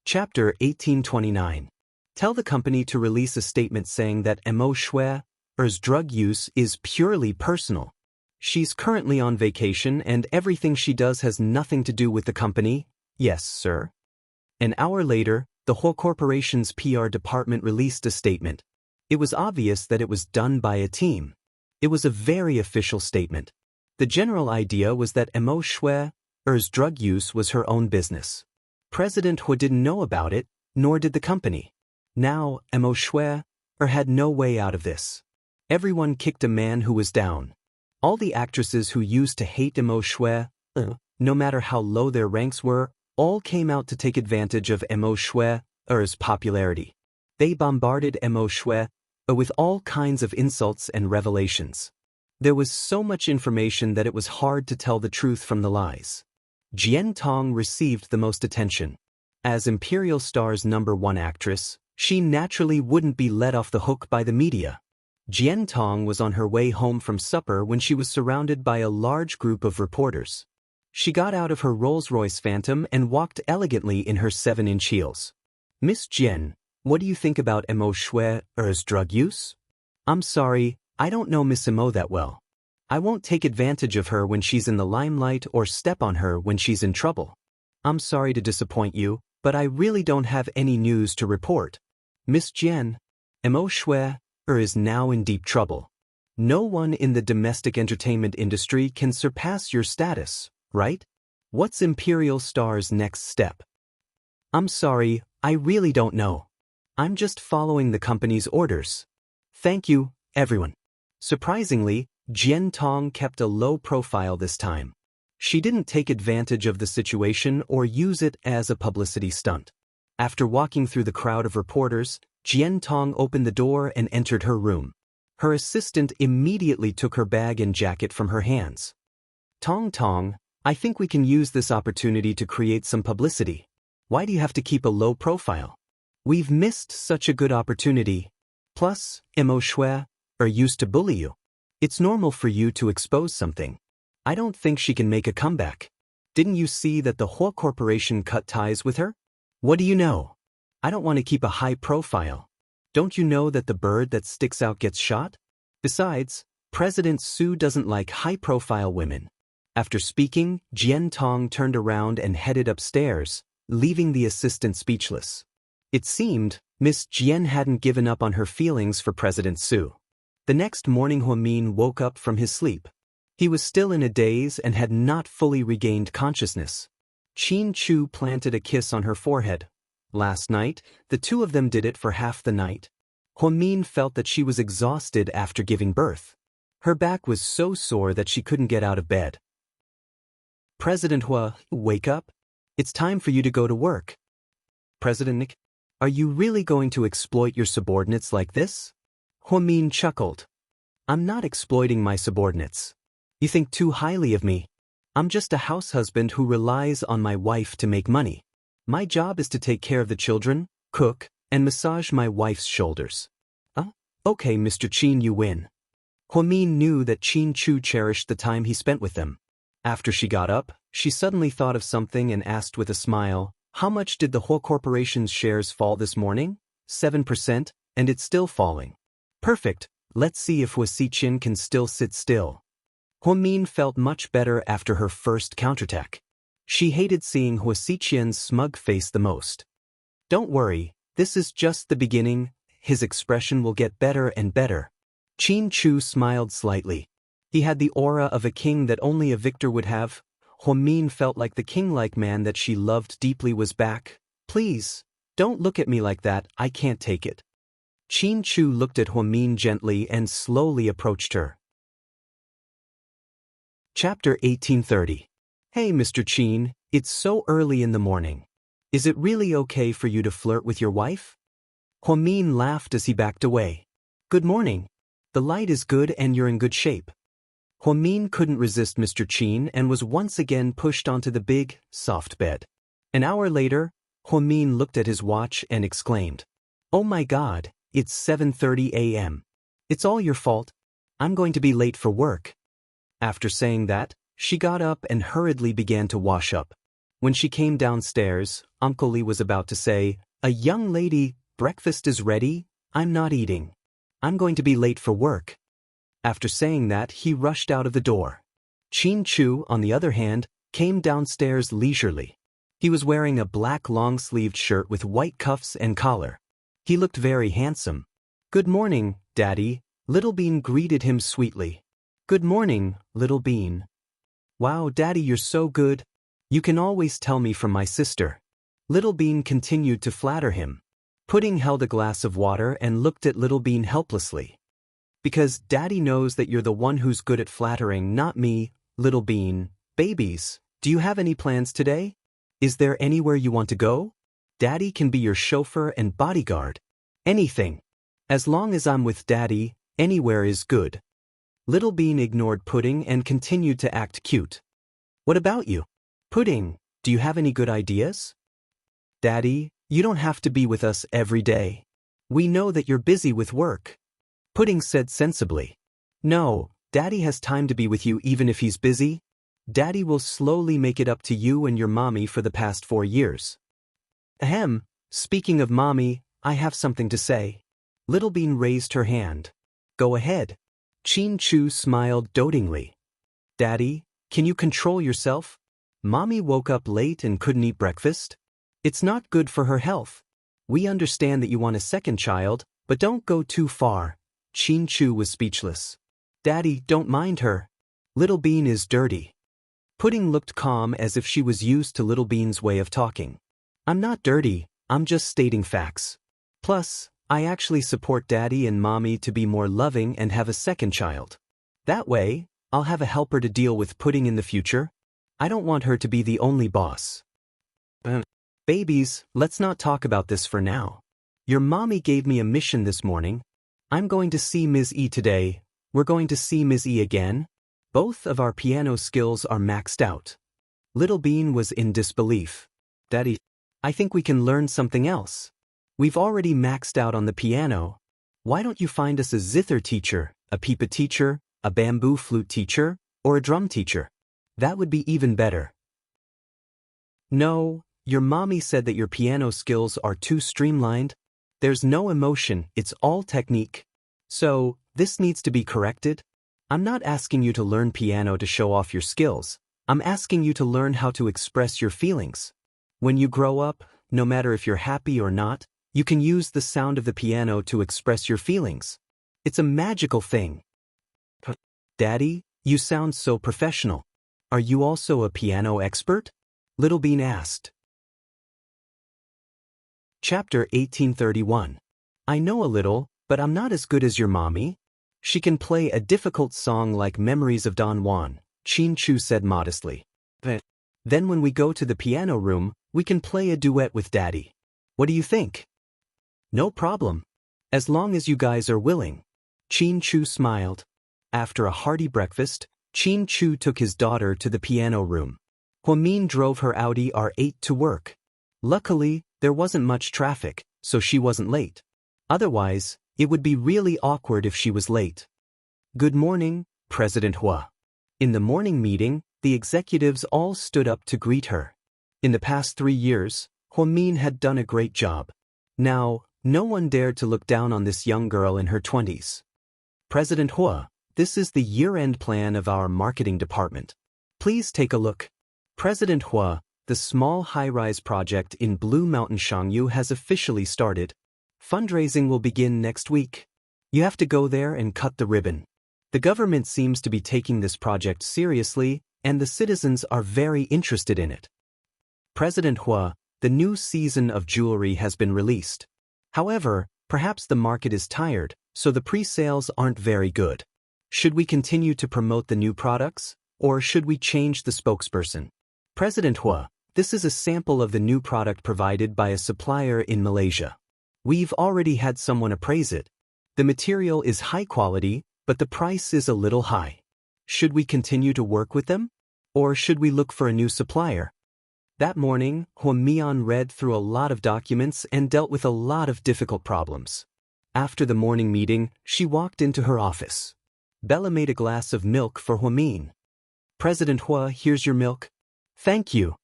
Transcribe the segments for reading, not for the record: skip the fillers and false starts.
Chapter 1829. Tell the company to release a statement saying that Mo Shui's drug use is purely personal. She's currently on vacation and everything she does has nothing to do with the company. Yes, sir. An hour later, the whole corporation's PR department released a statement. It was obvious that it was done by a team. It was a very official statement. The general idea was that Mo Shui's drug use was her own business. President Hu didn't know about it, nor did the company. Now, Mo Shui had no way out of this. Everyone kicked a man who was down. All the actresses who used to hate Mo Shui, no matter how low their ranks were, all came out to take advantage of Mo Shui's popularity. They bombarded Mo Shui with all kinds of insults and revelations. There was so much information that it was hard to tell the truth from the lies. Jian Tong received the most attention. As Imperial Star's #1 actress, she naturally wouldn't be let off the hook by the media. Jian Tong was on her way home from supper when she was surrounded by a large group of reporters. She got out of her Rolls-Royce Phantom and walked elegantly in her 7-inch heels. Miss Jian, what do you think about Mo Shui's drug use? I'm sorry, I don't know Miss Mo that well. I won't take advantage of her when she's in the limelight or step on her when she's in trouble. I'm sorry to disappoint you, but I really don't have any news to report. Miss Jian, Mo Shui is now in deep trouble. No one in the domestic entertainment industry can surpass your status, right? What's Imperial Star's next step? I'm sorry, I really don't know. I'm just following the company's orders. Thank you, everyone. Surprisingly, Jian Tong kept a low profile this time. She didn't take advantage of the situation or use it as a publicity stunt. After walking through the crowd of reporters, Jian Tong opened the door and entered her room. Her assistant immediately took her bag and jacket from her hands. Tong, I think we can use this opportunity to create some publicity. Why do you have to keep a low profile? We've missed such a good opportunity. Plus, Mo Shui used to bully you. It's normal for you to expose something. I don't think she can make a comeback. Didn't you see that the whole corporation cut ties with her? What do you know? I don't want to keep a high profile. Don't you know that the bird that sticks out gets shot? Besides, President Su doesn't like high-profile women. After speaking, Jian Tong turned around and headed upstairs, leaving the assistant speechless. It seemed Miss Jian hadn't given up on her feelings for President Su. The next morning Huamin woke up from his sleep. He was still in a daze and had not fully regained consciousness. Qin Chu planted a kiss on her forehead. Last night, the two of them did it for half the night. Huamin felt that she was exhausted after giving birth. Her back was so sore that she couldn't get out of bed. President Hua, wake up. It's time for you to go to work. President Nick, are you really going to exploit your subordinates like this? Huamin chuckled. I'm not exploiting my subordinates. You think too highly of me. I'm just a house husband who relies on my wife to make money. My job is to take care of the children, cook, and massage my wife's shoulders. Okay, Mr. Qin, you win. Huamin knew that Qin Chu cherished the time he spent with them. After she got up, she suddenly thought of something and asked with a smile, how much did the whole corporation's shares fall this morning? 7%, and it's still falling. Perfect, let's see if Wuxia can still sit still. Huamin felt much better after her first counterattack. She hated seeing Wuxia's smug face the most. Don't worry, this is just the beginning, his expression will get better and better. Qin Chu smiled slightly. He had the aura of a king that only a victor would have. Huamin felt like the king-like man that she loved deeply was back. Please, don't look at me like that, I can't take it. Qin Chu looked at Huamin gently and slowly approached her. Chapter 1830. Hey Mr. Qin, it's so early in the morning. Is it really okay for you to flirt with your wife? Huamin laughed as he backed away. Good morning. The light is good and you're in good shape. Huamin couldn't resist Mr. Qin and was once again pushed onto the big, soft bed. An hour later, Huamin looked at his watch and exclaimed, Oh my God, it's 7:30 a.m. It's all your fault. I'm going to be late for work. After saying that, she got up and hurriedly began to wash up. When she came downstairs, Uncle Li was about to say, "A young lady, breakfast is ready, I'm not eating. I'm going to be late for work." After saying that, he rushed out of the door. Qin Chu, on the other hand, came downstairs leisurely. He was wearing a black long-sleeved shirt with white cuffs and collar. He looked very handsome. "Good morning, Daddy," Little Bean greeted him sweetly. "Good morning, Little Bean." "Wow, Daddy, you're so good. You can always tell me from my sister." Little Bean continued to flatter him. Pudding held a glass of water and looked at Little Bean helplessly. "Because Daddy knows that you're the one who's good at flattering, not me, Little Bean. Babies, do you have any plans today? Is there anywhere you want to go? Daddy can be your chauffeur and bodyguard. Anything. As long as I'm with Daddy, anywhere is good." Little Bean ignored Pudding and continued to act cute. "What about you? Pudding, do you have any good ideas?" "Daddy, you don't have to be with us every day. We know that you're busy with work," Pudding said sensibly. "No, Daddy has time to be with you even if he's busy. Daddy will slowly make it up to you and your mommy for the past 4 years. Ahem, speaking of mommy, I have something to say." Little Bean raised her hand. "Go ahead." Qin Chu smiled dotingly. "Daddy, can you control yourself? Mommy woke up late and couldn't eat breakfast. It's not good for her health. We understand that you want a second child, but don't go too far." Qin Chu was speechless. "Daddy, don't mind her. Little Bean is dirty." Pudding looked calm as if she was used to Little Bean's way of talking. "I'm not dirty, I'm just stating facts. Plus, I actually support Daddy and Mommy to be more loving and have a second child. That way, I'll have a helper to deal with Pudding in the future. I don't want her to be the only boss." Babies, let's not talk about this for now. Your mommy gave me a mission this morning. I'm going to see Ms. E today. We're going to see Ms. E again. Both of our piano skills are maxed out." Little Bean was in disbelief. "Daddy, I think we can learn something else. We've already maxed out on the piano. Why don't you find us a zither teacher, a pipa teacher, a bamboo flute teacher, or a drum teacher? That would be even better." "No, your mommy said that your piano skills are too streamlined. There's no emotion, it's all technique. So, this needs to be corrected. I'm not asking you to learn piano to show off your skills. I'm asking you to learn how to express your feelings. When you grow up, no matter if you're happy or not, you can use the sound of the piano to express your feelings. It's a magical thing." "Daddy, you sound so professional. Are you also a piano expert?" Little Bean asked. Chapter 1831. "I know a little, but I'm not as good as your mommy. She can play a difficult song like Memories of Don Juan," Qin Chu said modestly. "Then when we go to the piano room, we can play a duet with Daddy. What do you think?" "No problem. As long as you guys are willing." Qin Chu smiled. After a hearty breakfast, Qin Chu took his daughter to the piano room. Huamin drove her Audi R8 to work. Luckily, there wasn't much traffic, so she wasn't late. Otherwise, it would be really awkward if she was late. "Good morning, President Hua." In the morning meeting, the executives all stood up to greet her. In the past 3 years, Huamin had done a great job. Now, no one dared to look down on this young girl in her 20s. "President Hua, this is the year-end plan of our marketing department. Please take a look." President Hua, the small high-rise project in Blue Mountain Shangyu has officially started. Fundraising will begin next week. You have to go there and cut the ribbon. The government seems to be taking this project seriously, and the citizens are very interested in it. President Hua, the new season of jewelry has been released. However, perhaps the market is tired, so the pre-sales aren't very good. Should we continue to promote the new products, or should we change the spokesperson? President Hua, this is a sample of the new product provided by a supplier in Malaysia. We've already had someone appraise it. The material is high quality, but the price is a little high. Should we continue to work with them? Or should we look for a new supplier? That morning, Huamian read through a lot of documents and dealt with a lot of difficult problems. After the morning meeting, she walked into her office. Bella made a glass of milk for Huamin. "President Hua, here's your milk." "Thank you."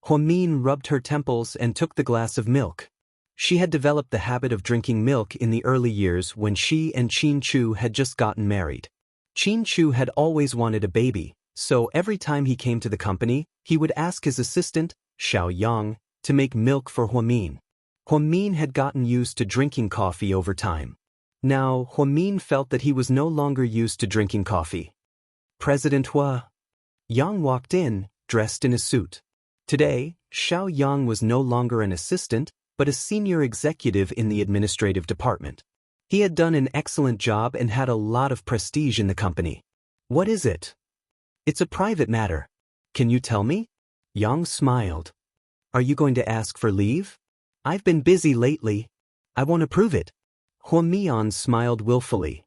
Huamin rubbed her temples and took the glass of milk. She had developed the habit of drinking milk in the early years when she and Qin Chu had just gotten married. Qin Chu had always wanted a baby, so every time he came to the company, he would ask his assistant, Xiao Yang, to make milk for Huamin. Huamin had gotten used to drinking coffee over time. Now, Huamin felt that he was no longer used to drinking coffee. President Hua. Yang walked in, dressed in a suit. Today, Xiao Yang was no longer an assistant, but a senior executive in the administrative department. He had done an excellent job and had a lot of prestige in the company. What is it? It's a private matter. Can you tell me? Yang smiled. Are you going to ask for leave? I've been busy lately. I won't approve it. Huamian smiled willfully.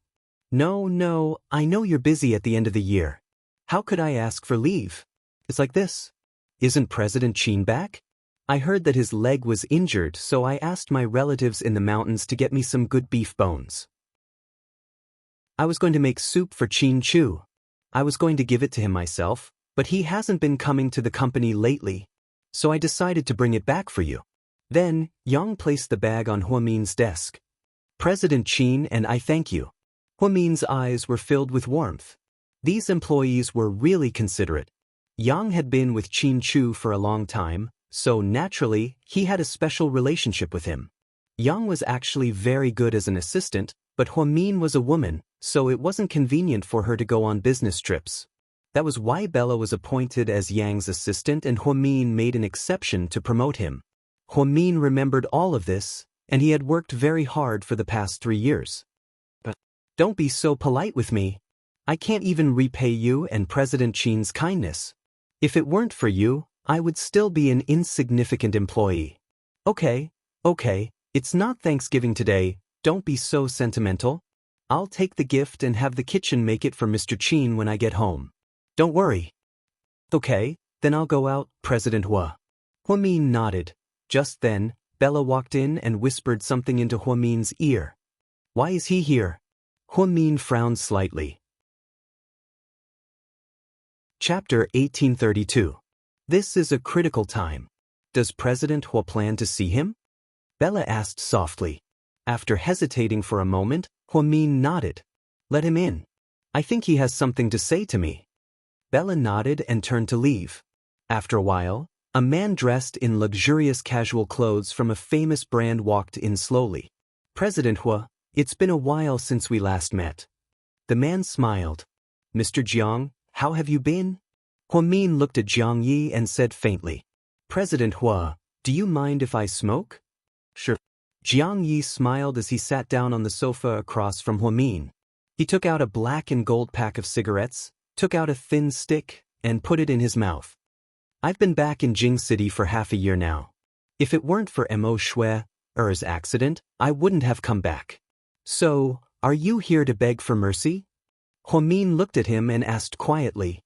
No, I know you're busy at the end of the year. How could I ask for leave? It's like this. Isn't President Qin back? I heard that his leg was injured, so I asked my relatives in the mountains to get me some good beef bones. I was going to make soup for Qin Chu. I was going to give it to him myself, but he hasn't been coming to the company lately, so I decided to bring it back for you. Then, Yang placed the bag on Huamin's desk. President Qin and I thank you. Huamin's eyes were filled with warmth. These employees were really considerate. Yang had been with Qin Chu for a long time, so naturally, he had a special relationship with him. Yang was actually very good as an assistant, but Huamin was a woman, so it wasn't convenient for her to go on business trips. That was why Bella was appointed as Yang's assistant and Huamin made an exception to promote him. Huamin remembered all of this, and he had worked very hard for the past 3 years. But don't be so polite with me. I can't even repay you and President Qin's kindness. If it weren't for you, I would still be an insignificant employee. Okay, it's not Thanksgiving today, don't be so sentimental. I'll take the gift and have the kitchen make it for Mr. Qin when I get home. Don't worry. Okay, then I'll go out, President Hua. Huamin nodded. Just then, Bella walked in and whispered something into Huamin's ear. Why is he here? Huamin frowned slightly. Chapter 1832. This is a critical time. Does President Hua plan to see him? Bella asked softly. After hesitating for a moment, Huamin nodded. Let him in. I think he has something to say to me. Bella nodded and turned to leave. After a while, a man dressed in luxurious casual clothes from a famous brand walked in slowly. President Hua, it's been a while since we last met. The man smiled. Mr. Jiang, how have you been? Huamin looked at Jiang Yi and said faintly. President Hua, do you mind if I smoke? Sure. Jiang Yi smiled as he sat down on the sofa across from Huamin. He took out a black and gold pack of cigarettes, took out a thin stick, and put it in his mouth. I've been back in Jing City for half a year now. If it weren't for Mo Shui's accident, I wouldn't have come back. So, are you here to beg for mercy? Huamin looked at him and asked quietly.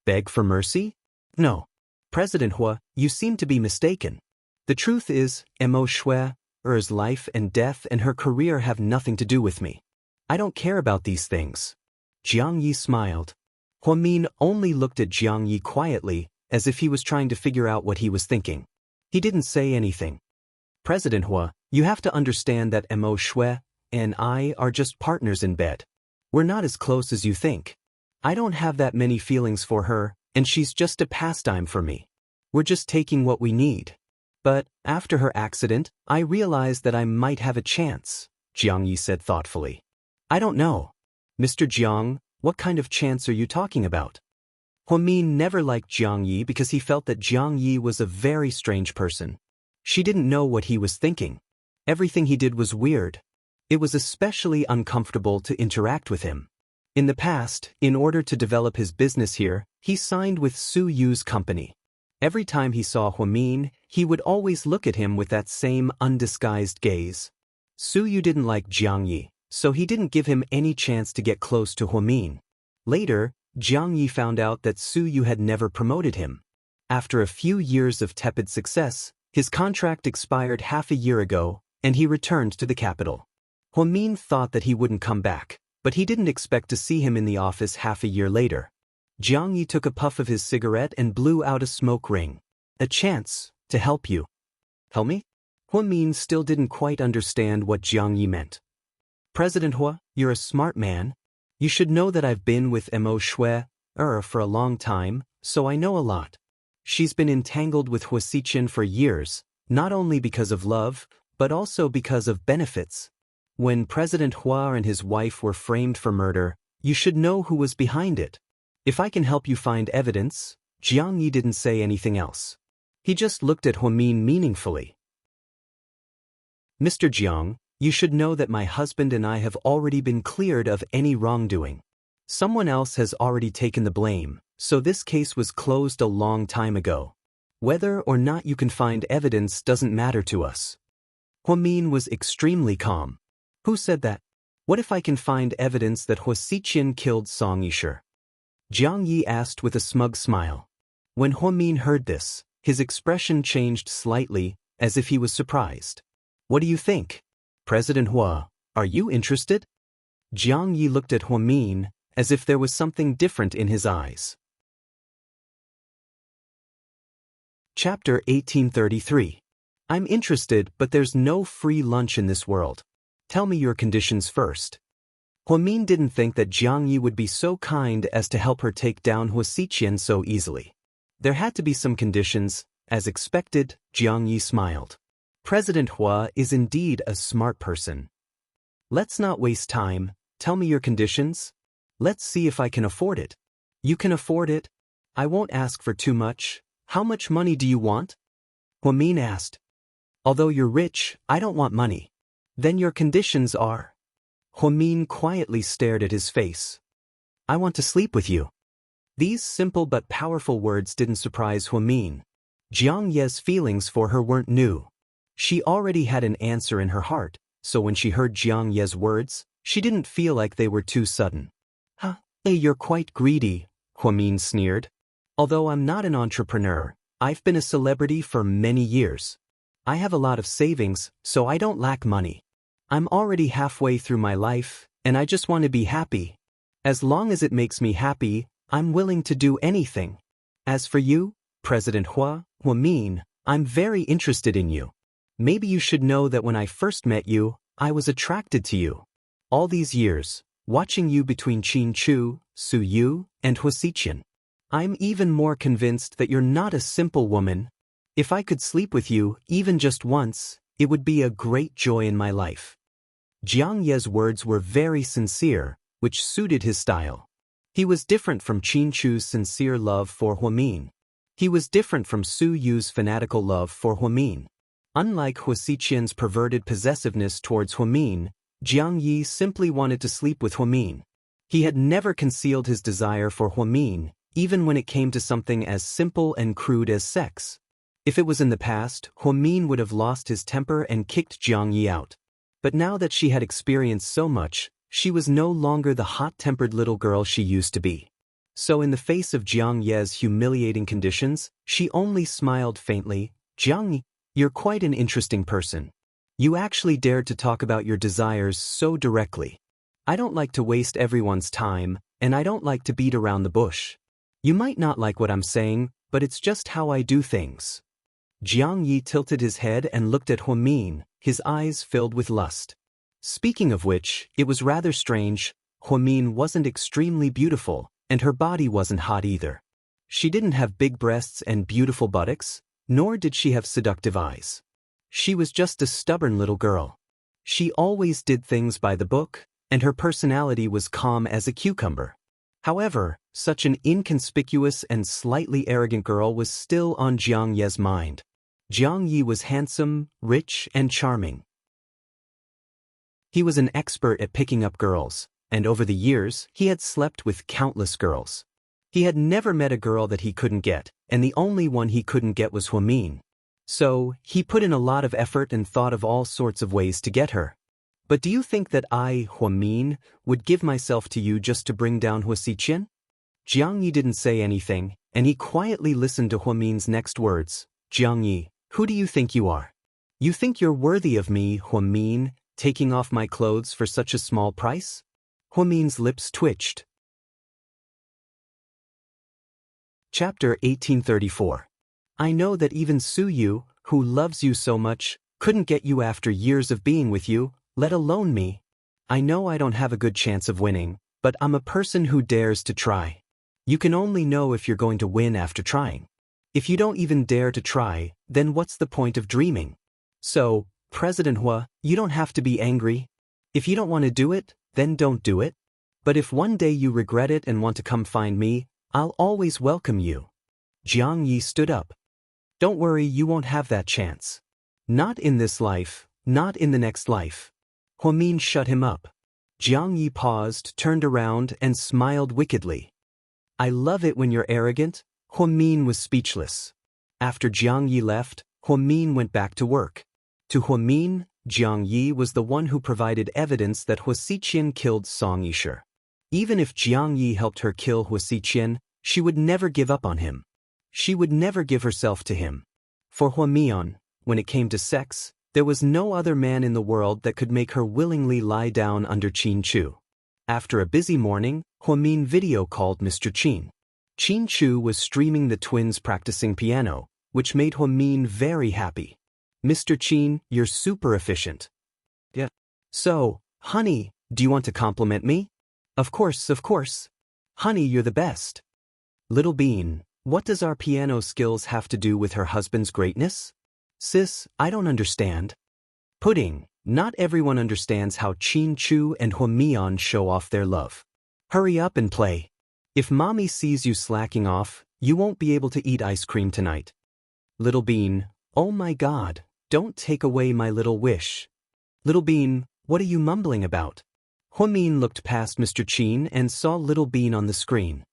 Beg for mercy? No. President Hua, you seem to be mistaken. The truth is, Mo Shui's life and death and her career have nothing to do with me. I don't care about these things. Jiang Yi smiled. Huamin only looked at Jiang Yi quietly, as if he was trying to figure out what he was thinking. He didn't say anything. President Hua, you have to understand that Mo Shui and I are just partners in bed. We're not as close as you think. I don't have that many feelings for her, and she's just a pastime for me. We're just taking what we need. But, after her accident, I realized that I might have a chance, Jiang Yi said thoughtfully. I don't know. Mr. Jiang, what kind of chance are you talking about? Huamin never liked Jiang Yi because he felt that Jiang Yi was a very strange person. She didn't know what he was thinking. Everything he did was weird. It was especially uncomfortable to interact with him. In the past, in order to develop his business here, he signed with Su Yu's company. Every time he saw Huamin, he would always look at him with that same undisguised gaze. Su Yu didn't like Jiang Yi, so he didn't give him any chance to get close to Huamin. Later, Jiang Yi found out that Su Yu had never promoted him. After a few years of tepid success, his contract expired half a year ago, and he returned to the capital. Huamin thought that he wouldn't come back, but he didn't expect to see him in the office half a year later. Jiang Yi took a puff of his cigarette and blew out a smoke ring. A chance to help you. Help me? Huamin still didn't quite understand what Jiang Yi meant. President Hua, you're a smart man. You should know that I've been with Mo Shui for a long time, so I know a lot. She's been entangled with Hua Xiqian for years, not only because of love, but also because of benefits. When President Hua and his wife were framed for murder, you should know who was behind it. If I can help you find evidence. Jiang Yi didn't say anything else. He just looked at Huamin meaningfully. Mr. Jiang, you should know that my husband and I have already been cleared of any wrongdoing. Someone else has already taken the blame, so this case was closed a long time ago. Whether or not you can find evidence doesn't matter to us. Huamin was extremely calm. Who said that? What if I can find evidence that Hua Xiqian killed Song Yishe? Jiang Yi asked with a smug smile. When Huamin heard this, his expression changed slightly, as if he was surprised. What do you think? President Hua, are you interested? Jiang Yi looked at Huamin, as if there was something different in his eyes. Chapter 1833. I'm interested, but there's no free lunch in this world. Tell me your conditions first. Huamin didn't think that Jiang Yi would be so kind as to help her take down Hua Xiqian so easily. There had to be some conditions. As expected, Jiang Yi smiled. President Hua is indeed a smart person. Let's not waste time. Tell me your conditions. Let's see if I can afford it. You can afford it? I won't ask for too much. How much money do you want? Huamin asked. Although you're rich, I don't want money. Then your conditions are? Huamin quietly stared at his face. I want to sleep with you. These simple but powerful words didn't surprise Huamin. Jiang Ye's feelings for her weren't new. She already had an answer in her heart, so when she heard Jiang Ye's words, she didn't feel like they were too sudden. Huh? Hey, you're quite greedy, Huamin sneered. Although I'm not an entrepreneur, I've been a celebrity for many years. I have a lot of savings, so I don't lack money. I'm already halfway through my life, and I just want to be happy. As long as it makes me happy, I'm willing to do anything. As for you, President Huamin, I'm very interested in you. Maybe you should know that when I first met you, I was attracted to you. All these years, watching you between Qin Chu, Su Yu, and Hua Xiqian, I'm even more convinced that you're not a simple woman. If I could sleep with you, even just once, it would be a great joy in my life. Jiang Ye's words were very sincere, which suited his style. He was different from Qin Chu's sincere love for Huamin. He was different from Su Yu's fanatical love for Huamin. Unlike Hua Xiqian's perverted possessiveness towards Huamin, Jiang Yi simply wanted to sleep with Huamin. He had never concealed his desire for Huamin, even when it came to something as simple and crude as sex. If it was in the past, Huamin would have lost his temper and kicked Jiang Yi out. But now that she had experienced so much, she was no longer the hot-tempered little girl she used to be. So in the face of Jiang Ye's humiliating conditions, she only smiled faintly. Jiang Yi, you're quite an interesting person. You actually dared to talk about your desires so directly. I don't like to waste everyone's time, and I don't like to beat around the bush. You might not like what I'm saying, but it's just how I do things. Jiang Yi tilted his head and looked at Huamin, his eyes filled with lust. Speaking of which, it was rather strange. Huamin wasn't extremely beautiful, and her body wasn't hot either. She didn't have big breasts and beautiful buttocks, nor did she have seductive eyes. She was just a stubborn little girl. She always did things by the book, and her personality was calm as a cucumber. However, such an inconspicuous and slightly arrogant girl was still on Jiang Ye's mind. Jiang Yi was handsome, rich, and charming. He was an expert at picking up girls, and over the years, he had slept with countless girls. He had never met a girl that he couldn't get, and the only one he couldn't get was Huamin. So, he put in a lot of effort and thought of all sorts of ways to get her. But do you think that I, Huamin, would give myself to you just to bring down Hua Xiqian? Jiang Yi didn't say anything, and he quietly listened to Huamin's next words. Jiang Yi, who do you think you are? You think you're worthy of me, Huamin, taking off my clothes for such a small price? Huamin's lips twitched. Chapter 1834. I know that even Su Yu, who loves you so much, couldn't get you after years of being with you, let alone me. I know I don't have a good chance of winning, but I'm a person who dares to try. You can only know if you're going to win after trying. If you don't even dare to try, then what's the point of dreaming? So, President Hua, you don't have to be angry. If you don't want to do it, then don't do it. But if one day you regret it and want to come find me, I'll always welcome you. Jiang Yi stood up. Don't worry, you won't have that chance. Not in this life, not in the next life. Huamin shut him up. Jiang Yi paused, turned around, and smiled wickedly. I love it when you're arrogant. Huamin was speechless. After Jiang Yi left, Huamin went back to work. To Huamin, Jiang Yi was the one who provided evidence that Hua Xiqian killed Song Yishe. Even if Jiang Yi helped her kill Hua Xiqian, she would never give up on him. She would never give herself to him. For Huamian, when it came to sex, there was no other man in the world that could make her willingly lie down under Qin Chu. After a busy morning, Huamin video called Mr. Qin. Qin Chu was streaming the twins practicing piano, which made Huamin very happy. Mr. Qin, you're super efficient. Yeah. So, honey, do you want to compliment me? Of course, of course. Honey, you're the best. Little Bean, what does our piano skills have to do with her husband's greatness? Sis, I don't understand. Pudding, not everyone understands how Qin Chu and Huamian show off their love. Hurry up and play. If mommy sees you slacking off, you won't be able to eat ice cream tonight. Little Bean, oh my God, don't take away my little wish. Little Bean, what are you mumbling about? Huamin looked past Mr. Qin and saw Little Bean on the screen.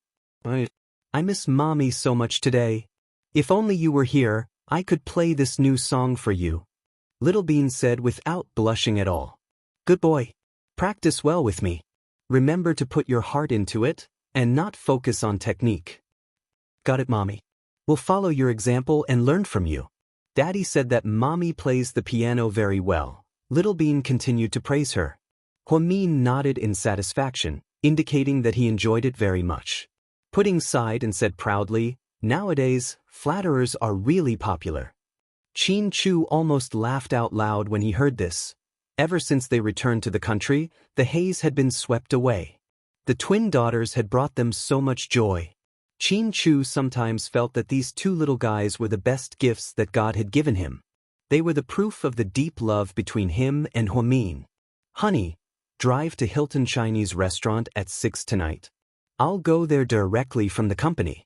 I miss mommy so much today. If only you were here, I could play this new song for you. Little Bean said without blushing at all. Good boy. Practice well with me. Remember to put your heart into it, and not focus on technique. Got it, Mommy. We'll follow your example and learn from you. Daddy said that Mommy plays the piano very well. Little Bean continued to praise her. Huamin nodded in satisfaction, indicating that he enjoyed it very much. Pudding sighed and said proudly, nowadays, flatterers are really popular. Qin Chu almost laughed out loud when he heard this. Ever since they returned to the country, the haze had been swept away. The twin daughters had brought them so much joy. Qin Chu sometimes felt that these two little guys were the best gifts that God had given him. They were the proof of the deep love between him and Huamin. Honey, drive to Hilton Chinese restaurant at 6 tonight. I'll go there directly from the company.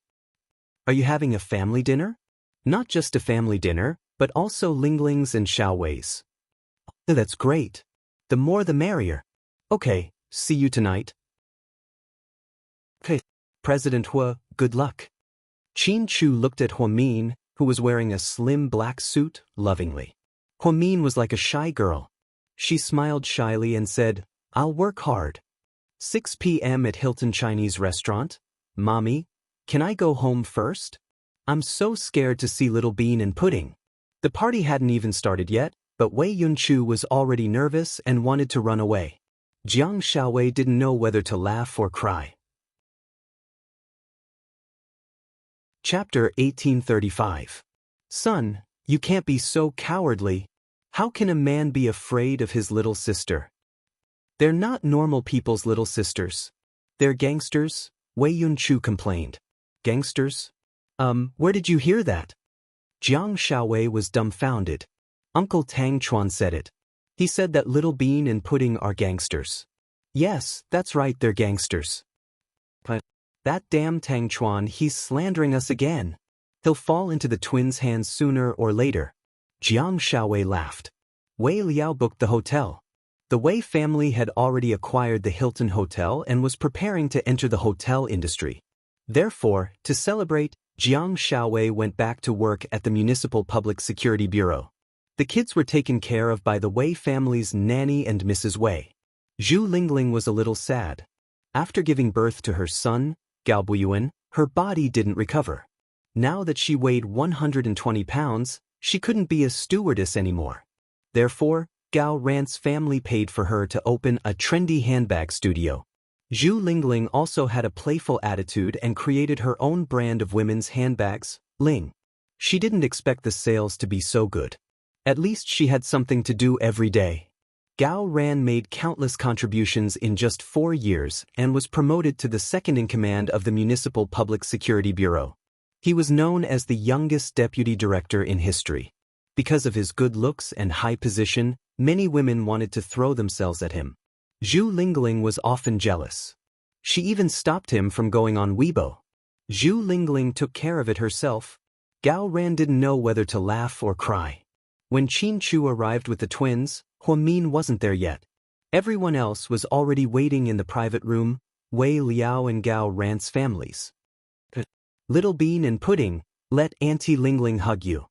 Are you having a family dinner? Not just a family dinner, but also Lingling's and Xiaowei's. That's great. The more the merrier. Okay, see you tonight. Okay. President Hua, good luck. Qin Chu looked at Huamin, who was wearing a slim black suit, lovingly. Huamin was like a shy girl. She smiled shyly and said, I'll work hard. 6 p.m. at Hilton Chinese restaurant. Mommy, can I go home first? I'm so scared to see Little Bean and Pudding. The party hadn't even started yet, but Wei Yunchu was already nervous and wanted to run away. Jiang Xiaowei didn't know whether to laugh or cry. Chapter 1835. Son, you can't be so cowardly. How can a man be afraid of his little sister? They're not normal people's little sisters. They're gangsters, Wei Yunchu complained. Gangsters? Where did you hear that? Jiang Xiaowei was dumbfounded. Uncle Tang Chuan said it. He said that Little Bean and Pudding are gangsters. Yes, that's right, they're gangsters. But that damn Tang Chuan, he's slandering us again. He'll fall into the twins' hands sooner or later. Jiang Xiaowei laughed. Wei Liao booked the hotel. The Wei family had already acquired the Hilton Hotel and was preparing to enter the hotel industry. Therefore, to celebrate, Jiang Xiaowei went back to work at the Municipal Public Security Bureau. The kids were taken care of by the Wei family's nanny and Mrs. Wei. Zhu Lingling was a little sad. After giving birth to her son, Gao Buyuan, her body didn't recover. Now that she weighed 120 pounds, she couldn't be a stewardess anymore. Therefore, Gao Rant's family paid for her to open a trendy handbag studio. Zhu Lingling also had a playful attitude and created her own brand of women's handbags, Ling. She didn't expect the sales to be so good. At least she had something to do every day. Gao Ran made countless contributions in just 4 years and was promoted to the second-in-command of the Municipal Public Security Bureau. He was known as the youngest deputy director in history. Because of his good looks and high position, many women wanted to throw themselves at him. Zhu Lingling was often jealous. She even stopped him from going on Weibo. Zhu Lingling took care of it herself. Gao Ran didn't know whether to laugh or cry. When Qin Chu arrived with the twins, Huamin wasn't there yet. Everyone else was already waiting in the private room, Wei Liao and Gao Ran's families. Little Bean and Pudding, let Auntie Lingling hug you.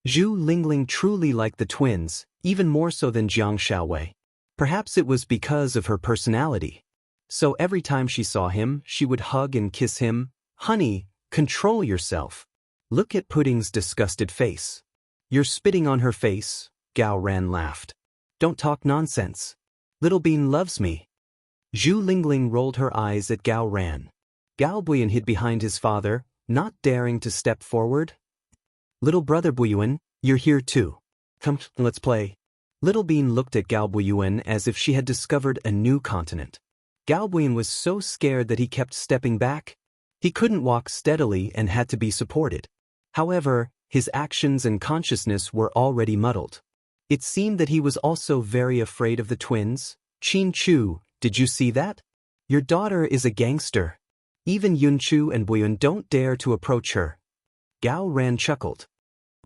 Zhu Lingling truly liked the twins, even more so than Jiang Xiaowei. Perhaps it was because of her personality. So every time she saw him, she would hug and kiss him. Honey, control yourself. Look at Pudding's disgusted face. You're spitting on her face, Gao Ran laughed. Don't talk nonsense. Little Bean loves me. Zhu Lingling rolled her eyes at Gao Ran. Gao Buyan hid behind his father, not daring to step forward. Little brother Buyuan, you're here too. Come, let's play. Little Bean looked at Gao Buyuan as if she had discovered a new continent. Gao Buyuan was so scared that he kept stepping back. He couldn't walk steadily and had to be supported. However, his actions and consciousness were already muddled. It seemed that he was also very afraid of the twins. Qin Chu, did you see that? Your daughter is a gangster. Even Yun Chu and Buyuan don't dare to approach her. Gao Ran chuckled.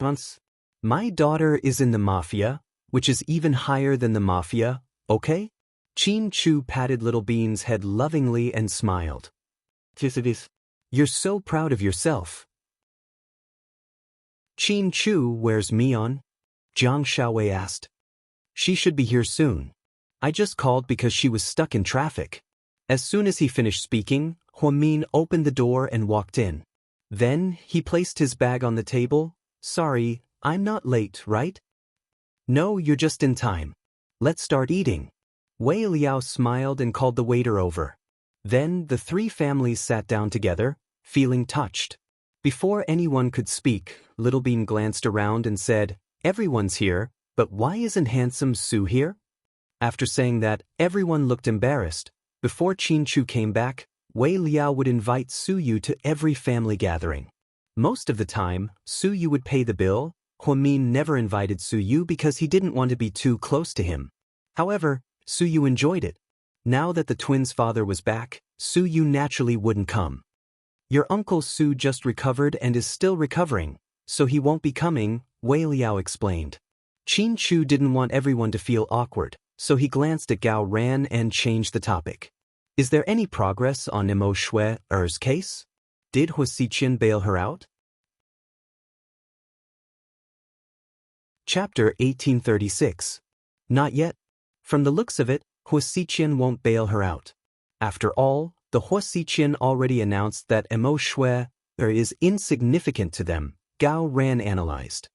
Once, my daughter is in the mafia, which is even higher than the mafia, okay? Qin Chu patted Little Bean's head lovingly and smiled. Yes, it is. You're so proud of yourself. Qin Chu, where's Mion? Jiang Xiaowei asked. She should be here soon. I just called because she was stuck in traffic. As soon as he finished speaking, Huamin opened the door and walked in. Then, he placed his bag on the table. Sorry, I'm not late, right? No, you're just in time. Let's start eating. Wei Liao smiled and called the waiter over. Then, the three families sat down together, feeling touched. Before anyone could speak, Little Bean glanced around and said, Everyone's here, but why isn't handsome Su here? After saying that, everyone looked embarrassed. Before Qin Chu came back, Wei Liao would invite Su Yu to every family gathering. Most of the time, Su Yu would pay the bill. Huamin never invited Su Yu because he didn't want to be too close to him. However, Su Yu enjoyed it. Now that the twins' father was back, Su Yu naturally wouldn't come. Your uncle Su just recovered and is still recovering, so he won't be coming, Wei Liao explained. Qin Chu didn't want everyone to feel awkward, so he glanced at Gao Ran and changed the topic. Is there any progress on Imo Shui-er's case? Did Hua Xiqian bail her out? Chapter 1836. Not yet. From the looks of it, Hua Xiqian won't bail her out. After all, the Hua Xiqian already announced that Imo Shui-er is insignificant to them, Gao Ran analyzed.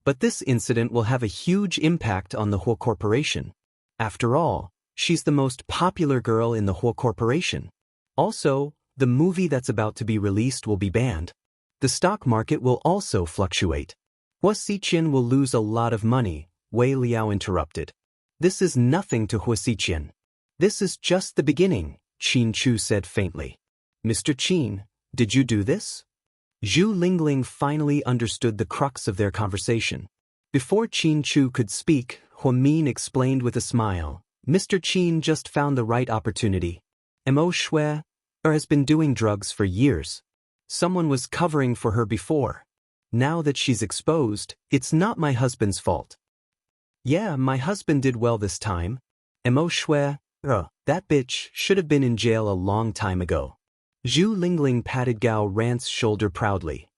But this incident will have a huge impact on the Hua Corporation. After all, she's the most popular girl in the Hua Corporation. Also, the movie that's about to be released will be banned. The stock market will also fluctuate. Hua Xiqian will lose a lot of money, Wei Liao interrupted. This is nothing to Hua Xiqian. This is just the beginning, Qin Chu said faintly. Mr. Qin, did you do this? Zhu Lingling finally understood the crux of their conversation. Before Qin Chu could speak, Huamin explained with a smile. Mr. Qin just found the right opportunity. Imo Shui-er has been doing drugs for years. Someone was covering for her before. Now that she's exposed, it's not my husband's fault. Yeah, my husband did well this time. Imo Shui-er, that bitch should have been in jail a long time ago. Zhu Lingling patted Gao Ran's shoulder proudly.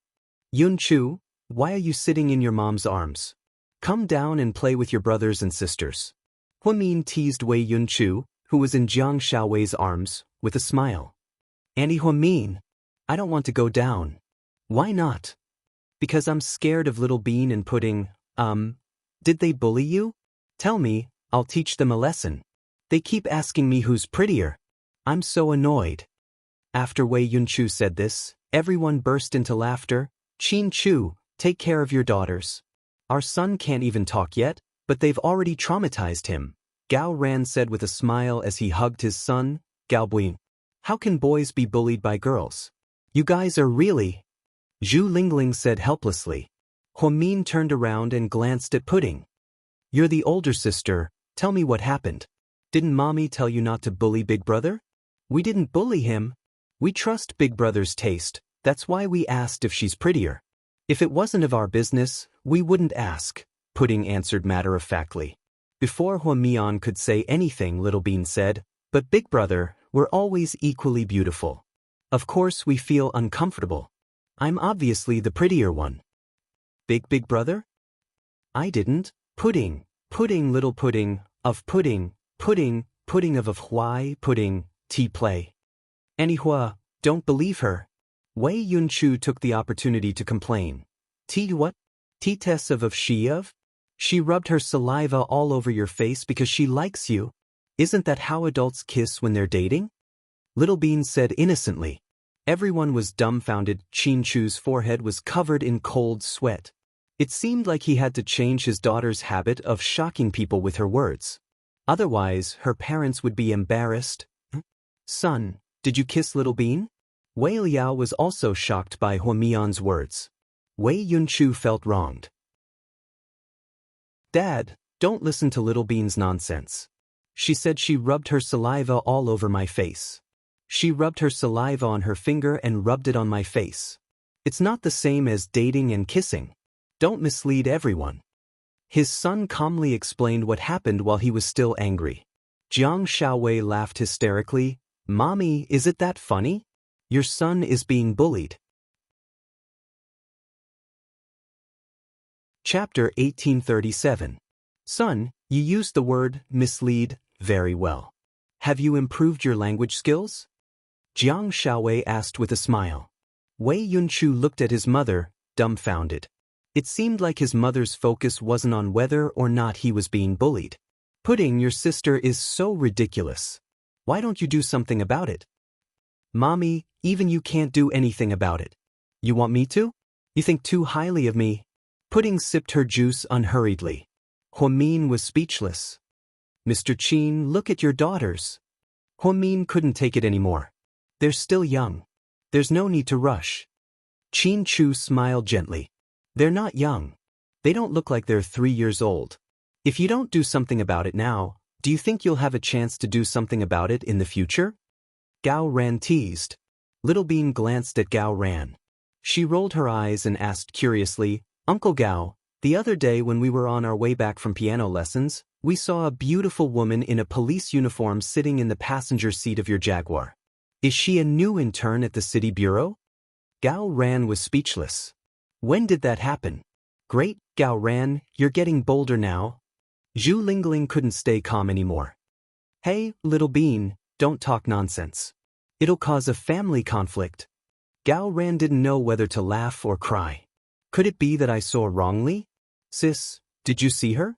Yun Chu, why are you sitting in your mom's arms? Come down and play with your brothers and sisters. Huamin teased Wei Yun Chu, who was in Jiang Xiaowei's arms, with a smile. Auntie Huamin, I don't want to go down. Why not? Because I'm scared of Little Bean and Pudding. Did they bully you? Tell me, I'll teach them a lesson. They keep asking me who's prettier. I'm so annoyed. After Wei Yun Chu said this, everyone burst into laughter. Qin Chu, Take care of your daughters. Our son can't even talk yet, but they've already traumatized him, Gao Ran said with a smile as he hugged his son. Gao Bui. How can boys be bullied by girls? You guys are really… Zhu Lingling said helplessly. Huamin turned around and glanced at Pudding. You're the older sister, tell me what happened. Didn't mommy tell you not to bully Big Brother? We didn't bully him. We trust Big Brother's taste, that's why we asked if she's prettier. If it wasn't of our business, we wouldn't ask, Pudding answered matter-of-factly. Before Huamian could say anything, Little Bean said, but Big Brother, we're always equally beautiful. Of course we feel uncomfortable. I'm obviously the prettier one. Big Brother? I didn't. Pudding, Little Pudding, of Pudding, Pudding of Why, Pudding, tea play. Anihua, don't believe her. Wei Yunchu took the opportunity to complain. Tea what? Tea tess of she of? She rubbed her saliva all over your face because she likes you. Isn't that how adults kiss when they're dating? Little Bean said innocently. Everyone was dumbfounded. Chin Chu's forehead was covered in cold sweat. It seemed like he had to change his daughter's habit of shocking people with her words. Otherwise, her parents would be embarrassed. Son, did you kiss Little Bean? Wei Liao was also shocked by Huamian's words. Wei Yunchu felt wronged. Dad, don't listen to Little Bean's nonsense. She said she rubbed her saliva all over my face. She rubbed her saliva on her finger and rubbed it on my face. It's not the same as dating and kissing. Don't mislead everyone. His son calmly explained what happened while he was still angry. Jiang Xiaowei laughed hysterically. Mommy, is it that funny? Your son is being bullied. Chapter 1837. Son, you used the word mislead very well. Have you improved your language skills? Jiang Xiaowei asked with a smile. Wei Yunchu looked at his mother, dumbfounded. It seemed like his mother's focus wasn't on whether or not he was being bullied. Pudding, your sister is so ridiculous. Why don't you do something about it? Mommy, even you can't do anything about it. You want me to? You think too highly of me. Pudding sipped her juice unhurriedly. Huamin was speechless. Mr. Qin, look at your daughters. Huamin couldn't take it anymore. They're still young. There's no need to rush. Qin Chu smiled gently. They're not young. They don't look like they're 3 years old. If you don't do something about it now, do you think you'll have a chance to do something about it in the future? Gao Ran teased. Little Bean glanced at Gao Ran. She rolled her eyes and asked curiously, Uncle Gao, the other day when we were on our way back from piano lessons, we saw a beautiful woman in a police uniform sitting in the passenger seat of your Jaguar. Is she a new intern at the city bureau? Gao Ran was speechless. When did that happen? Great, Gao Ran, you're getting bolder now. Zhu Lingling couldn't stay calm anymore. Hey, Little Bean, don't talk nonsense. It'll cause a family conflict. Gao Ran didn't know whether to laugh or cry. Could it be that I saw wrongly? Sis, did you see her?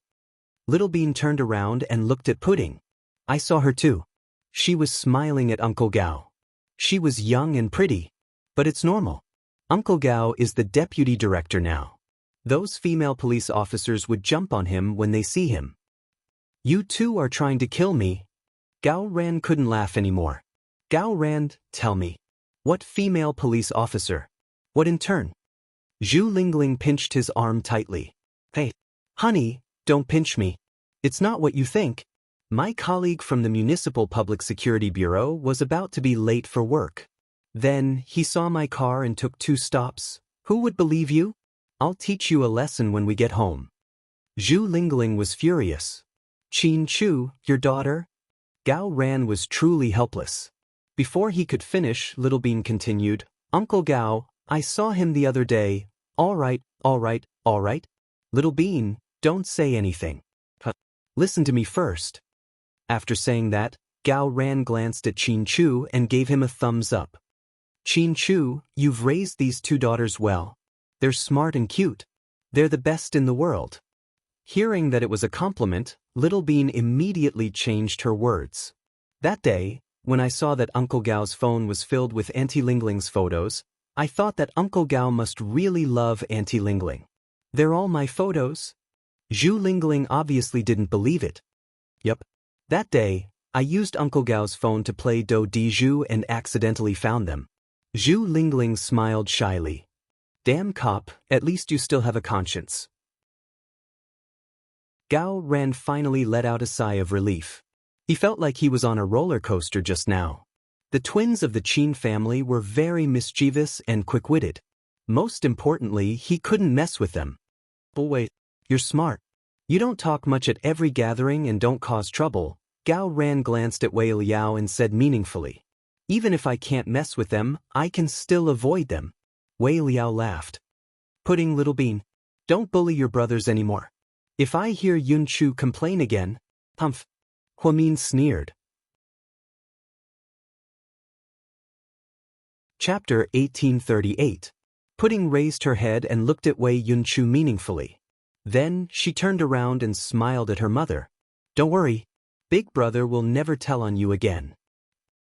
Little Bean turned around and looked at Pudding. I saw her too. She was smiling at Uncle Gao. She was young and pretty. But it's normal. Uncle Gao is the deputy director now. Those female police officers would jump on him when they see him. You two are trying to kill me. Gao Ran couldn't laugh anymore. Gao Ran, tell me. What female police officer? What intern? Zhu Lingling pinched his arm tightly. Hey, honey, don't pinch me. It's not what you think. My colleague from the Municipal Public Security Bureau was about to be late for work. Then, he saw my car and took 2 stops. Who would believe you? I'll teach you a lesson when we get home. Zhu Lingling was furious. Qin Chu, your daughter? Gao Ran was truly helpless. Before he could finish, Little Bean continued, Uncle Gao, I saw him the other day. All right. Little Bean, don't say anything. Listen to me first. After saying that, Gao Ran glanced at Qin Chu and gave him a thumbs up. Qin Chu, you've raised these 2 daughters well. They're smart and cute. They're the best in the world. Hearing that it was a compliment, Little Bean immediately changed her words. That day, when I saw that Uncle Gao's phone was filled with Auntie Lingling's photos, I thought that Uncle Gao must really love Auntie Lingling. They're all my photos? Zhu Lingling obviously didn't believe it. Yup. That day, I used Uncle Gao's phone to play Do Di Zhu and accidentally found them. Zhu Lingling smiled shyly. Damn cop, at least you still have a conscience. Gao Ran finally let out a sigh of relief. He felt like he was on a roller coaster just now. The twins of the Qin family were very mischievous and quick-witted. Most importantly, he couldn't mess with them. But wait, you're smart. You don't talk much at every gathering and don't cause trouble. Gao Ran glanced at Wei Liao and said meaningfully. Even if I can't mess with them, I can still avoid them. Wei Liao laughed. Pudding Little Bean, don't bully your brothers anymore. If I hear Yun Chu complain again, humph. Huamin sneered. Chapter 1838. Pudding raised her head and looked at Wei Yunchu meaningfully. Then, she turned around and smiled at her mother. Don't worry. Big brother will never tell on you again.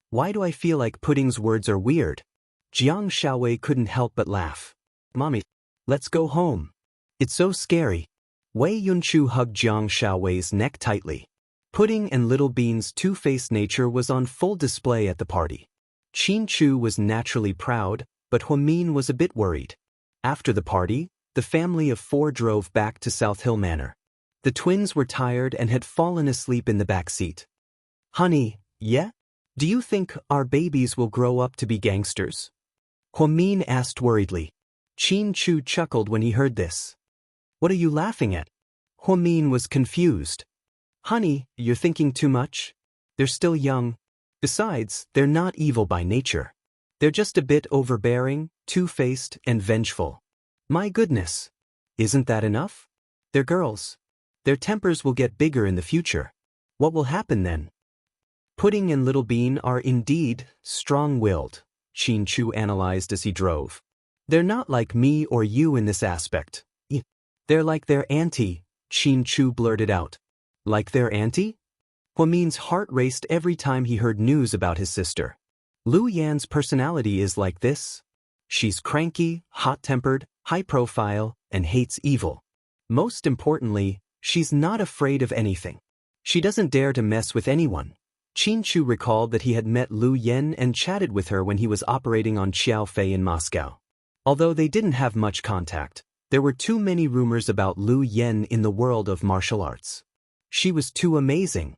Why do I feel like Pudding's words are weird? Jiang Xiaowei couldn't help but laugh. Mommy, let's go home. It's so scary. Wei Yunchu hugged Jiang Xiaowei's neck tightly. Pudding and Little Bean's two-faced nature was on full display at the party. Qin Chu was naturally proud, but Huamin was a bit worried. After the party, the family of four drove back to South Hill Manor. The twins were tired and had fallen asleep in the back seat. Honey, yeah? Do you think our babies will grow up to be gangsters? Huamin asked worriedly. Qin Chu chuckled when he heard this. What are you laughing at? Huamin was confused. Honey, you're thinking too much. They're still young. Besides, they're not evil by nature. They're just a bit overbearing, two-faced, and vengeful. My goodness. Isn't that enough? They're girls. Their tempers will get bigger in the future. What will happen then? Pudding and Little Bean are indeed strong-willed, Qin Chu analyzed as he drove. They're not like me or you in this aspect. They're like their auntie, Qin Chu blurted out. Like their auntie? Huamin's heart raced every time he heard news about his sister. Lu Yan's personality is like this. She's cranky, hot-tempered, high-profile, and hates evil. Most importantly, she's not afraid of anything. She doesn't dare to mess with anyone. Qin Chu recalled that he had met Lu Yan and chatted with her when he was operating on Xiao Fei in Moscow. Although they didn't have much contact, there were too many rumors about Lu Yan in the world of martial arts. She was too amazing.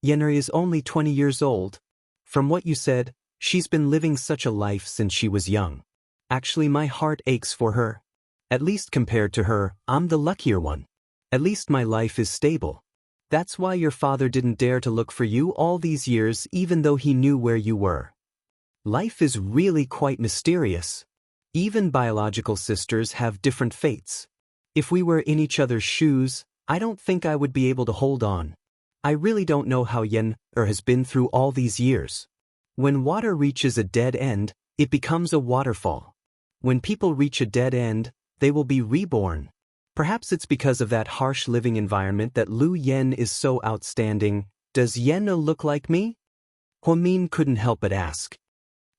Yenner is only 20 years old. From what you said, she's been living such a life since she was young. Actually, my heart aches for her. At least compared to her, I'm the luckier one. At least my life is stable. That's why your father didn't dare to look for you all these years even though he knew where you were. Life is really quite mysterious. Even biological sisters have different fates. If we were in each other's shoes, I don't think I would be able to hold on. I really don't know how Yenner has been through all these years. When water reaches a dead end, it becomes a waterfall. When people reach a dead end, they will be reborn. Perhaps it's because of that harsh living environment that Lu Yan is so outstanding. Does Yenner look like me? Huamin couldn't help but ask.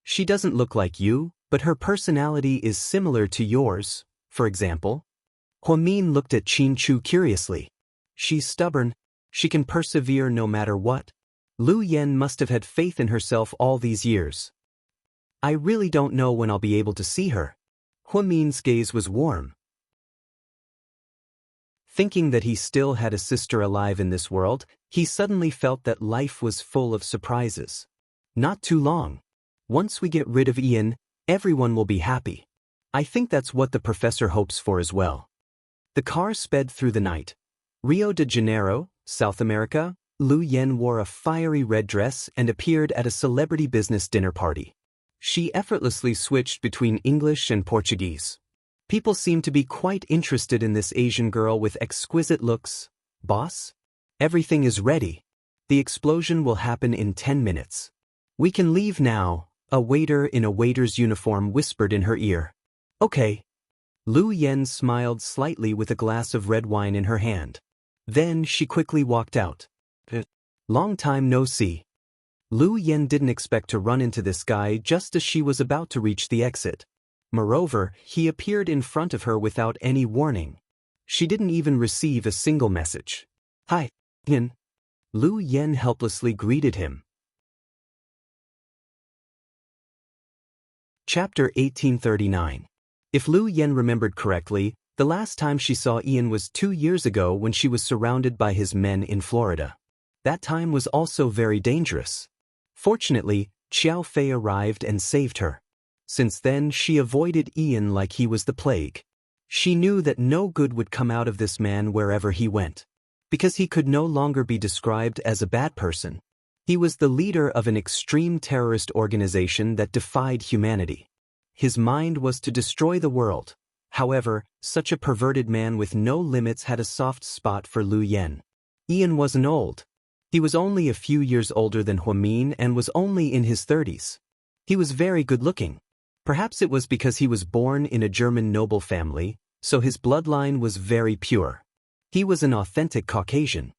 She doesn't look like you, but her personality is similar to yours, for example. Huamin looked at Qin Chu curiously. She's stubborn. She can persevere no matter what. Lu Yan must have had faith in herself all these years. I really don't know when I'll be able to see her. Huamin's gaze was warm. Thinking that he still had a sister alive in this world, he suddenly felt that life was full of surprises. Not too long. Once we get rid of Ian, everyone will be happy. I think that's what the professor hopes for as well. The car sped through the night. Rio de Janeiro, South America, Lu Yan wore a fiery red dress and appeared at a celebrity business dinner party. She effortlessly switched between English and Portuguese. People seemed to be quite interested in this Asian girl with exquisite looks. Boss? Everything is ready. The explosion will happen in 10 minutes. We can leave now, a waiter in a waiter's uniform whispered in her ear. Okay. Lu Yan smiled slightly with a glass of red wine in her hand. Then she quickly walked out. Long time no see. Lu Yan didn't expect to run into this guy just as she was about to reach the exit. Moreover, he appeared in front of her without any warning. She didn't even receive a single message. "Hi, Ian." Lu Yen helplessly greeted him. Chapter 1839. If Lu Yen remembered correctly, the last time she saw Ian was 2 years ago when she was surrounded by his men in Florida. That time was also very dangerous. Fortunately, Xiao Fei arrived and saved her. Since then, she avoided Ian like he was the plague. She knew that no good would come out of this man wherever he went. Because he could no longer be described as a bad person. He was the leader of an extreme terrorist organization that defied humanity. His mind was to destroy the world. However, such a perverted man with no limits had a soft spot for Lu Yen. Ian wasn't old. He was only a few years older than Huamin and was only in his 30s. He was very good-looking. Perhaps it was because he was born in a German noble family, so his bloodline was very pure. He was an authentic Caucasian.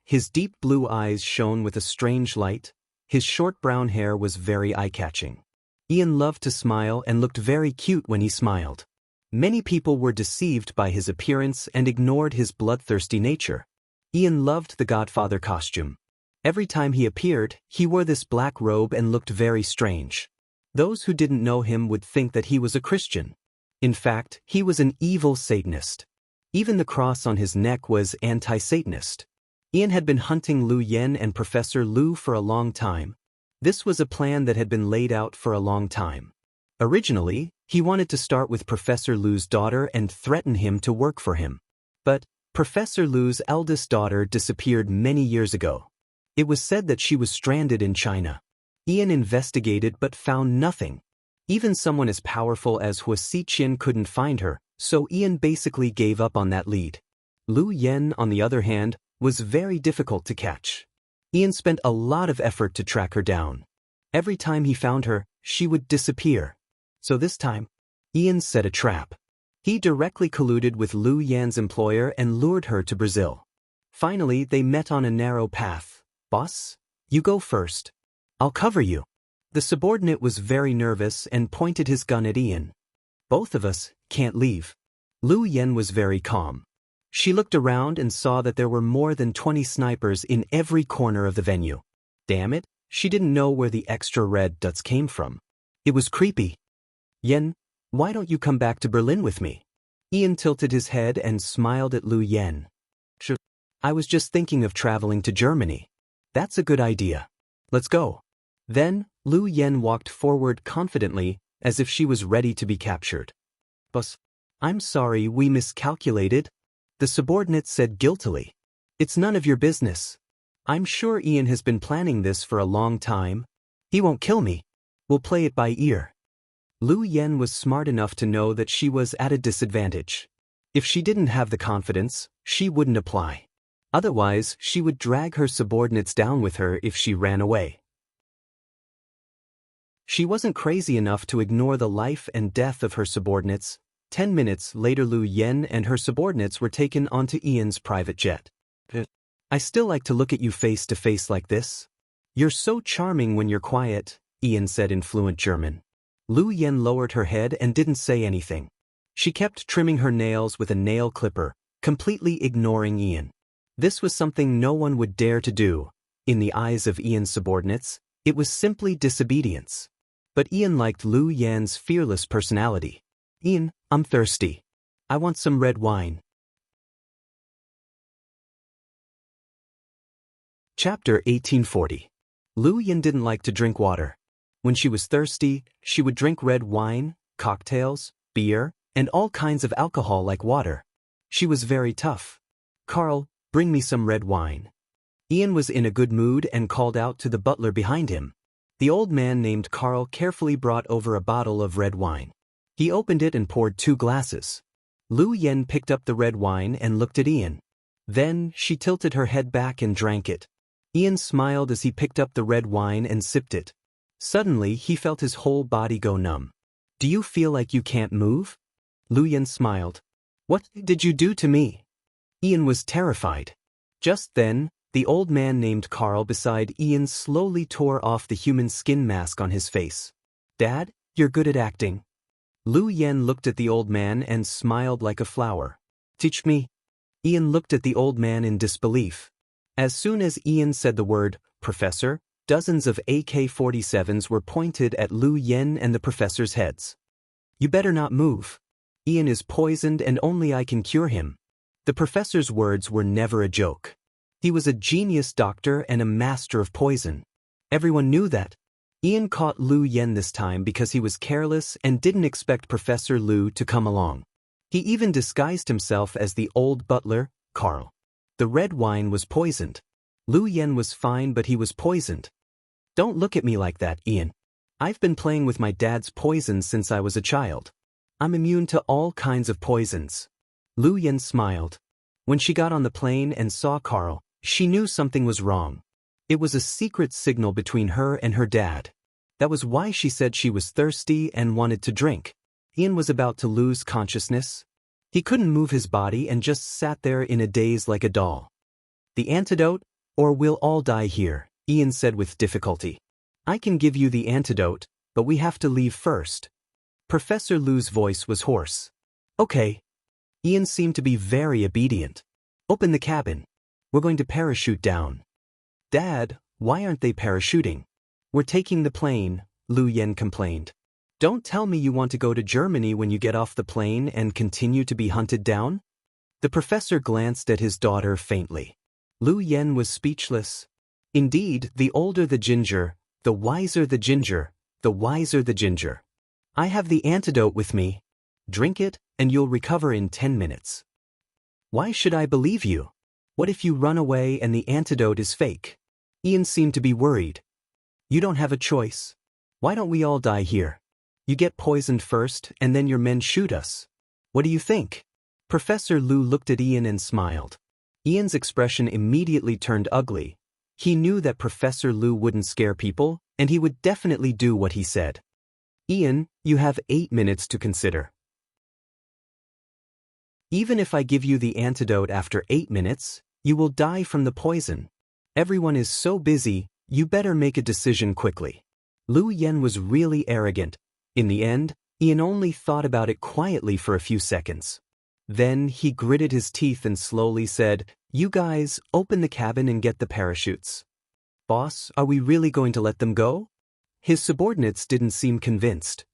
His deep blue eyes shone with a strange light. His short brown hair was very eye-catching. Ian loved to smile and looked very cute when he smiled. Many people were deceived by his appearance and ignored his bloodthirsty nature. Ian loved the Godfather costume. Every time he appeared, he wore this black robe and looked very strange. Those who didn't know him would think that he was a Christian. In fact, he was an evil Satanist. Even the cross on his neck was anti-Satanist. Ian had been hunting Lu Yen and Professor Lu for a long time. This was a plan that had been laid out for a long time. Originally, he wanted to start with Professor Lu's daughter and threaten him to work for him. But Professor Lu's eldest daughter disappeared many years ago. It was said that she was stranded in China. Ian investigated but found nothing. Even someone as powerful as Hua Xiqin couldn't find her, so Ian basically gave up on that lead. Lu Yen, on the other hand, was very difficult to catch. Ian spent a lot of effort to track her down. Every time he found her, she would disappear. So this time, Ian set a trap. He directly colluded with Lu Yan's employer and lured her to Brazil. Finally, they met on a narrow path. "Boss, you go first. I'll cover you." The subordinate was very nervous and pointed his gun at Ian. "Both of us can't leave." Lu Yen was very calm. She looked around and saw that there were more than 20 snipers in every corner of the venue. Damn it, she didn't know where the extra red dots came from. It was creepy. "Yen, why don't you come back to Berlin with me?" Ian tilted his head and smiled at Lu Yen. "Sure. I was just thinking of traveling to Germany." "That's a good idea. Let's go." Then, Lu Yen walked forward confidently, as if she was ready to be captured. "Boss, I'm sorry, we miscalculated," the subordinate said guiltily. "It's none of your business. I'm sure Ian has been planning this for a long time. He won't kill me. We'll play it by ear." Lu Yen was smart enough to know that she was at a disadvantage. If she didn't have the confidence, she wouldn't apply. Otherwise, she would drag her subordinates down with her if she ran away. She wasn't crazy enough to ignore the life and death of her subordinates. 10 minutes later, Lu Yen and her subordinates were taken onto Ian's private jet. "I still like to look at you face to face like this. You're so charming when you're quiet," Ian said in fluent German. Lu Yen lowered her head and didn't say anything. She kept trimming her nails with a nail clipper, completely ignoring Ian. This was something no one would dare to do. In the eyes of Ian's subordinates, it was simply disobedience. But Ian liked Lu Yan's fearless personality. "Ian, I'm thirsty. I want some red wine." Chapter 1840. Lu Yan didn't like to drink water. When she was thirsty, she would drink red wine, cocktails, beer, and all kinds of alcohol like water. She was very tough. "Carl, bring me some red wine." Ian was in a good mood and called out to the butler behind him. The old man named Carl carefully brought over a bottle of red wine. He opened it and poured 2 glasses. Lu Yen picked up the red wine and looked at Ian. Then, she tilted her head back and drank it. Ian smiled as he picked up the red wine and sipped it. Suddenly, he felt his whole body go numb. "Do you feel like you can't move?" Lu Yen smiled. "What did you do to me?" Ian was terrified. Just then, the old man named Carl beside Ian slowly tore off the human skin mask on his face. "Dad, you're good at acting." Lu Yen looked at the old man and smiled like a flower. Teach me. Ian looked at the old man in disbelief. As soon as Ian said the word, Professor, dozens of AK-47s were pointed at Lu Yen and the professor's heads. You better not move. Ian is poisoned and only I can cure him. The professor's words were never a joke. He was a genius doctor and a master of poison. Everyone knew that. Ian caught Lu Yen this time because he was careless and didn't expect Professor Lu to come along. He even disguised himself as the old butler, Carl. The red wine was poisoned. Lu Yen was fine, but he was poisoned. Don't look at me like that, Ian. I've been playing with my dad's poison since I was a child. I'm immune to all kinds of poisons. Lu Yen smiled. When she got on the plane and saw Carl, she knew something was wrong. It was a secret signal between her and her dad. That was why she said she was thirsty and wanted to drink. Ian was about to lose consciousness. He couldn't move his body and just sat there in a daze like a doll. The antidote, or we'll all die here, Ian said with difficulty. I can give you the antidote, but we have to leave first. Professor Lu's voice was hoarse. Okay. Ian seemed to be very obedient. Open the cabin. We're going to parachute down. Dad, why aren't they parachuting? We're taking the plane, Lu Yen complained. Don't tell me you want to go to Germany when you get off the plane and continue to be hunted down? The professor glanced at his daughter faintly. Lu Yen was speechless. Indeed, the older the ginger, the wiser the ginger, the wiser the ginger. I have the antidote with me. Drink it, and you'll recover in 10 minutes. Why should I believe you? What if you run away and the antidote is fake? Ian seemed to be worried. You don't have a choice. Why don't we all die here? You get poisoned first, and then your men shoot us. What do you think? Professor Lu looked at Ian and smiled. Ian's expression immediately turned ugly. He knew that Professor Lu wouldn't scare people, and he would definitely do what he said. Ian, you have 8 minutes to consider. Even if I give you the antidote after 8 minutes, you will die from the poison. Everyone is so busy, you better make a decision quickly. Lu Yen was really arrogant. In the end, Ian only thought about it quietly for a few seconds. Then he gritted his teeth and slowly said, You guys, open the cabin and get the parachutes. Boss, are we really going to let them go? His subordinates didn't seem convinced.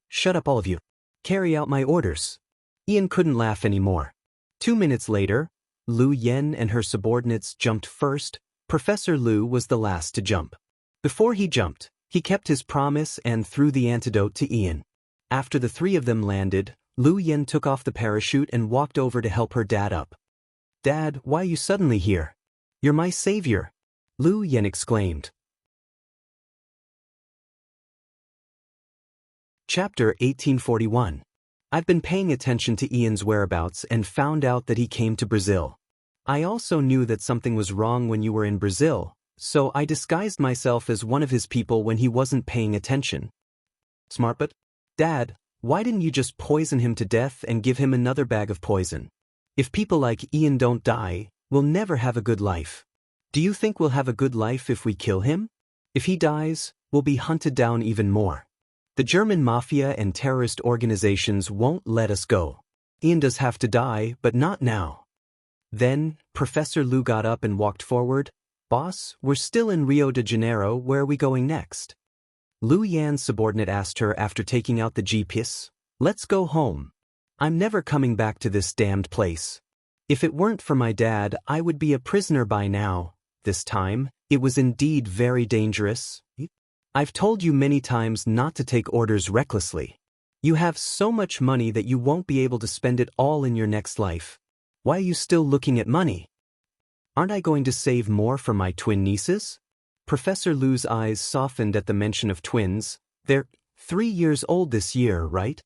Shut up all of you. Carry out my orders. Ian couldn't laugh anymore. 2 minutes later, Lu Yen and her subordinates jumped first. Professor Lu was the last to jump. Before he jumped, he kept his promise and threw the antidote to Ian. After the three of them landed, Lu Yen took off the parachute and walked over to help her dad up. Dad, why are you suddenly here? You're my savior, Lu Yen exclaimed. Chapter 1841. I've been paying attention to Ian's whereabouts and found out that he came to Brazil. I also knew that something was wrong when you were in Brazil, so I disguised myself as one of his people when he wasn't paying attention. Smart, but Dad, why didn't you just poison him to death and give him another bag of poison? If people like Ian don't die, we'll never have a good life. Do you think we'll have a good life if we kill him? If he dies, we'll be hunted down even more. The German mafia and terrorist organizations won't let us go. Ian does have to die, but not now. Then, Professor Lu got up and walked forward. Boss, we're still in Rio de Janeiro, where are we going next? Lu Yan's subordinate asked her after taking out the GPS. Let's go home. I'm never coming back to this damned place. If it weren't for my dad, I would be a prisoner by now. This time, it was indeed very dangerous. I've told you many times not to take orders recklessly. You have so much money that you won't be able to spend it all in your next life. Why are you still looking at money? Aren't I going to save more for my twin nieces? Professor Lu's eyes softened at the mention of twins. They're 3 years old this year, right?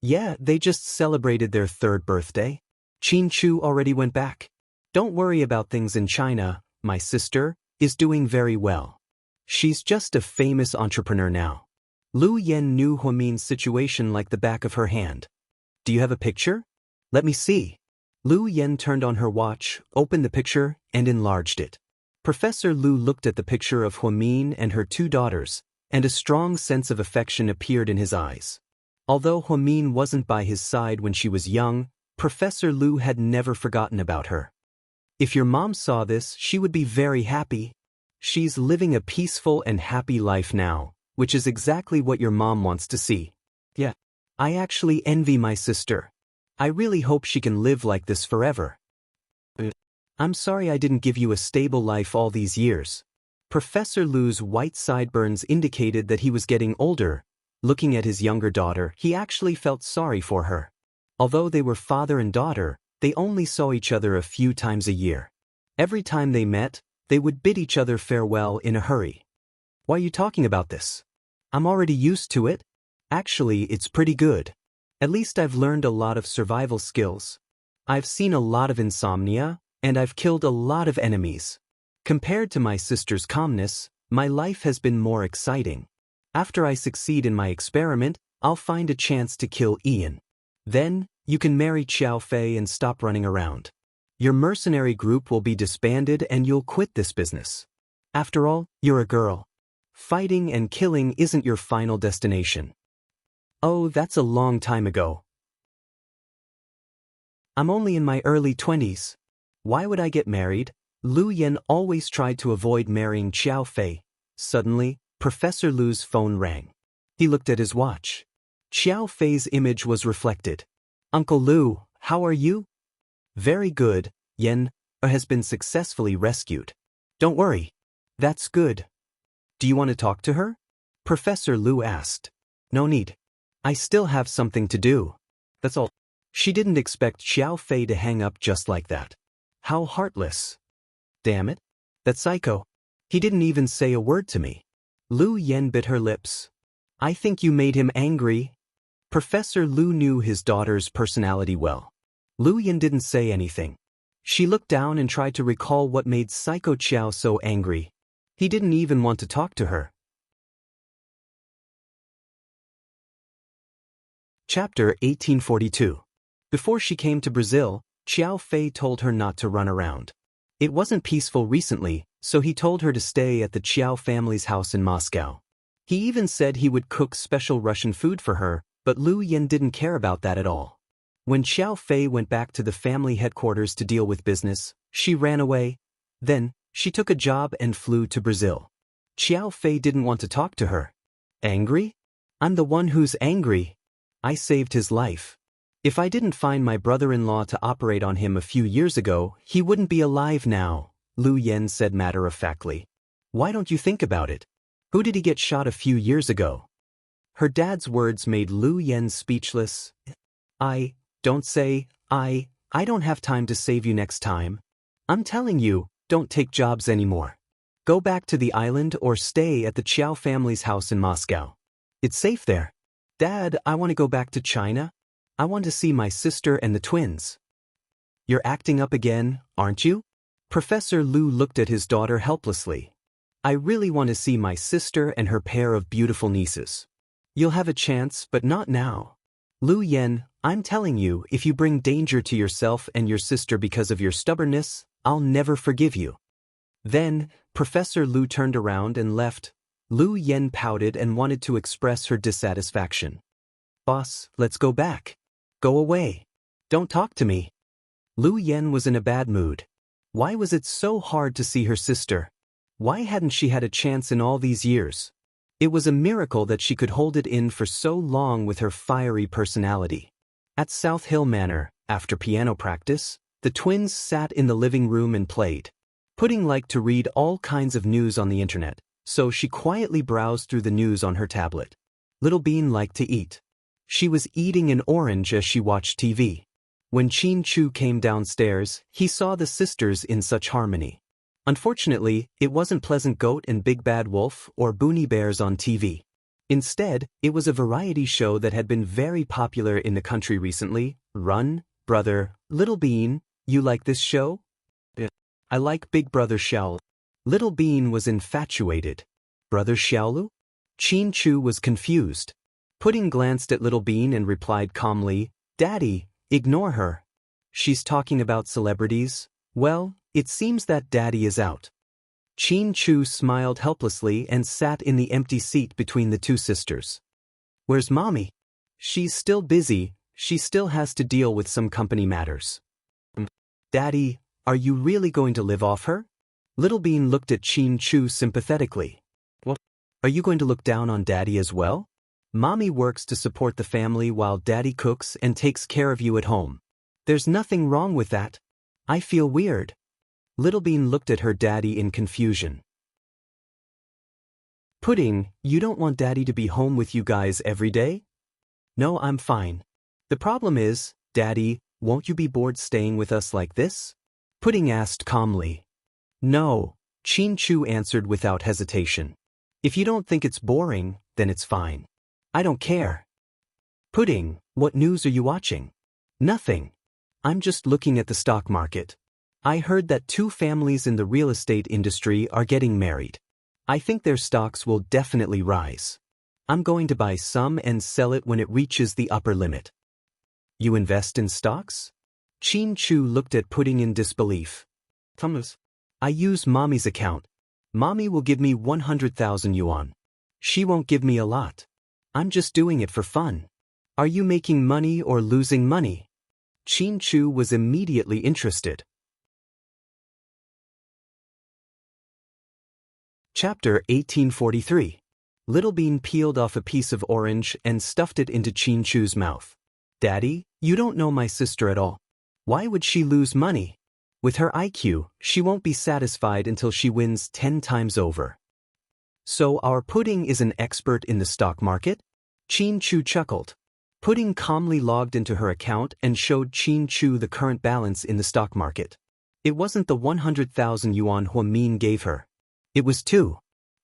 Yeah, they just celebrated their 3rd birthday. Qin Chu already went back. Don't worry about things in China. My sister is doing very well. She's just a famous entrepreneur now. Lu Yen knew Huamin's situation like the back of her hand. Do you have a picture? Let me see. Lu Yen turned on her watch, opened the picture, and enlarged it. Professor Lu looked at the picture of Huamin and her 2 daughters, and a strong sense of affection appeared in his eyes. Although Huamin wasn't by his side when she was young, Professor Lu had never forgotten about her. If your mom saw this, she would be very happy. She's living a peaceful and happy life now, which is exactly what your mom wants to see. Yeah. I actually envy my sister. I really hope she can live like this forever. I'm sorry I didn't give you a stable life all these years. Professor Lu's white sideburns indicated that he was getting older. Looking at his younger daughter, he actually felt sorry for her. Although they were father and daughter, they only saw each other a few times a year. Every time they met, they would bid each other farewell in a hurry. Why are you talking about this? I'm already used to it. Actually, it's pretty good. At least I've learned a lot of survival skills. I've seen a lot of insomnia, and I've killed a lot of enemies. Compared to my sister's calmness, my life has been more exciting. After I succeed in my experiment, I'll find a chance to kill Ian. Then, you can marry Xiao Fei and stop running around. Your mercenary group will be disbanded and you'll quit this business. After all, you're a girl. Fighting and killing isn't your final destination. Oh, that's a long time ago. I'm only in my early 20s. Why would I get married? Lu Yan always tried to avoid marrying Xiao Fei. Suddenly, Professor Lu's phone rang. He looked at his watch. Xiao Fei's image was reflected. Uncle Lu, how are you? Very good, Yan has been successfully rescued. Don't worry. That's good. Do you want to talk to her? Professor Lu asked. No need. I still have something to do. That's all. She didn't expect Xiao Fei to hang up just like that. How heartless. Damn it. That psycho. He didn't even say a word to me. Lu Yan bit her lips. I think you made him angry. Professor Lu knew his daughter's personality well. Lu Yan didn't say anything. She looked down and tried to recall what made Psycho Qiao so angry. He didn't even want to talk to her. Chapter 1842. Before she came to Brazil, Xiao Fei told her not to run around. It wasn't peaceful recently, so he told her to stay at the Qiao family's house in Moscow. He even said he would cook special Russian food for her, but Lu Yan didn't care about that at all. When Xiao Fei went back to the family headquarters to deal with business, she ran away. Then, she took a job and flew to Brazil. Xiao Fei didn't want to talk to her. Angry? I'm the one who's angry. I saved his life. If I didn't find my brother-in-law to operate on him a few years ago, he wouldn't be alive now, Lu Yan said matter-of-factly. Why don't you think about it? Who did he get shot a few years ago? Her dad's words made Lu Yan speechless. Don't say, I don't have time to save you next time. I'm telling you, don't take jobs anymore. Go back to the island or stay at the Qiao family's house in Moscow. It's safe there. Dad, I want to go back to China. I want to see my sister and the twins. You're acting up again, aren't you? Professor Lu looked at his daughter helplessly. I really want to see my sister and her pair of beautiful nieces. You'll have a chance, but not now. Lu Yan, I'm telling you, if you bring danger to yourself and your sister because of your stubbornness, I'll never forgive you. Then, Professor Lu turned around and left. Lu Yan pouted and wanted to express her dissatisfaction. Boss, let's go back. Go away. Don't talk to me. Lu Yan was in a bad mood. Why was it so hard to see her sister? Why hadn't she had a chance in all these years? It was a miracle that she could hold it in for so long with her fiery personality. At South Hill Manor, after piano practice, the twins sat in the living room and played. Pudding liked to read all kinds of news on the internet, so she quietly browsed through the news on her tablet. Little Bean liked to eat. She was eating an orange as she watched TV. When Chin Chu came downstairs, he saw the sisters in such harmony. Unfortunately, it wasn't Pleasant Goat and Big Bad Wolf or Boonie Bears on TV. Instead, it was a variety show that had been very popular in the country recently. Run, Brother, Little Bean, you like this show? I like Big Brother Xiaolu. Little Bean was infatuated. Brother Xiaolu? Chin Chu was confused. Pudding glanced at Little Bean and replied calmly, Daddy, ignore her. She's talking about celebrities. Well, it seems that Daddy is out. Chin Chu smiled helplessly and sat in the empty seat between the two sisters. Where's Mommy? She's still busy, she still has to deal with some company matters. Daddy, are you really going to live off her? Little Bean looked at Chin Chu sympathetically. What? Are you going to look down on Daddy as well? Mommy works to support the family while Daddy cooks and takes care of you at home. There's nothing wrong with that. I feel weird. Little Bean looked at her daddy in confusion. Pudding, you don't want Daddy to be home with you guys every day? No, I'm fine. The problem is, Daddy, won't you be bored staying with us like this? Pudding asked calmly. No, Chin Chu answered without hesitation. If you don't think it's boring, then it's fine. I don't care. Pudding, what news are you watching? Nothing. I'm just looking at the stock market. I heard that 2 families in the real estate industry are getting married. I think their stocks will definitely rise. I'm going to buy some and sell it when it reaches the upper limit. You invest in stocks? Chin Chu looked at Pudding in disbelief. Thomas, I use Mommy's account. Mommy will give me 100,000 yuan. She won't give me a lot. I'm just doing it for fun. Are you making money or losing money? Chin Chu was immediately interested. Chapter 1843. Little Bean peeled off a piece of orange and stuffed it into Chin Chu's mouth. Daddy, you don't know my sister at all. Why would she lose money? With her IQ, she won't be satisfied until she wins 10 times over. So our Pudding is an expert in the stock market? Chin Chu chuckled. Pudding calmly logged into her account and showed Chin Chu the current balance in the stock market. It wasn't the 100,000 yuan Huamin gave her. It was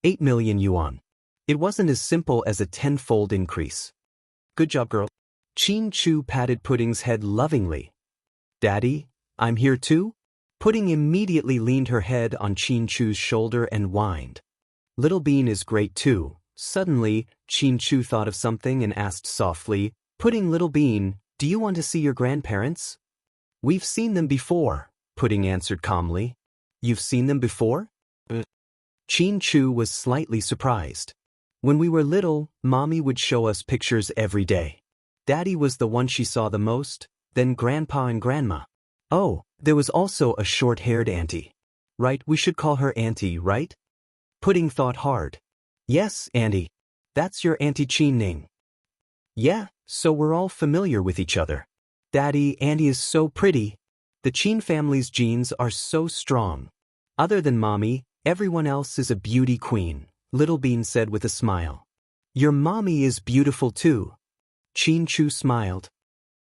8 million yuan. It wasn't as simple as a 10-fold increase. Good job, girl. Chin Chu patted Pudding's head lovingly. Daddy, I'm here too? Pudding immediately leaned her head on Chin Chu's shoulder and whined. Little Bean is great too. Suddenly, Chin Chu thought of something and asked softly, Pudding, Little Bean, do you want to see your grandparents? We've seen them before, Pudding answered calmly. You've seen them before? Chin Chu was slightly surprised. When we were little, Mommy would show us pictures every day. Daddy was the one she saw the most, then Grandpa and Grandma. Oh, there was also a short-haired auntie. Right, we should call her Auntie, right? Pudding thought hard. Yes, Auntie. That's your Auntie Chin Ning. Yeah, so we're all familiar with each other. Daddy, Auntie is so pretty. The Chin family's genes are so strong. Other than Mommy, everyone else is a beauty queen, Little Bean said with a smile. Your mommy is beautiful too. Chin Chu smiled.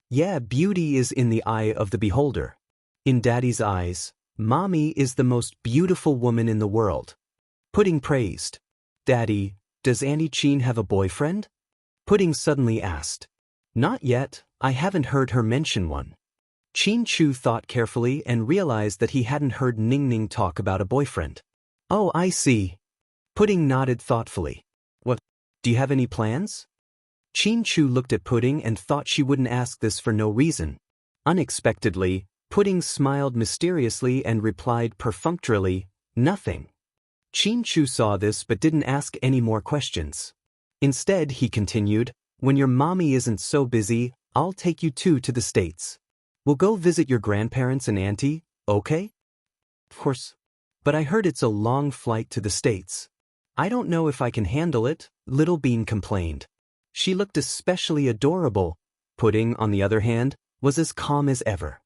Yeah, beauty is in the eye of the beholder. In Daddy's eyes, Mommy is the most beautiful woman in the world. Pudding praised. Daddy, does Auntie Chin have a boyfriend? Pudding suddenly asked. Not yet, I haven't heard her mention one. Chin Chu thought carefully and realized that he hadn't heard Ning Ning talk about a boyfriend. Oh, I see. Pudding nodded thoughtfully. What? Do you have any plans? Chin Chu looked at Pudding and thought she wouldn't ask this for no reason. Unexpectedly, Pudding smiled mysteriously and replied perfunctorily, nothing. Chin Chu saw this but didn't ask any more questions. Instead, he continued, when your mommy isn't so busy, I'll take you two to the States. We'll go visit your grandparents and auntie, okay? Of course. But I heard it's a long flight to the States. I don't know if I can handle it, Little Bean complained. She looked especially adorable. Pudding, on the other hand, was as calm as ever.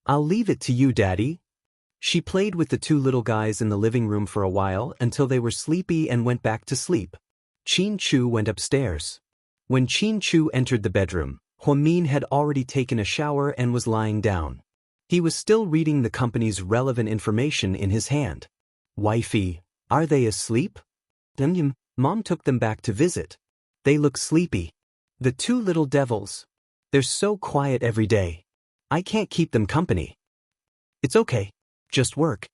I'll leave it to you, Daddy. She played with the 2 little guys in the living room for a while until they were sleepy and went back to sleep. Chin Chu went upstairs. When Chin Chu entered the bedroom, Huamin had already taken a shower and was lying down. He was still reading the company's relevant information in his hand. Wifey, are they asleep? Mom took them back to visit. They look sleepy. The 2 little devils. They're so quiet every day. I can't keep them company. It's okay. Just work.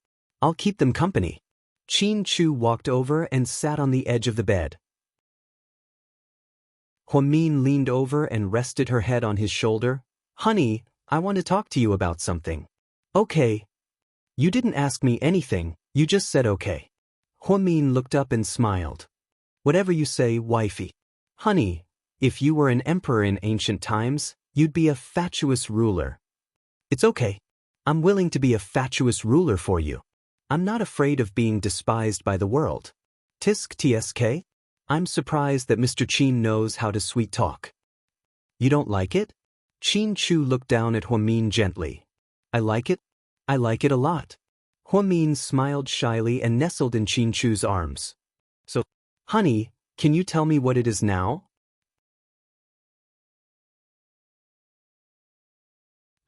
I'll keep them company. Chin Chu walked over and sat on the edge of the bed. Huamin leaned over and rested her head on his shoulder. Honey, I want to talk to you about something. Okay. You didn't ask me anything, you just said okay. Huamin looked up and smiled. Whatever you say, wifey. Honey, If you were an emperor in ancient times, you'd be a fatuous ruler. It's okay. I'm willing to be a fatuous ruler for you. I'm not afraid of being despised by the world. Tisk tsk? I'm surprised that Mr. Qin knows how to sweet talk. You don't like it? Qin Chu looked down at Huamin gently. I like it. I like it a lot. Huamin smiled shyly and nestled in Qin Chu's arms. So, honey, can you tell me what it is now?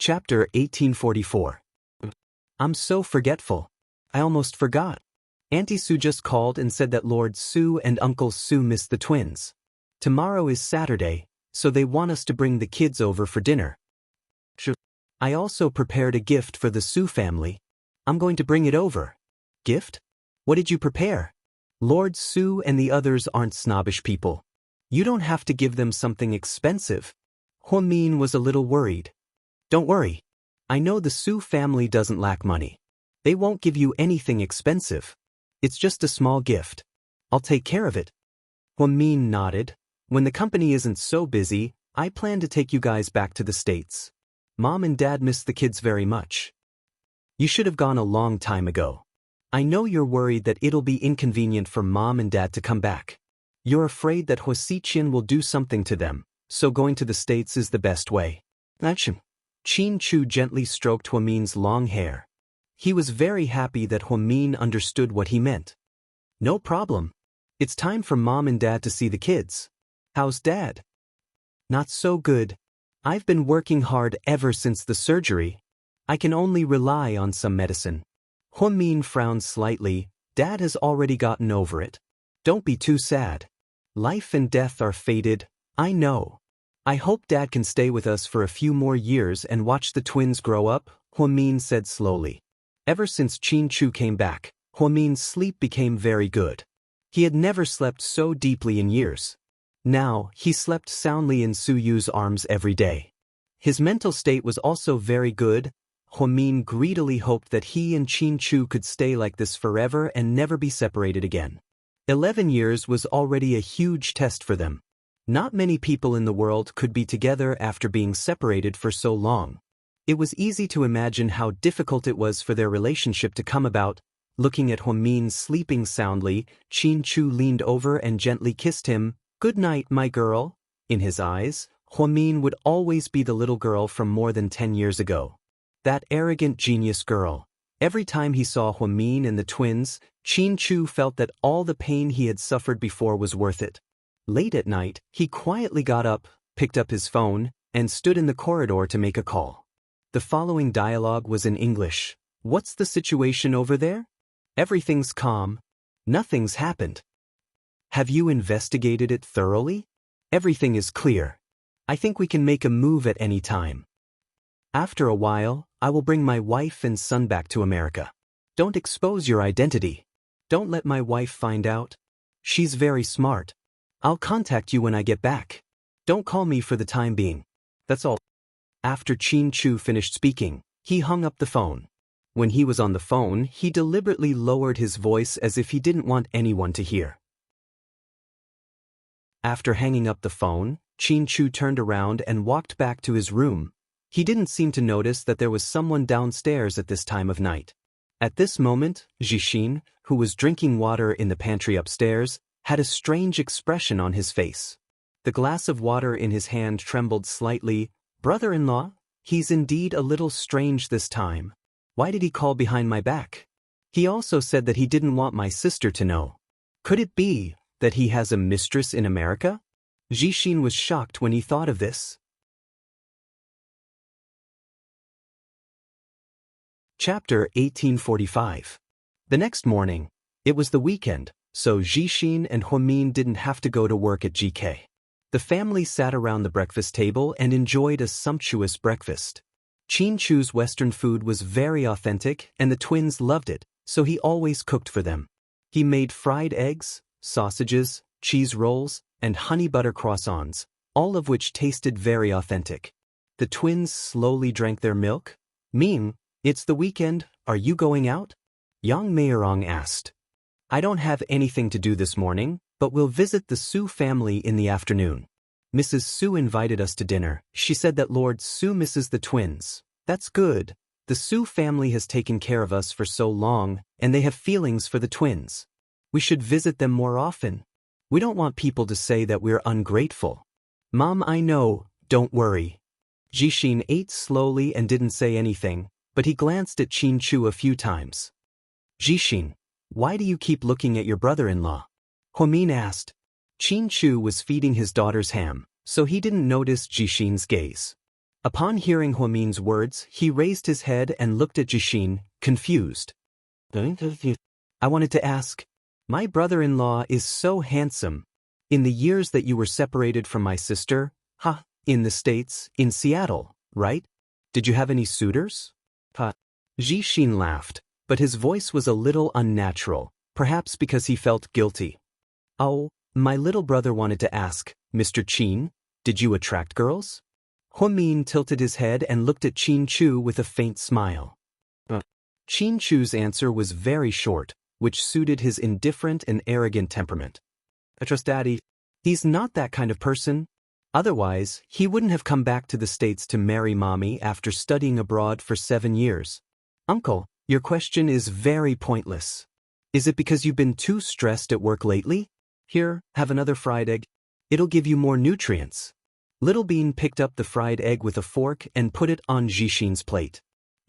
Chapter 1844. I'm so forgetful. I almost forgot. Auntie Sue just called and said that Lord Sue and Uncle Sue missed the twins. Tomorrow is Saturday, so they want us to bring the kids over for dinner. I also prepared a gift for the Sue family. I'm going to bring it over. Gift? What did you prepare? Lord Sue and the others aren't snobbish people. You don't have to give them something expensive. Huamin was a little worried. Don't worry. I know the Sue family doesn't lack money. They won't give you anything expensive. It's just a small gift. I'll take care of it. Huamin nodded. When the company isn't so busy, I plan to take you guys back to the States. Mom and Dad miss the kids very much. You should have gone a long time ago. I know you're worried that it'll be inconvenient for Mom and Dad to come back. You're afraid that Huasiqian will do something to them, so going to the States is the best way. Qin Chu gently stroked Huamin's long hair. He was very happy that Huamin understood what he meant. No problem. It's time for Mom and Dad to see the kids. How's Dad? Not so good. I've been working hard ever since the surgery. I can only rely on some medicine. Huamin frowned slightly. Dad has already gotten over it. Don't be too sad. Life and death are fated, I know. I hope Dad can stay with us for a few more years and watch the twins grow up, Huamin said slowly. Ever since Qin Chu came back, Huamin's sleep became very good. He had never slept so deeply in years. Now, he slept soundly in Su Yu's arms every day. His mental state was also very good. Huamin greedily hoped that he and Qin Chu could stay like this forever and never be separated again. 11 years was already a huge test for them. Not many people in the world could be together after being separated for so long. It was easy to imagine how difficult it was for their relationship to come about. Looking at Huamin sleeping soundly, Qin Chu leaned over and gently kissed him. Good night, my girl. In his eyes, Huamin would always be the little girl from more than 10 years ago. That arrogant genius girl. Every time he saw Huamin and the twins, Qin Chu felt that all the pain he had suffered before was worth it. Late at night, he quietly got up, picked up his phone, and stood in the corridor to make a call. The following dialogue was in English. What's the situation over there? Everything's calm. Nothing's happened. Have you investigated it thoroughly? Everything is clear. I think we can make a move at any time. After a while, I will bring my wife and son back to America. Don't expose your identity. Don't let my wife find out. She's very smart. I'll contact you when I get back. Don't call me for the time being. That's all. After Qin Chu finished speaking, he hung up the phone. When he was on the phone, he deliberately lowered his voice as if he didn't want anyone to hear. After hanging up the phone, Qin Chu turned around and walked back to his room. He didn't seem to notice that there was someone downstairs at this time of night. At this moment, Zhixin, who was drinking water in the pantry upstairs, had a strange expression on his face. The glass of water in his hand trembled slightly. Brother-in-law, he's indeed a little strange this time. Why did he call behind my back? He also said that he didn't want my sister to know. Could it be that he has a mistress in America? Zhixin was shocked when he thought of this. Chapter 1845. The next morning, it was the weekend, so Zhixin and Huamin didn't have to go to work at GK. The family sat around the breakfast table and enjoyed a sumptuous breakfast. Qin Chu's Western food was very authentic and the twins loved it, so he always cooked for them. He made fried eggs, sausages, cheese rolls, and honey butter croissants, all of which tasted very authentic. The twins slowly drank their milk. Ming, it's the weekend, are you going out? Yang Meirong asked. I don't have anything to do this morning, but we'll visit the Su family in the afternoon. Mrs. Su invited us to dinner. She said that Lord Su misses the twins. That's good. The Su family has taken care of us for so long, and they have feelings for the twins. We should visit them more often. We don't want people to say that we're ungrateful. Mom, I know, don't worry. Jixin ate slowly and didn't say anything, but he glanced at Qin Chu a few times. Jixin, why do you keep looking at your brother-in-law? Huamin asked. Qin Chu was feeding his daughter's ham, so he didn't notice Jixin's gaze. Upon hearing Huamin's words, he raised his head and looked at Jixin, confused. I wanted to ask, my brother-in-law is so handsome. In the years that you were separated from my sister, in the States, in Seattle, right? Did you have any suitors? Jixin laughed, but his voice was a little unnatural, perhaps because he felt guilty. Oh, my little brother wanted to ask, Mr. Qin, did you attract girls? Huamin tilted his head and looked at Qin Chu with a faint smile. Qin Chu's answer was very short, which suited his indifferent and arrogant temperament. I trust Daddy. He's not that kind of person. Otherwise, he wouldn't have come back to the States to marry Mommy after studying abroad for 7 years. Uncle, your question is very pointless. Is it because you've been too stressed at work lately? Here, have another fried egg. It'll give you more nutrients. Little Bean picked up the fried egg with a fork and put it on Jixin's plate.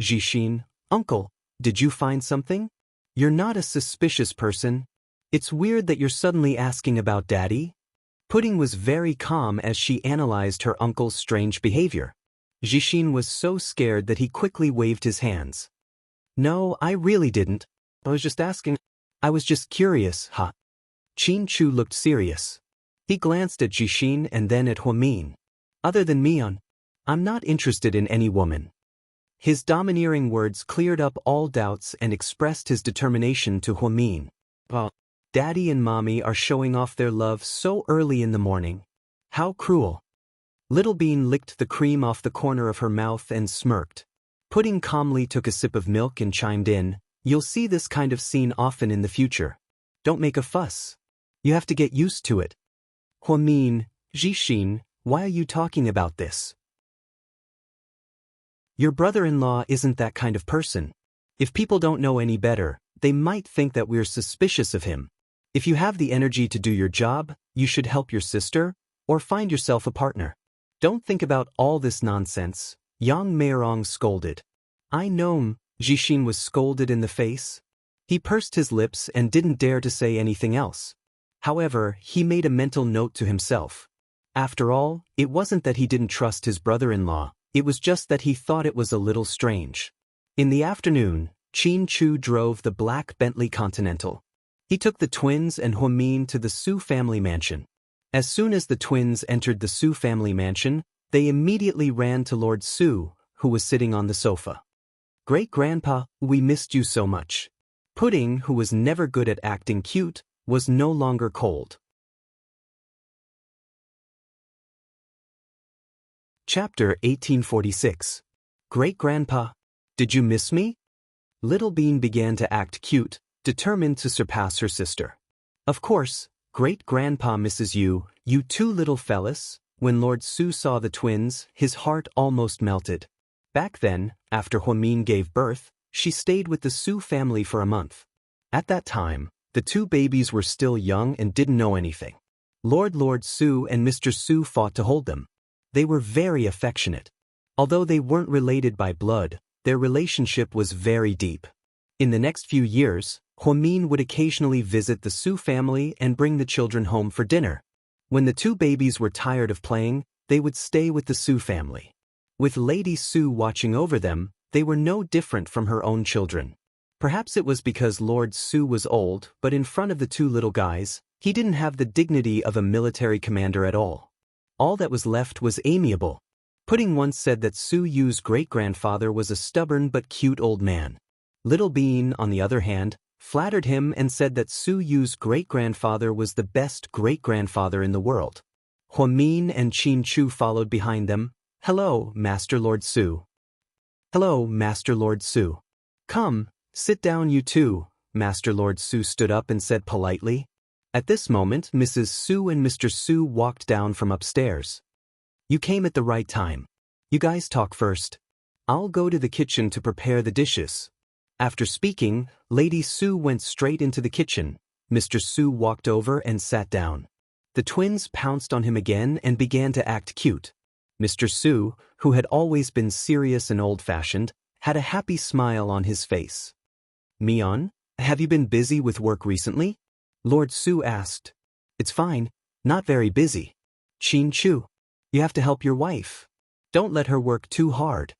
Jixin, Uncle, did you find something? You're not a suspicious person. It's weird that you're suddenly asking about Daddy. Pudding was very calm as she analyzed her uncle's strange behavior. Jixin was so scared that he quickly waved his hands. No, I really didn't. I was just asking. I was just curious, Qin Chu looked serious. He glanced at Jixin and then at Huamin. Other than Mian, I'm not interested in any woman. His domineering words cleared up all doubts and expressed his determination to Huamin. Daddy and Mommy are showing off their love so early in the morning. How cruel. Little Bean licked the cream off the corner of her mouth and smirked. Pudding calmly took a sip of milk and chimed in, you'll see this kind of scene often in the future. Don't make a fuss. You have to get used to it. Huamin, Jixin, why are you talking about this? Your brother-in-law isn't that kind of person. If people don't know any better, they might think that we're suspicious of him. If you have the energy to do your job, you should help your sister, or find yourself a partner. Don't think about all this nonsense, Yang Meirong scolded. I know, Jixin was scolded in the face. He pursed his lips and didn't dare to say anything else. However, he made a mental note to himself. After all, it wasn't that he didn't trust his brother-in-law, it was just that he thought it was a little strange. In the afternoon, Qin Chu drove the black Bentley Continental. He took the twins and Huamin to the Su family mansion. As soon as the twins entered the Su family mansion, they immediately ran to Lord Su, who was sitting on the sofa. Great-grandpa, we missed you so much. Pudding, who was never good at acting cute, was no longer cold. Chapter 1846. Great-grandpa, did you miss me? Little Bean began to act cute, determined to surpass her sister. Of course, Great-grandpa misses you, you two little fellas. When Lord Su saw the twins, his heart almost melted. Back then, after Huamin gave birth, she stayed with the Su family for a month. At that time, the two babies were still young and didn't know anything. Lord Su and Mr. Su fought to hold them. They were very affectionate. Although they weren't related by blood, their relationship was very deep. In the next few years, Huamin would occasionally visit the Su family and bring the children home for dinner. When the two babies were tired of playing, they would stay with the Su family. With Lady Su watching over them, they were no different from her own children. Perhaps it was because Lord Su was old, but in front of the two little guys, he didn't have the dignity of a military commander at all. All that was left was amiable. Pudding once said that Su Yu's great-grandfather was a stubborn but cute old man. Little Bean, on the other hand, flattered him and said that Su Yu's great-grandfather was the best great-grandfather in the world. Huamin and Qin Chu followed behind them. Hello, Master Lord Su. Hello, Master Lord Su. Come, sit down you two, Master Lord Su stood up and said politely. At this moment, Mrs. Su and Mr. Su walked down from upstairs. You came at the right time. You guys talk first. I'll go to the kitchen to prepare the dishes. After speaking, Lady Su went straight into the kitchen. Mr. Su walked over and sat down. The twins pounced on him again and began to act cute. Mr. Su, who had always been serious and old-fashioned, had a happy smile on his face. Mion, have you been busy with work recently? Lord Su asked. It's fine, not very busy. Qin Chu, you have to help your wife. Don't let her work too hard.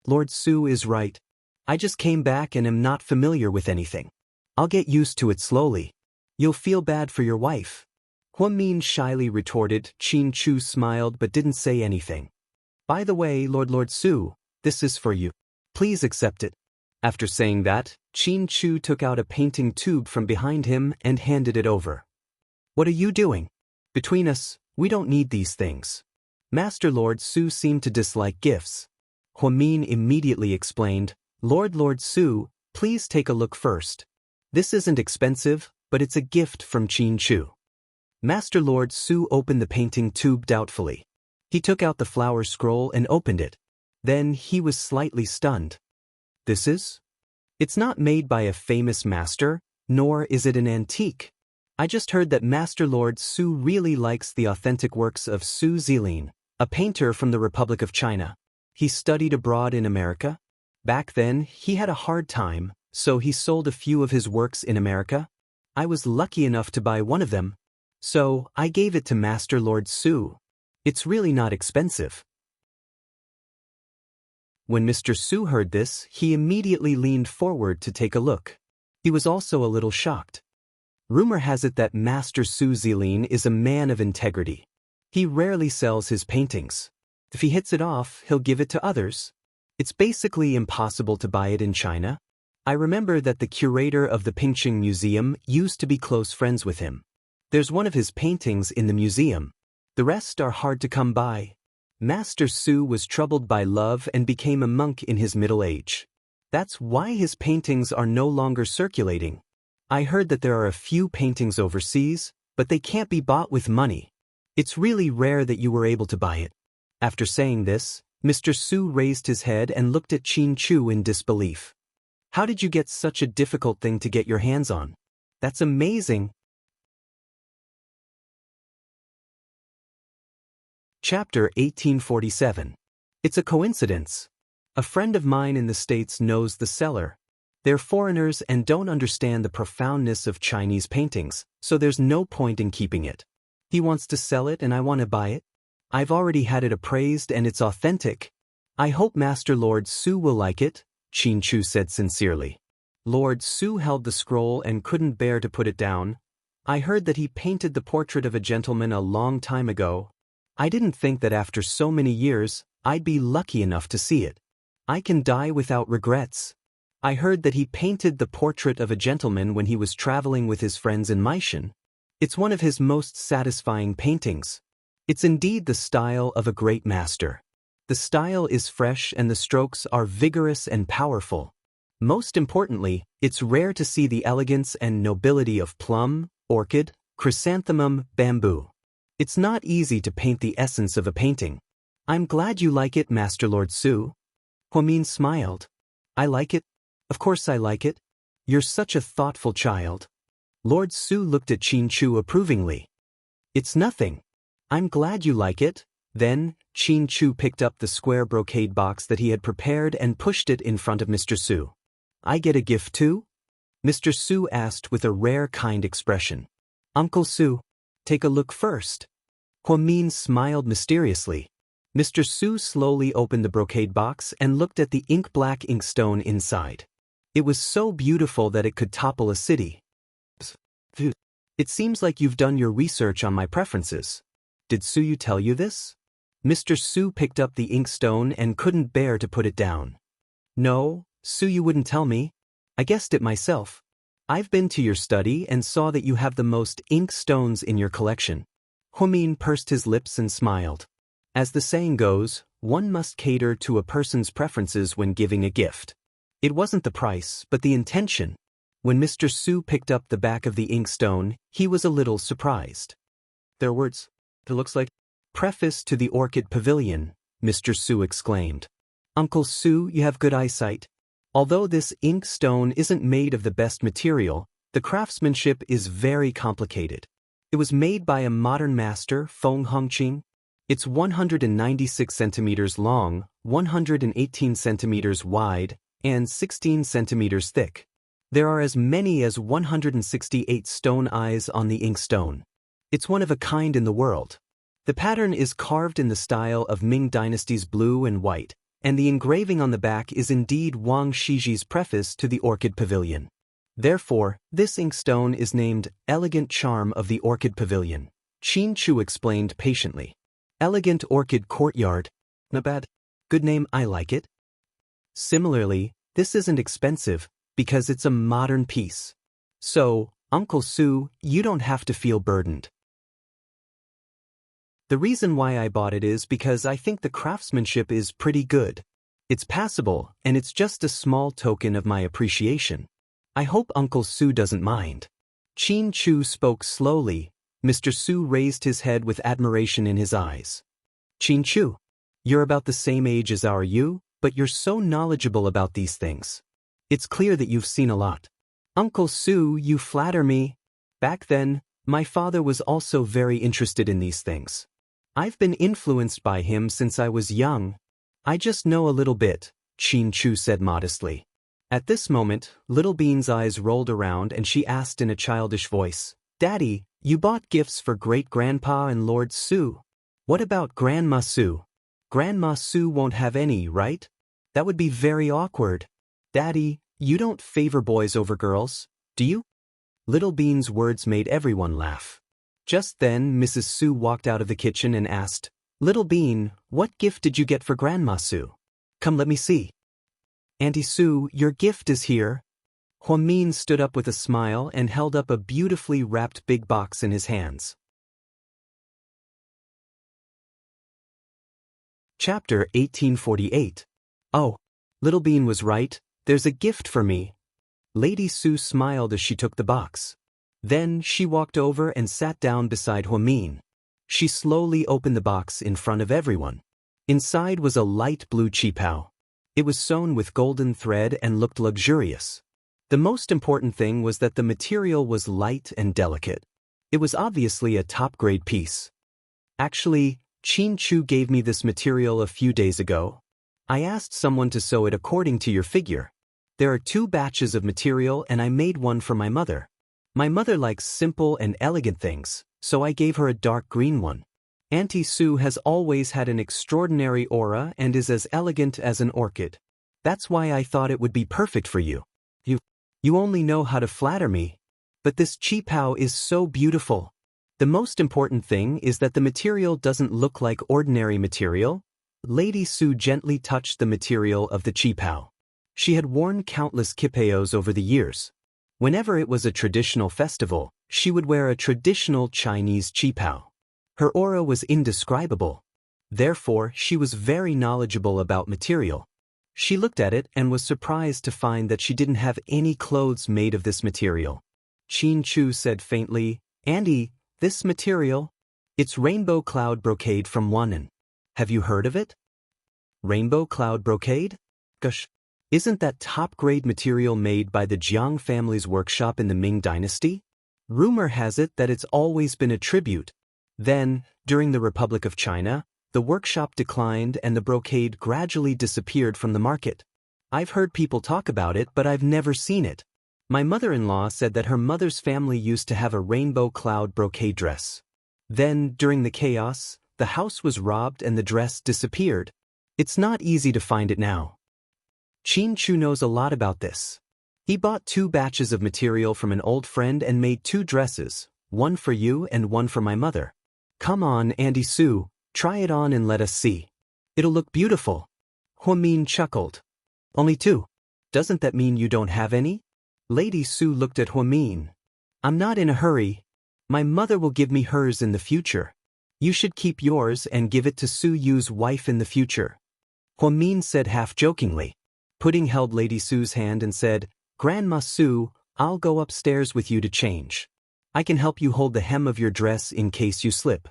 Lord Su is right. I just came back and am not familiar with anything. I'll get used to it slowly. You'll feel bad for your wife. Huamin shyly retorted. Qin Chu smiled but didn't say anything. By the way, Lord Su, this is for you. Please accept it. After saying that, Qin Chu took out a painting tube from behind him and handed it over. What are you doing? Between us, we don't need these things. Master Lord Su seemed to dislike gifts. Huamin immediately explained, Lord Su, please take a look first. This isn't expensive, but it's a gift from Qin Chu. Master Lord Su opened the painting tube doubtfully. He took out the flower scroll and opened it. Then he was slightly stunned. This is? It's not made by a famous master, nor is it an antique. I just heard that Master Lord Su really likes the authentic works of Su Zilin, a painter from the Republic of China. He studied abroad in America. Back then, he had a hard time, so he sold a few of his works in America. I was lucky enough to buy one of them, so I gave it to Master Lord Su. It's really not expensive. When Mr. Su heard this, he immediately leaned forward to take a look. He was also a little shocked. Rumor has it that Master Su Zilin is a man of integrity. He rarely sells his paintings. If he hits it off, he'll give it to others. It's basically impossible to buy it in China. I remember that the curator of the Pingqing Museum used to be close friends with him. There's one of his paintings in the museum. The rest are hard to come by. Master Su was troubled by love and became a monk in his middle age. That's why his paintings are no longer circulating. I heard that there are a few paintings overseas, but they can't be bought with money. It's really rare that you were able to buy it. After saying this, Mr. Su raised his head and looked at Qin Chu in disbelief. How did you get such a difficult thing to get your hands on? That's amazing. Chapter 1847. It's a coincidence. A friend of mine in the States knows the seller. They're foreigners and don't understand the profoundness of Chinese paintings, so there's no point in keeping it. He wants to sell it and I want to buy it. I've already had it appraised and it's authentic. I hope Master Lord Su will like it, Qin Chu said sincerely. Lord Su held the scroll and couldn't bear to put it down. I heard that he painted the portrait of a gentleman a long time ago. I didn't think that after so many years, I'd be lucky enough to see it. I can die without regrets. I heard that he painted the portrait of a gentleman when he was traveling with his friends in Maishan. It's one of his most satisfying paintings. It's indeed the style of a great master. The style is fresh and the strokes are vigorous and powerful. Most importantly, it's rare to see the elegance and nobility of plum, orchid, chrysanthemum, bamboo. It's not easy to paint the essence of a painting. I'm glad you like it, Master Lord Su. Huamin smiled. I like it. Of course I like it. You're such a thoughtful child. Lord Su looked at Qin Chu approvingly. It's nothing. I'm glad you like it. Then, Qin Chu picked up the square brocade box that he had prepared and pushed it in front of Mr. Su. I get a gift too? Mr. Su asked with a rare kind expression. Uncle Su, take a look first. Huamin smiled mysteriously. Mr. Su slowly opened the brocade box and looked at the ink-black inkstone inside. It was so beautiful that it could topple a city. It seems like you've done your research on my preferences. Did Suyu tell you this? Mr. Su picked up the inkstone and couldn't bear to put it down. No, Suyu wouldn't tell me. I guessed it myself. I've been to your study and saw that you have the most inkstones in your collection. Huamin pursed his lips and smiled. As the saying goes, one must cater to a person's preferences when giving a gift. It wasn't the price, but the intention. When Mr. Su picked up the back of the inkstone, he was a little surprised. Their words, it looks like Preface to the Orchid Pavilion, Mr. Su exclaimed. Uncle Su, you have good eyesight. Although this ink stone isn't made of the best material, the craftsmanship is very complicated. It was made by a modern master, Feng Hongqing. It's 196 centimeters long, 118 centimeters wide, and 16 centimeters thick. There are as many as 168 stone eyes on the inkstone. It's one of a kind in the world. The pattern is carved in the style of Ming Dynasty's blue and white, and the engraving on the back is indeed Wang Shiji's preface to the Orchid Pavilion. Therefore, this inkstone is named Elegant Charm of the Orchid Pavilion, Qin Chu explained patiently. Elegant Orchid Courtyard. Not bad. Good name, I like it. Similarly, this isn't expensive, because it's a modern piece. So, Uncle Su, you don't have to feel burdened. The reason why I bought it is because I think the craftsmanship is pretty good. It's passable, and it's just a small token of my appreciation. I hope Uncle Su doesn't mind. Qin Chu spoke slowly. Mr. Su raised his head with admiration in his eyes. Qin Chu, you're about the same age as our you, but you're so knowledgeable about these things. It's clear that you've seen a lot. Uncle Su, you flatter me. Back then, my father was also very interested in these things. I've been influenced by him since I was young. I just know a little bit, Qin Chu said modestly. At this moment, Little Bean's eyes rolled around and she asked in a childish voice, Daddy, you bought gifts for Great-Grandpa and Lord Su. What about Grandma Su? Grandma Su won't have any, right? That would be very awkward. Daddy, you don't favor boys over girls, do you? Little Bean's words made everyone laugh. Just then, Mrs. Su walked out of the kitchen and asked, Little Bean, what gift did you get for Grandma Su? Come let me see. Auntie Su, your gift is here. Huamin stood up with a smile and held up a beautifully wrapped big box in his hands. Chapter 1848. Oh, Little Bean was right, there's a gift for me. Lady Su smiled as she took the box. Then she walked over and sat down beside Huamin. She slowly opened the box in front of everyone. Inside was a light blue qipao. It was sewn with golden thread and looked luxurious. The most important thing was that the material was light and delicate. It was obviously a top-grade piece. Actually, Qin Chu gave me this material a few days ago. I asked someone to sew it according to your figure. There are 2 batches of material and I made one for my mother. My mother likes simple and elegant things, so I gave her a dark green one. Auntie Su has always had an extraordinary aura and is as elegant as an orchid. That's why I thought it would be perfect for you. You only know how to flatter me. But this qipao is so beautiful. The most important thing is that the material doesn't look like ordinary material. Lady Su gently touched the material of the qipao. She had worn countless qipaos over the years. Whenever it was a traditional festival, she would wear a traditional Chinese qipao. Her aura was indescribable. Therefore, she was very knowledgeable about material. She looked at it and was surprised to find that she didn't have any clothes made of this material. Qin Chu said faintly, Andy, this material? It's rainbow cloud brocade from Wannan. Have you heard of it? Rainbow cloud brocade? Gosh. Isn't that top-grade material made by the Jiang family's workshop in the Ming Dynasty? Rumor has it that it's always been a tribute. Then, during the Republic of China, the workshop declined and the brocade gradually disappeared from the market. I've heard people talk about it, but I've never seen it. My mother-in-law said that her mother's family used to have a rainbow cloud brocade dress. Then, during the chaos, the house was robbed and the dress disappeared. It's not easy to find it now. Qin Chu knows a lot about this. He bought 2 batches of material from an old friend and made 2 dresses, one for you and one for my mother. Come on, Auntie Su, try it on and let us see. It'll look beautiful. Huamin chuckled. Only 2. Doesn't that mean you don't have any? Lady Su looked at Huamin. I'm not in a hurry. My mother will give me hers in the future. You should keep yours and give it to Su Yu's wife in the future. Huamin said half-jokingly. Pudding held Lady Su's hand and said, Grandma Su, I'll go upstairs with you to change. I can help you hold the hem of your dress in case you slip.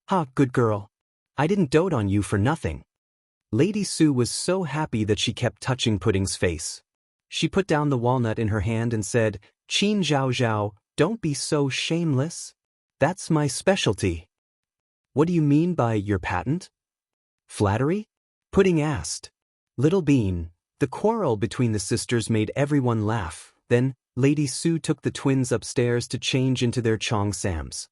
Ha, good girl. I didn't dote on you for nothing. Lady Sue was so happy that she kept touching Pudding's face. She put down the walnut in her hand and said, "Qin Zhao Zhao, don't be so shameless. That's my specialty." "What do you mean by your patent?" "Flattery?" Pudding asked. Little Bean, the quarrel between the sisters made everyone laugh. Then, Lady Sue took the twins upstairs to change into their cheongsams.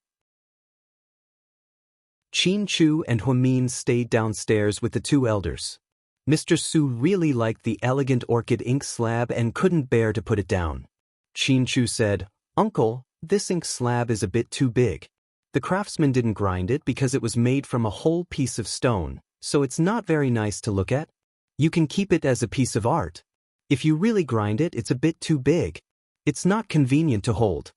Qin Chu and Huamin stayed downstairs with the two elders. Mr. Su really liked the elegant orchid ink slab and couldn't bear to put it down. Qin Chu said, "Uncle, this ink slab is a bit too big. The craftsman didn't grind it because it was made from a whole piece of stone, so it's not very nice to look at. You can keep it as a piece of art. If you really grind it, it's a bit too big. It's not convenient to hold."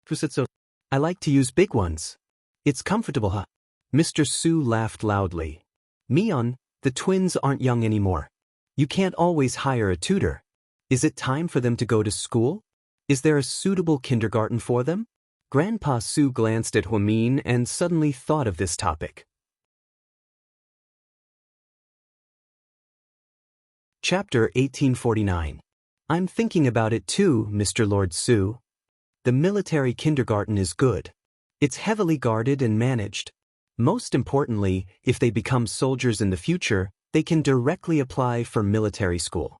"Who said so? I like to use big ones. It's comfortable, huh?" Mr. Su laughed loudly. "Mion, the twins aren't young anymore. You can't always hire a tutor. Is it time for them to go to school? Is there a suitable kindergarten for them?" Grandpa Su glanced at Huamin and suddenly thought of this topic. Chapter 1849. I'm thinking about it too, Mr. Lord Su. The military kindergarten is good. It's heavily guarded and managed. Most importantly, if they become soldiers in the future, they can directly apply for military school.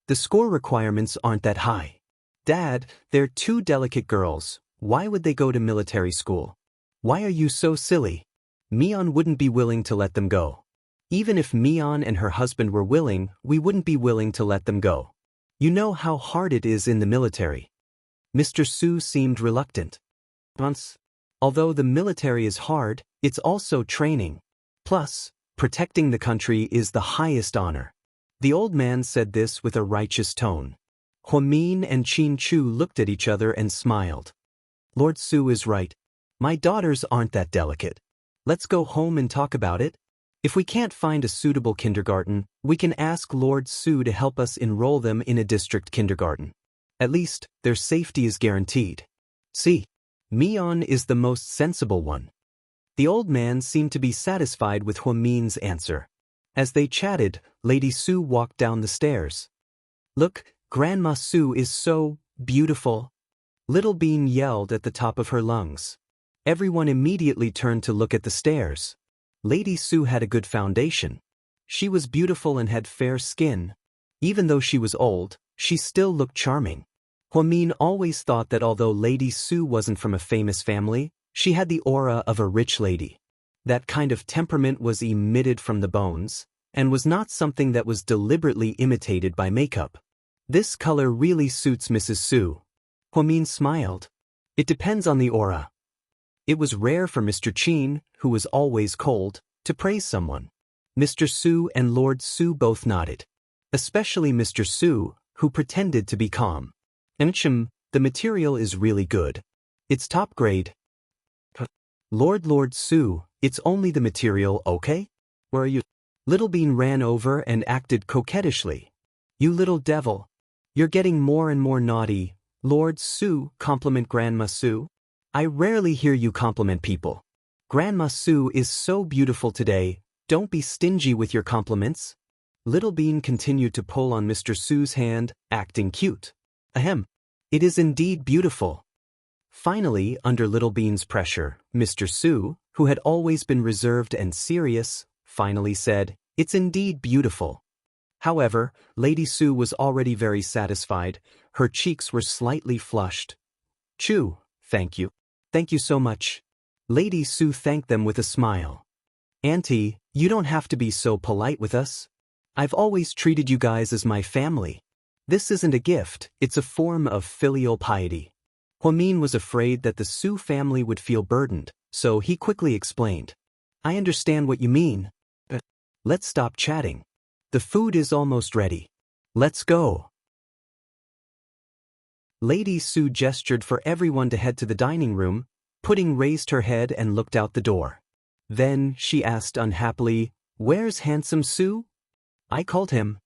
The score requirements aren't that high. Dad, they're two delicate girls. Why would they go to military school? Why are you so silly? Mion wouldn't be willing to let them go. Even if Mion and her husband were willing, we wouldn't be willing to let them go. You know how hard it is in the military. Mr. Su seemed reluctant. Although the military is hard, it's also training. Plus, protecting the country is the highest honor. The old man said this with a righteous tone. Huamin and Qin Chu looked at each other and smiled. Lord Su is right. My daughters aren't that delicate. Let's go home and talk about it. If we can't find a suitable kindergarten, we can ask Lord Su to help us enroll them in a district kindergarten. At least, their safety is guaranteed. See, Mion is the most sensible one. The old man seemed to be satisfied with Huamin's answer. As they chatted, Lady Su walked down the stairs. Look, Grandma Su is so beautiful. Little Bean yelled at the top of her lungs. Everyone immediately turned to look at the stairs. Lady Su had a good foundation. She was beautiful and had fair skin. Even though she was old, she still looked charming. Huamin always thought that although Lady Su wasn't from a famous family, she had the aura of a rich lady. That kind of temperament was emitted from the bones, and was not something that was deliberately imitated by makeup. This color really suits Mrs. Su. Huamin smiled. It depends on the aura. It was rare for Mr. Qin, who was always cold, to praise someone. Mr. Su and Lord Su both nodded. Especially Mr. Su, who pretended to be calm. The material is really good. It's top grade. Lord Su, it's only the material, okay? Where are you? Little Bean ran over and acted coquettishly. You little devil. You're getting more and more naughty. Lord Su, compliment Grandma Su. I rarely hear you compliment people. Grandma Su is so beautiful today. Don't be stingy with your compliments. Little Bean continued to pull on Mr. Su's hand, acting cute. Ahem. It is indeed beautiful. Finally, under Little Bean's pressure, Mr. Su, who had always been reserved and serious, finally said, It's indeed beautiful. However, Lady Su was already very satisfied. Her cheeks were slightly flushed. Chu, thank you. Thank you so much. Lady Su thanked them with a smile. Auntie, you don't have to be so polite with us. I've always treated you guys as my family. This isn't a gift, it's a form of filial piety. Huamin was afraid that the Su family would feel burdened, so he quickly explained. I understand what you mean. Let's stop chatting. The food is almost ready. Let's go. Lady Su gestured for everyone to head to the dining room. Pudding raised her head and looked out the door. Then she asked unhappily, Where's handsome Su? I called him.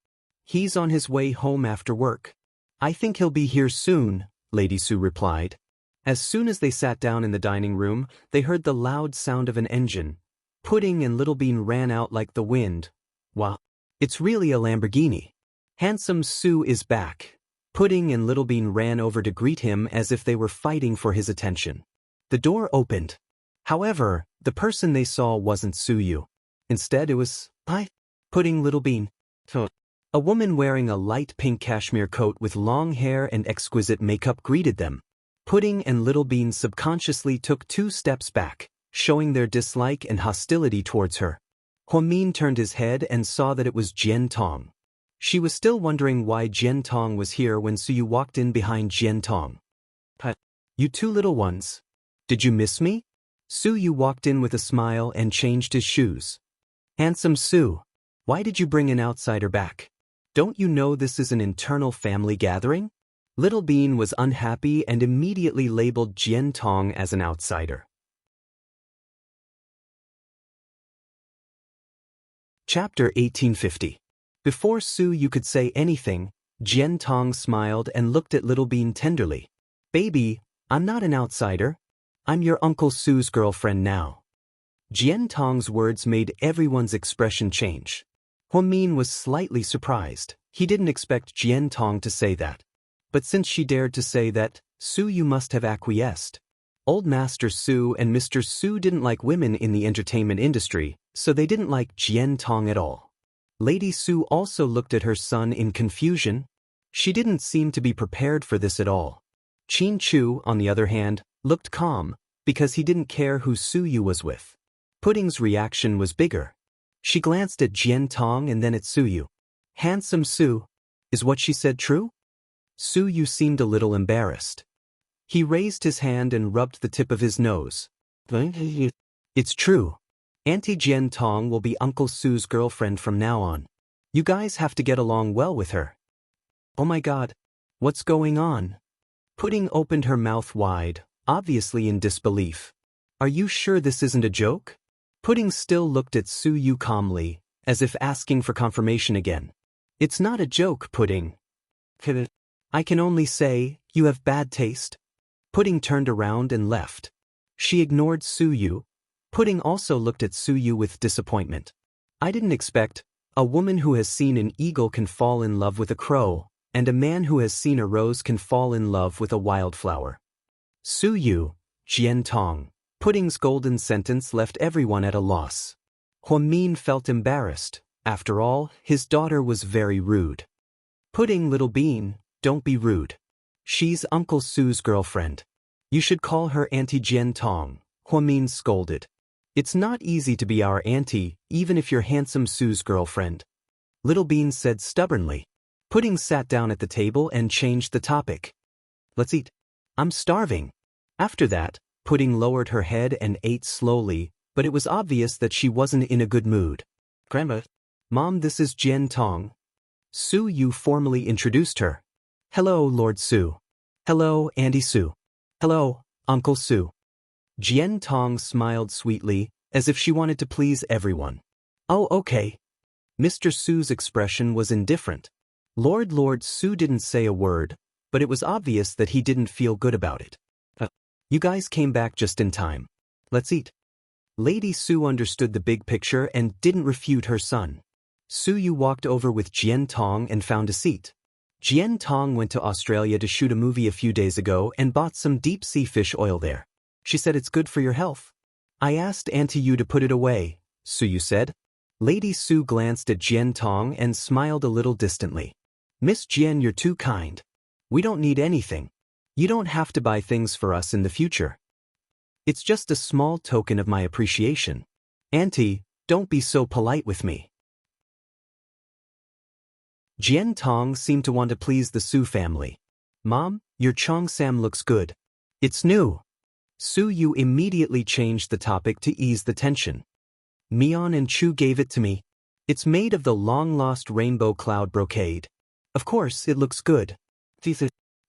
He's on his way home after work. I think he'll be here soon, Lady Su replied. As soon as they sat down in the dining room, they heard the loud sound of an engine. Pudding and Little Bean ran out like the wind. Wow, it's really a Lamborghini. Handsome Sue is back. Pudding and Little Bean ran over to greet him as if they were fighting for his attention. The door opened. However, the person they saw wasn't Suyu. Instead, it was, "Hi, Pudding, Little Bean." A woman wearing a light pink cashmere coat with long hair and exquisite makeup greeted them. Pudding and Little Bean subconsciously took 2 steps back, showing their dislike and hostility towards her. Huamin turned his head and saw that it was Jian Tong. She was still wondering why Jian Tong was here when Suyu walked in behind Jian Tong. "You 2 little ones. Did you miss me?" Suyu walked in with a smile and changed his shoes. "Handsome Su, why did you bring an outsider back? Don't you know this is an internal family gathering?" Little Bean was unhappy and immediately labeled Jian Tong as an outsider. Chapter 1850. Before Suyu could say anything, Jian Tong smiled and looked at Little Bean tenderly. "Baby, I'm not an outsider. I'm your Uncle Su's girlfriend now." Jian Tong's words made everyone's expression change. Huamin was slightly surprised. He didn't expect Jian Tong to say that. But since she dared to say that, Suyu must have acquiesced. Old Master Su and Mr. Su didn't like women in the entertainment industry, so they didn't like Jian Tong at all. Lady Su also looked at her son in confusion. She didn't seem to be prepared for this at all. Qin Chu, on the other hand, looked calm, because he didn't care who Suyu was with. Pudding's reaction was bigger. She glanced at Jian Tong and then at Suyu. "Handsome Su, is what she said true?" Suyu seemed a little embarrassed. He raised his hand and rubbed the tip of his nose. "It's true. Auntie Jian Tong will be Uncle Su's girlfriend from now on. You guys have to get along well with her." "Oh my God, what's going on?" Pudding opened her mouth wide, obviously in disbelief. "Are you sure this isn't a joke?" Pudding still looked at Suyu calmly, as if asking for confirmation again. "It's not a joke, Pudding. I can only say, you have bad taste." Pudding turned around and left. She ignored Suyu. Pudding also looked at Suyu with disappointment. "I didn't expect, a woman who has seen an eagle can fall in love with a crow, and a man who has seen a rose can fall in love with a wildflower." Suyu, Jian Tong. Pudding's golden sentence left everyone at a loss. Huamin felt embarrassed. After all, his daughter was very rude. "Pudding, Little Bean, don't be rude. She's Uncle Su's girlfriend. You should call her Auntie Jian Tong," Huamin scolded. "It's not easy to be our auntie, even if you're Handsome Su's girlfriend," Little Bean said stubbornly. Pudding sat down at the table and changed the topic. "Let's eat. I'm starving." After that, Pudding lowered her head and ate slowly, but it was obvious that she wasn't in a good mood. "Grandma, Mom, this is Jian Tong." Suyu formally introduced her. "Hello, Lord Su. Hello, Auntie Su. Hello, Uncle Su." Jian Tong smiled sweetly, as if she wanted to please everyone. "Oh, okay." Mr. Su's expression was indifferent. Lord Su didn't say a word, but it was obvious that he didn't feel good about it. "You guys came back just in time. Let's eat." Lady Su understood the big picture and didn't refute her son. Suyu walked over with Jian Tong and found a seat. Jian Tong went to Australia to shoot a movie a few days ago and bought some deep-sea fish oil there. She said it's good for your health. "I asked Auntie Yu to put it away," Suyu said. Lady Su glanced at Jian Tong and smiled a little distantly. "Miss Jian, you're too kind. We don't need anything. You don't have to buy things for us in the future. It's just a small token of my appreciation. Auntie, don't be so polite with me." Jian Tong seemed to want to please the Su family. "Mom, your cheongsam looks good. It's new." Suyu immediately changed the topic to ease the tension. "Mion and Chu gave it to me. It's made of the long-lost rainbow cloud brocade. Of course, it looks good."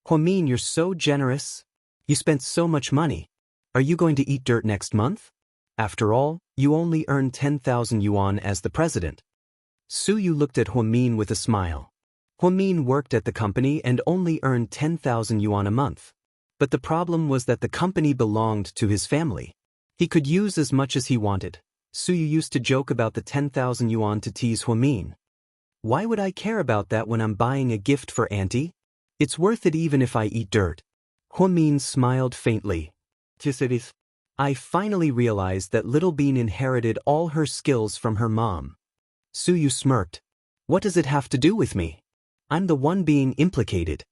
"Huamin, you're so generous. You spent so much money. Are you going to eat dirt next month? After all, you only earned 10,000 yuan as the president." Suyu looked at Huamin with a smile. Huamin worked at the company and only earned 10,000 yuan a month. But the problem was that the company belonged to his family. He could use as much as he wanted. Suyu used to joke about the 10,000 yuan to tease Huamin. Why would I care about that when I'm buying a gift for Auntie? It's worth it even if I eat dirt. Huamin smiled faintly. I finally realized that Little Bean inherited all her skills from her mom. Suyu smirked. What does it have to do with me? I'm the one being implicated.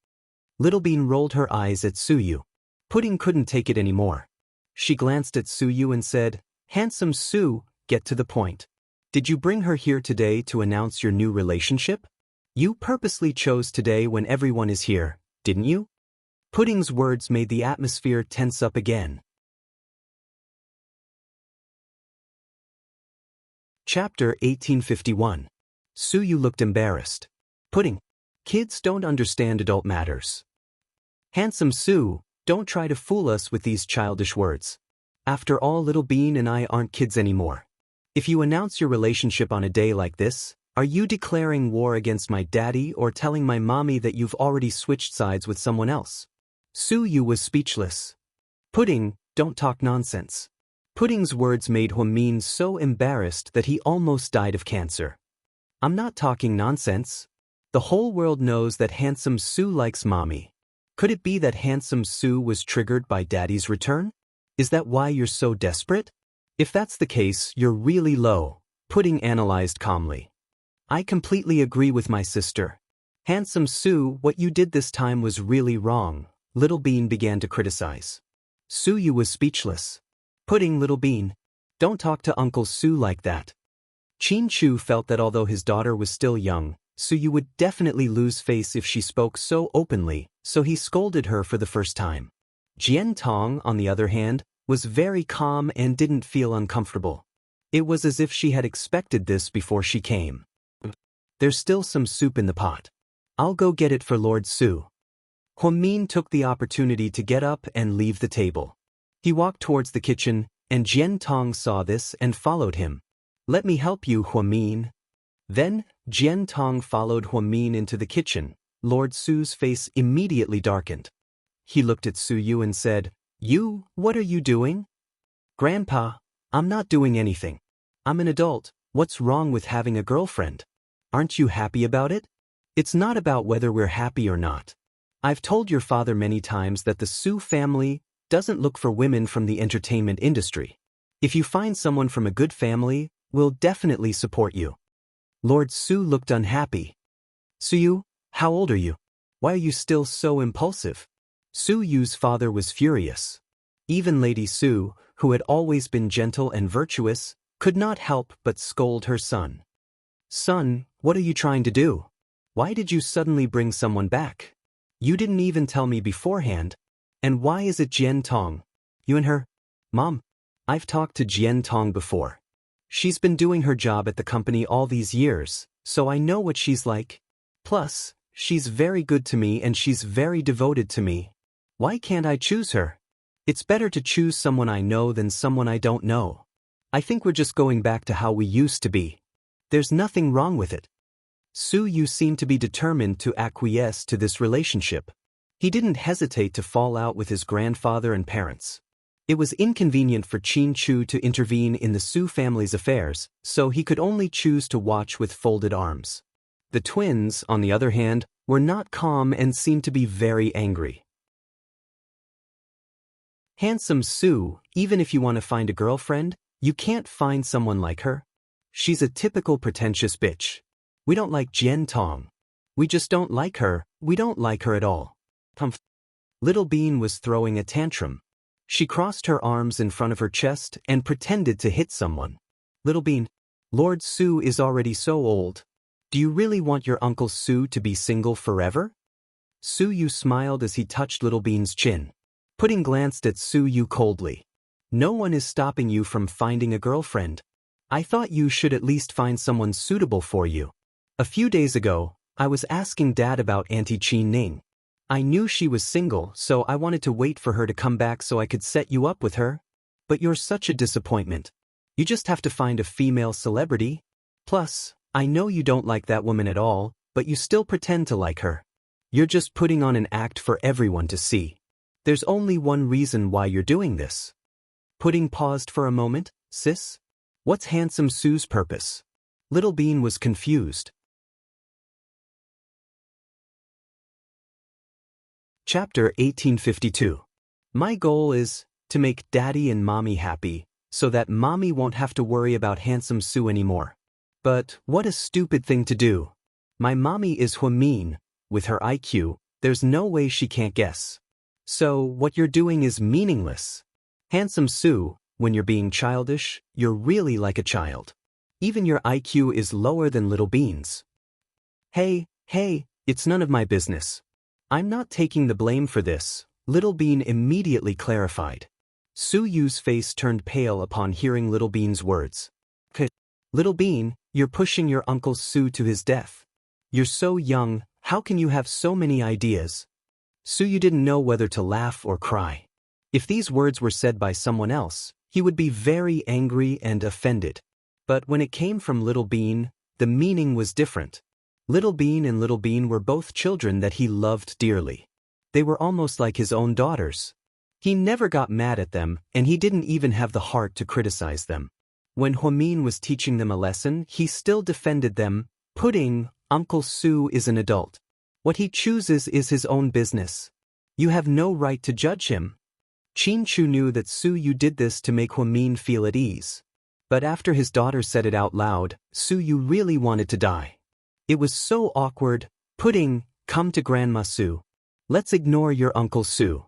Little Bean rolled her eyes at Suyu. Pudding couldn't take it anymore. She glanced at Suyu and said, Handsome Su, get to the point. Did you bring her here today to announce your new relationship? You purposely chose today when everyone is here, didn't you? Pudding's words made the atmosphere tense up again. Chapter 1851. Suyu looked embarrassed. Pudding. Kids don't understand adult matters. Handsome Su, don't try to fool us with these childish words. After all, Little Bean and I aren't kids anymore. If you announce your relationship on a day like this, are you declaring war against my daddy or telling my mommy that you've already switched sides with someone else? Suyu was speechless. Pudding, don't talk nonsense. Pudding's words made Huamin so embarrassed that he almost died of cancer. I'm not talking nonsense. The whole world knows that Handsome Su likes mommy. Could it be that Handsome Su was triggered by daddy's return? Is that why you're so desperate? If that's the case, you're really low, Pudding analyzed calmly. I completely agree with my sister. Handsome Su, what you did this time was really wrong, Little Bean began to criticize. Suyu was speechless. Pudding, Little Bean. Don't talk to Uncle Su like that. Chin Chu felt that although his daughter was still young, Suyu would definitely lose face if she spoke so openly, so he scolded her for the first time. Jian Tong, on the other hand, was very calm and didn't feel uncomfortable. It was as if she had expected this before she came. There's still some soup in the pot. I'll go get it for Lord Su. Huamin took the opportunity to get up and leave the table. He walked towards the kitchen, and Jian Tong saw this and followed him. Let me help you, Huamin. Then, Jian Tong followed Huamin into the kitchen. Lord Su's face immediately darkened. He looked at Suyu and said, You, what are you doing? Grandpa, I'm not doing anything. I'm an adult. What's wrong with having a girlfriend? Aren't you happy about it? It's not about whether we're happy or not. I've told your father many times that the Su family doesn't look for women from the entertainment industry. If you find someone from a good family, we'll definitely support you. Lord Su looked unhappy. Suyu, how old are you? Why are you still so impulsive? Suyu's father was furious. Even Lady Su, who had always been gentle and virtuous, could not help but scold her son. Son, what are you trying to do? Why did you suddenly bring someone back? You didn't even tell me beforehand. And why is it Jian Tong? You and her? Mom, I've talked to Jian Tong before. She's been doing her job at the company all these years, so I know what she's like. Plus, she's very good to me and she's very devoted to me. Why can't I choose her? It's better to choose someone I know than someone I don't know. I think we're just going back to how we used to be. There's nothing wrong with it. Suyu seemed to be determined to acquiesce to this relationship. He didn't hesitate to fall out with his grandfather and parents. It was inconvenient for Chin Chu to intervene in the Su family's affairs, so he could only choose to watch with folded arms. The twins, on the other hand, were not calm and seemed to be very angry. Handsome Su, even if you want to find a girlfriend, you can't find someone like her. She's a typical pretentious bitch. We don't like Jian Tong. We just don't like her, we don't like her at all. Little Bean was throwing a tantrum. She crossed her arms in front of her chest and pretended to hit someone. Little Bean, Lord Su is already so old. Do you really want your Uncle Su to be single forever? Suyu smiled as he touched Little Bean's chin. Pudding glanced at Suyu coldly. No one is stopping you from finding a girlfriend. I thought you should at least find someone suitable for you. A few days ago, I was asking Dad about Auntie Qin Ning. I knew she was single, so I wanted to wait for her to come back so I could set you up with her. But you're such a disappointment. You just have to find a female celebrity. Plus, I know you don't like that woman at all, but you still pretend to like her. You're just putting on an act for everyone to see. There's only one reason why you're doing this. Pudding paused for a moment. Sis? What's Handsome Sue's purpose? Little Bean was confused. Chapter 1852. My goal is to make Daddy and Mommy happy, so that Mommy won't have to worry about Handsome Sue anymore. But what a stupid thing to do. My mommy is Huamin. With her IQ, there's no way she can't guess. So what you're doing is meaningless. Handsome Sue, when you're being childish, you're really like a child. Even your IQ is lower than Little Bean's. Hey, it's none of my business. I'm not taking the blame for this, Little Bean immediately clarified. Sue Yu's face turned pale upon hearing Little Bean's words. Little Bean, you're pushing your Uncle Sue to his death. You're so young, how can you have so many ideas? Sue Yu didn't know whether to laugh or cry. If these words were said by someone else, he would be very angry and offended. But when it came from Little Bean, the meaning was different. Little Bean and Little Bean were both children that he loved dearly. They were almost like his own daughters. He never got mad at them, and he didn't even have the heart to criticize them. When Huamin was teaching them a lesson, he still defended them, putting, Uncle Sue is an adult. What he chooses is his own business. You have no right to judge him. Chin Chu knew that Sue Yu did this to make Huamin feel at ease. But after his daughter said it out loud, Sue Yu really wanted to die. It was so awkward, putting, come to Grandma Sue. Let's ignore your Uncle Sue.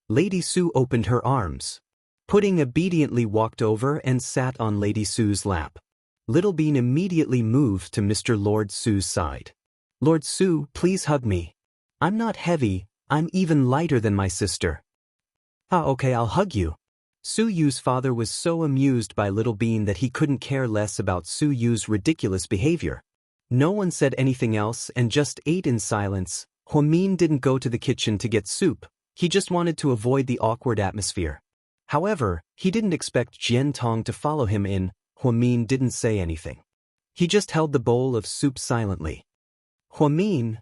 Lady Sue opened her arms. Pudding obediently walked over and sat on Lady Sue's lap. Little Bean immediately moved to Mr. Lord Sue's side. Lord Sue, please hug me. I'm not heavy, I'm even lighter than my sister. Okay, I'll hug you. Sue Yu's father was so amused by Little Bean that he couldn't care less about Sue Yu's ridiculous behavior. No one said anything else and just ate in silence. Huamin didn't go to the kitchen to get soup, he just wanted to avoid the awkward atmosphere. However, he didn't expect Jian Tong to follow him in. Huamin didn't say anything. He just held the bowl of soup silently. Huamin,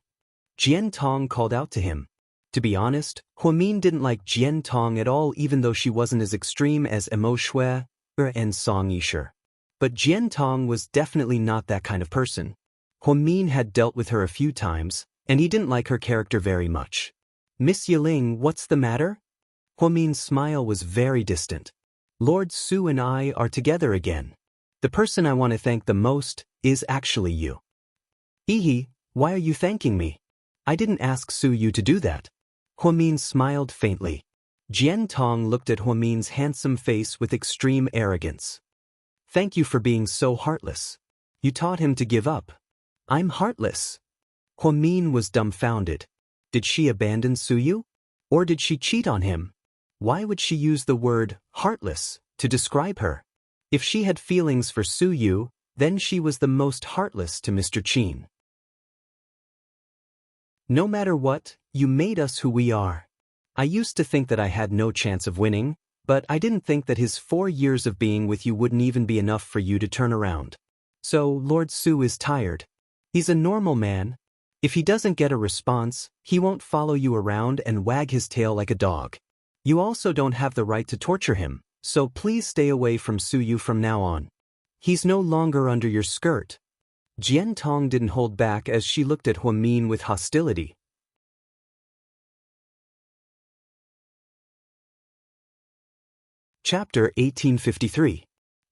Jian Tong called out to him. To be honest, Huamin didn't like Jian Tong at all, even though she wasn't as extreme as Shui and Song Yisher. But Jian Tong was definitely not that kind of person. Huamin had dealt with her a few times, and he didn't like her character very much. Miss Yiling, what's the matter? Huamin's smile was very distant. Lord Su and I are together again. The person I want to thank the most is actually you. Hee, why are you thanking me? I didn't ask Su Yu to do that. Huamin smiled faintly. Jian Tong looked at Huamin's handsome face with extreme arrogance. Thank you for being so heartless. You taught him to give up. I'm heartless. Huamin was dumbfounded. Did she abandon Su Yu? Or did she cheat on him? Why would she use the word heartless to describe her? If she had feelings for Su Yu, then she was the most heartless to Mr. Qin. No matter what, you made us who we are. I used to think that I had no chance of winning, but I didn't think that his 4 years of being with you wouldn't even be enough for you to turn around. So Lord Su is tired. He's a normal man. If he doesn't get a response, he won't follow you around and wag his tail like a dog. You also don't have the right to torture him, so please stay away from Su Yu from now on. He's no longer under your skirt. Jian Tong didn't hold back as she looked at Huamin with hostility. Chapter 1853.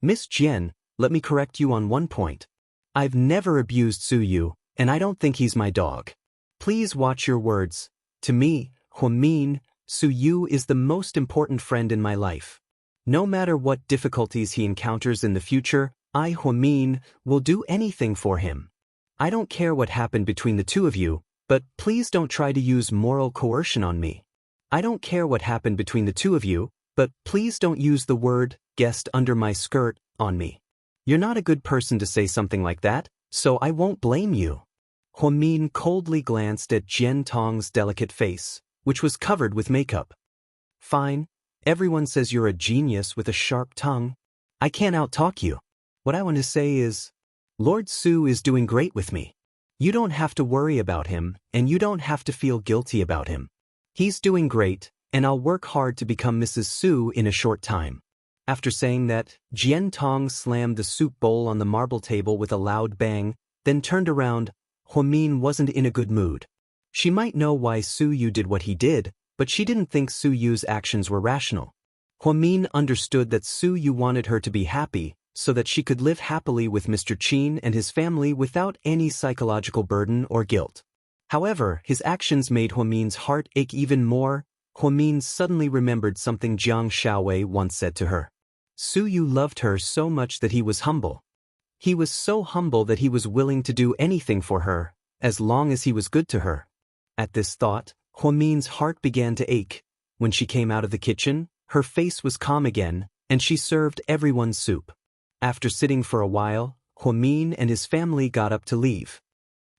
Miss Jian, let me correct you on one point. I've never abused Su Yu, and I don't think he's my dog. Please watch your words. To me, Huamin, Su Yu is the most important friend in my life. No matter what difficulties he encounters in the future, I, Huamin, will do anything for him. I don't care what happened between the two of you, but please don't try to use moral coercion on me. I don't care what happened between the two of you, but please don't use the word guest under my skirt on me. You're not a good person to say something like that, so I won't blame you. Huamin coldly glanced at Jian Tong's delicate face, which was covered with makeup. Fine, everyone says you're a genius with a sharp tongue. I can't outtalk you. What I want to say is, Lord Su is doing great with me. You don't have to worry about him, and you don't have to feel guilty about him. He's doing great, and I'll work hard to become Mrs. Su in a short time. After saying that, Jian Tong slammed the soup bowl on the marble table with a loud bang, then turned around. Huamin wasn't in a good mood. She might know why Su Yu did what he did, but she didn't think Su Yu's actions were rational. Huamin understood that Su Yu wanted her to be happy, so that she could live happily with Mr. Qin and his family without any psychological burden or guilt. However, his actions made Huamin's heart ache even more. Huamin suddenly remembered something Jiang Xiaowei once said to her. Su Yu loved her so much that he was humble. He was so humble that he was willing to do anything for her, as long as he was good to her. At this thought, Huamin's heart began to ache. When she came out of the kitchen, her face was calm again, and she served everyone soup. After sitting for a while, Huamin and his family got up to leave.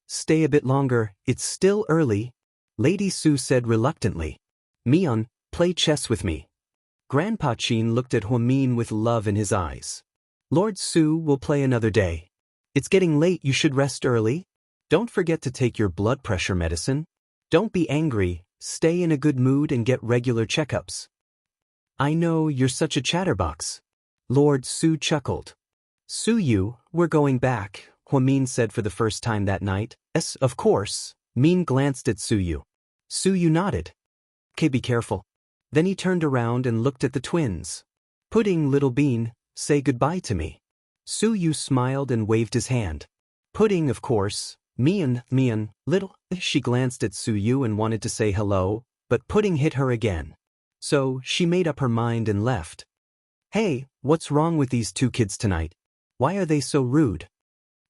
Stay a bit longer, it's still early, Lady Su said reluctantly. Mian, play chess with me. Grandpa Qin looked at Huamin with love in his eyes. Lord Su will play another day. It's getting late, you should rest early. Don't forget to take your blood pressure medicine. Don't be angry, stay in a good mood and get regular checkups. I know you're such a chatterbox. Lord Su chuckled. Su Yu, we're going back, Huamin said for the first time that night. Yes, of course. Min glanced at Su Yu. Su Yu nodded. Okay, be careful. Then he turned around and looked at the twins. Pudding, little bean, say goodbye to me. Su Yu smiled and waved his hand. Pudding, of course. Mian, little. She glanced at Su Yu and wanted to say hello, but Pudding hit her again. So she made up her mind and left. Hey, what's wrong with these two kids tonight? Why are they so rude?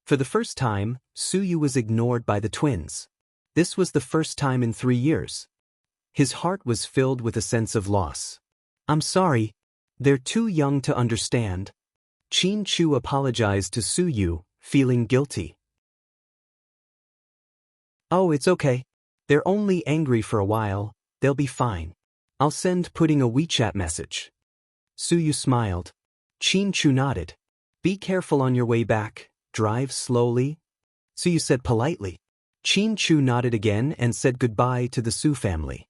For the first time, Su Yu was ignored by the twins. This was the first time in 3 years. His heart was filled with a sense of loss. I'm sorry. They're too young to understand. Qin Chu apologized to Su Yu, feeling guilty. Oh, it's okay. They're only angry for a while. They'll be fine. I'll send Pudding a WeChat message. Su Yu smiled. Qin Chu nodded. Be careful on your way back. Drive slowly. Su Yu said politely. Qin Chu nodded again and said goodbye to the Su family.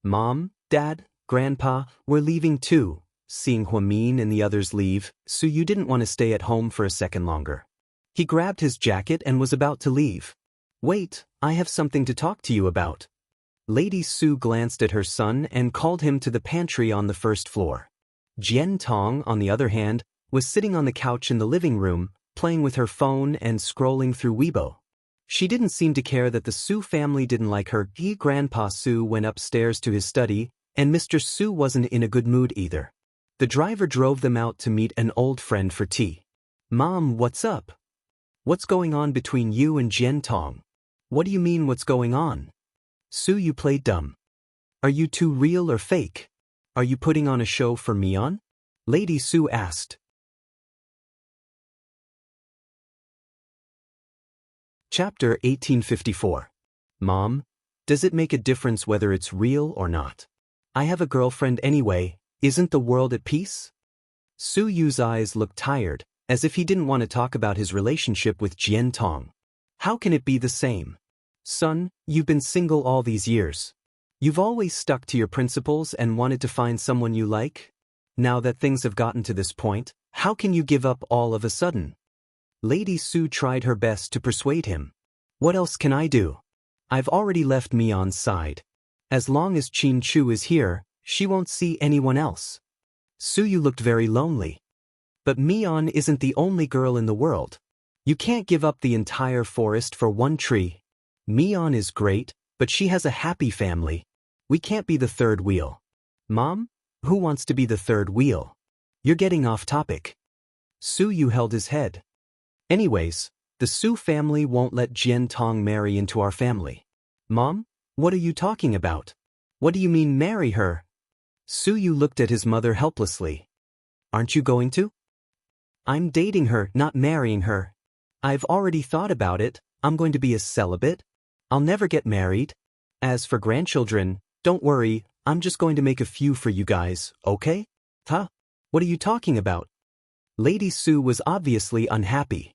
Mom, Dad, Grandpa, we're leaving too. Seeing Huamin and the others leave, Su Yu didn't want to stay at home for a second longer. He grabbed his jacket and was about to leave. Wait, I have something to talk to you about. Lady Su glanced at her son and called him to the pantry on the first floor. Jian Tong, on the other hand, was sitting on the couch in the living room, playing with her phone and scrolling through Weibo. She didn't seem to care that the Su family didn't like her. Grandpa Su went upstairs to his study, and Mr. Su wasn't in a good mood either. The driver drove them out to meet an old friend for tea. Mom, what's up? What's going on between you and Jian Tong? What do you mean what's going on? Su Yu played dumb. Are you two real or fake? Are you putting on a show for Mian? Lady Su asked. Chapter 1854. Mom, does it make a difference whether it's real or not? I have a girlfriend anyway, isn't the world at peace? Su Yu's eyes looked tired, as if he didn't want to talk about his relationship with Jian Tong. How can it be the same? Son, you've been single all these years. You've always stuck to your principles and wanted to find someone you like. Now that things have gotten to this point, how can you give up all of a sudden? Lady Su tried her best to persuade him. What else can I do? I've already left Mian's side. As long as Qin Chu is here, she won't see anyone else. Su Yu looked very lonely. But Mian isn't the only girl in the world. You can't give up the entire forest for one tree. Mian is great, but she has a happy family. We can't be the third wheel. Mom? Who wants to be the third wheel? You're getting off topic. Su Yu held his head. Anyways, the Su family won't let Jian Tong marry into our family. Mom, what are you talking about? What do you mean marry her? Su Yu looked at his mother helplessly. Aren't you going to? I'm dating her, not marrying her. I've already thought about it. I'm going to be a celibate. I'll never get married. As for grandchildren, don't worry, I'm just going to make a few for you guys, okay? Huh? What are you talking about? Lady Su was obviously unhappy.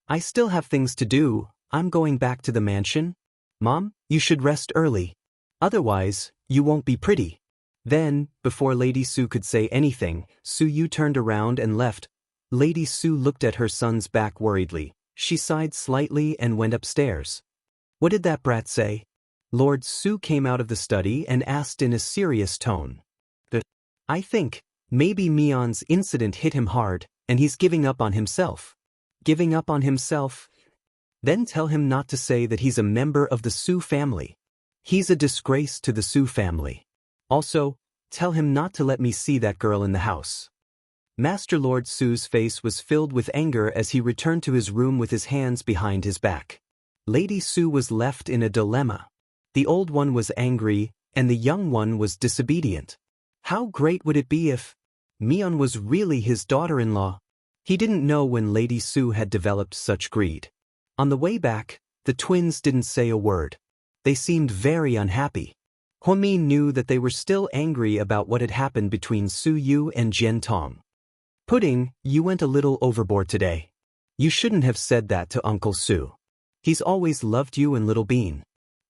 I still have things to do. I'm going back to the mansion. Mom, you should rest early. Otherwise, you won't be pretty. Then, before Lady Su could say anything, Su Yu turned around and left. Lady Su looked at her son's back worriedly. She sighed slightly and went upstairs. What did that brat say? Lord Su came out of the study and asked in a serious tone. I think, maybe Mion's incident hit him hard, and he's giving up on himself. Giving up on himself? Then tell him not to say that he's a member of the Su family. He's a disgrace to the Su family. Also, tell him not to let me see that girl in the house. Master Lord Su's face was filled with anger as he returned to his room with his hands behind his back. Lady Su was left in a dilemma. The old one was angry, and the young one was disobedient. How great would it be if Mion was really his daughter-in-law? He didn't know when Lady Su had developed such greed. On the way back, the twins didn't say a word. They seemed very unhappy. Huomin knew that they were still angry about what had happened between Su Yu and Jian Tong. Pudding, you went a little overboard today. You shouldn't have said that to Uncle Su. He's always loved you and Little Bean.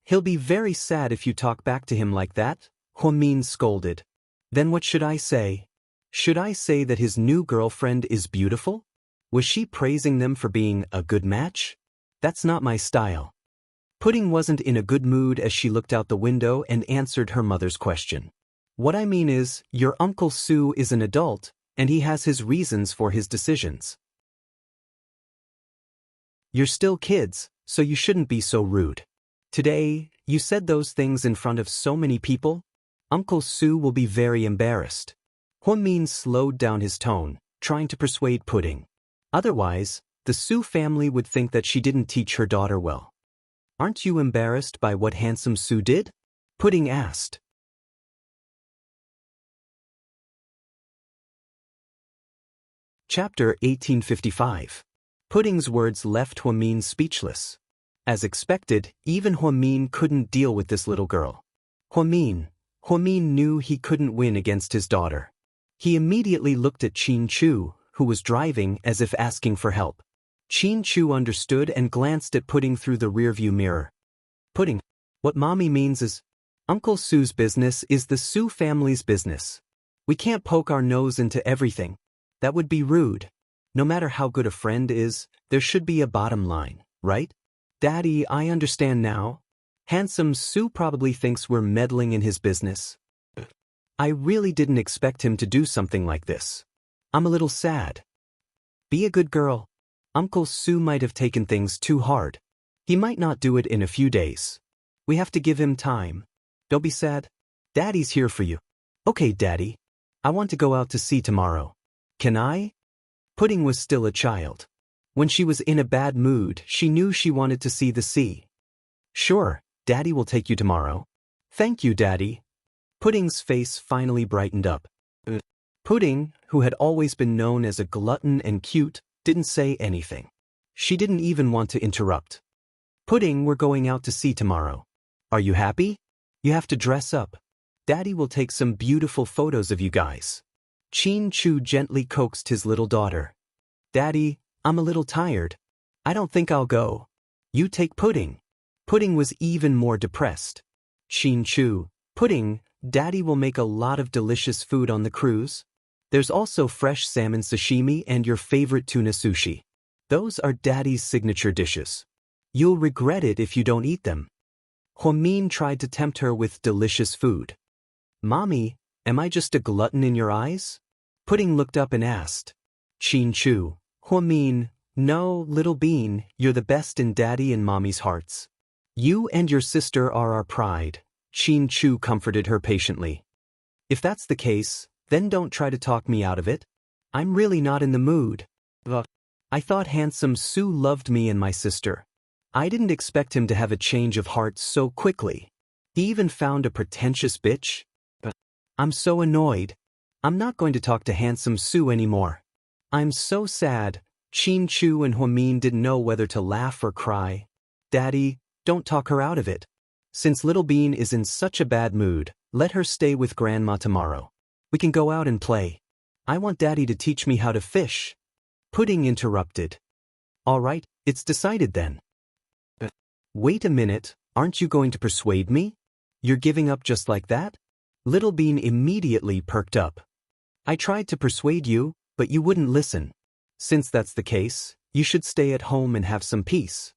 He'll be very sad if you talk back to him like that, Huomin scolded. Then what should I say? Should I say that his new girlfriend is beautiful? Was she praising them for being a good match? That's not my style. Pudding wasn't in a good mood as she looked out the window and answered her mother's question. What I mean is, your Uncle Su is an adult, and he has his reasons for his decisions. You're still kids, so you shouldn't be so rude. Today, you said those things in front of so many people? Uncle Su will be very embarrassed. Huomin slowed down his tone, trying to persuade Pudding. Otherwise, the Su family would think that she didn't teach her daughter well. Aren't you embarrassed by what handsome Su did? Pudding asked. Chapter 1855. Pudding's words left Huomin speechless. As expected, even Huomin couldn't deal with this little girl. Huomin knew he couldn't win against his daughter. He immediately looked at Qin Chu, who was driving as if asking for help. Qin Chu understood and glanced at Pudding through the rearview mirror. Pudding, what Mommy means is, Uncle Su's business is the Su family's business. We can't poke our nose into everything. That would be rude. No matter how good a friend is, there should be a bottom line, right? Daddy, I understand now. Handsome Su probably thinks we're meddling in his business. I really didn't expect him to do something like this. I'm a little sad. Be a good girl. Uncle Su might have taken things too hard. He might not do it in a few days. We have to give him time. Don't be sad. Daddy's here for you. Okay, Daddy. I want to go out to sea tomorrow. Can I? Pudding was still a child. When she was in a bad mood, she knew she wanted to see the sea. Sure, Daddy will take you tomorrow. Thank you, Daddy. Pudding's face finally brightened up. Pudding, who had always been known as a glutton and cute, didn't say anything. She didn't even want to interrupt. Pudding, we're going out to sea tomorrow. Are you happy? You have to dress up. Daddy will take some beautiful photos of you guys. Qin Chu gently coaxed his little daughter. Daddy, I'm a little tired. I don't think I'll go. You take Pudding. Pudding was even more depressed. Qin Chu, Pudding, Daddy will make a lot of delicious food on the cruise. There's also fresh salmon sashimi and your favorite tuna sushi. Those are Daddy's signature dishes. You'll regret it if you don't eat them. Huomin tried to tempt her with delicious food. Mommy, am I just a glutton in your eyes? Pudding looked up and asked. Qin Chu, Huomin, no, Little Bean, you're the best in Daddy and Mommy's hearts. You and your sister are our pride, Qin Chu comforted her patiently. If that's the case, then don't try to talk me out of it. I'm really not in the mood. I thought handsome Su loved me and my sister. I didn't expect him to have a change of heart so quickly. He even found a pretentious bitch. I'm so annoyed. I'm not going to talk to handsome Su anymore. I'm so sad. Qin Chu and Huomin didn't know whether to laugh or cry. Daddy, don't talk her out of it. Since Little Bean is in such a bad mood, let her stay with Grandma tomorrow. We can go out and play. I want Daddy to teach me how to fish. Pudding interrupted. All right, it's decided then. Wait a minute, aren't you going to persuade me? You're giving up just like that? Little Bean immediately perked up. I tried to persuade you, but you wouldn't listen. Since that's the case, you should stay at home and have some peace.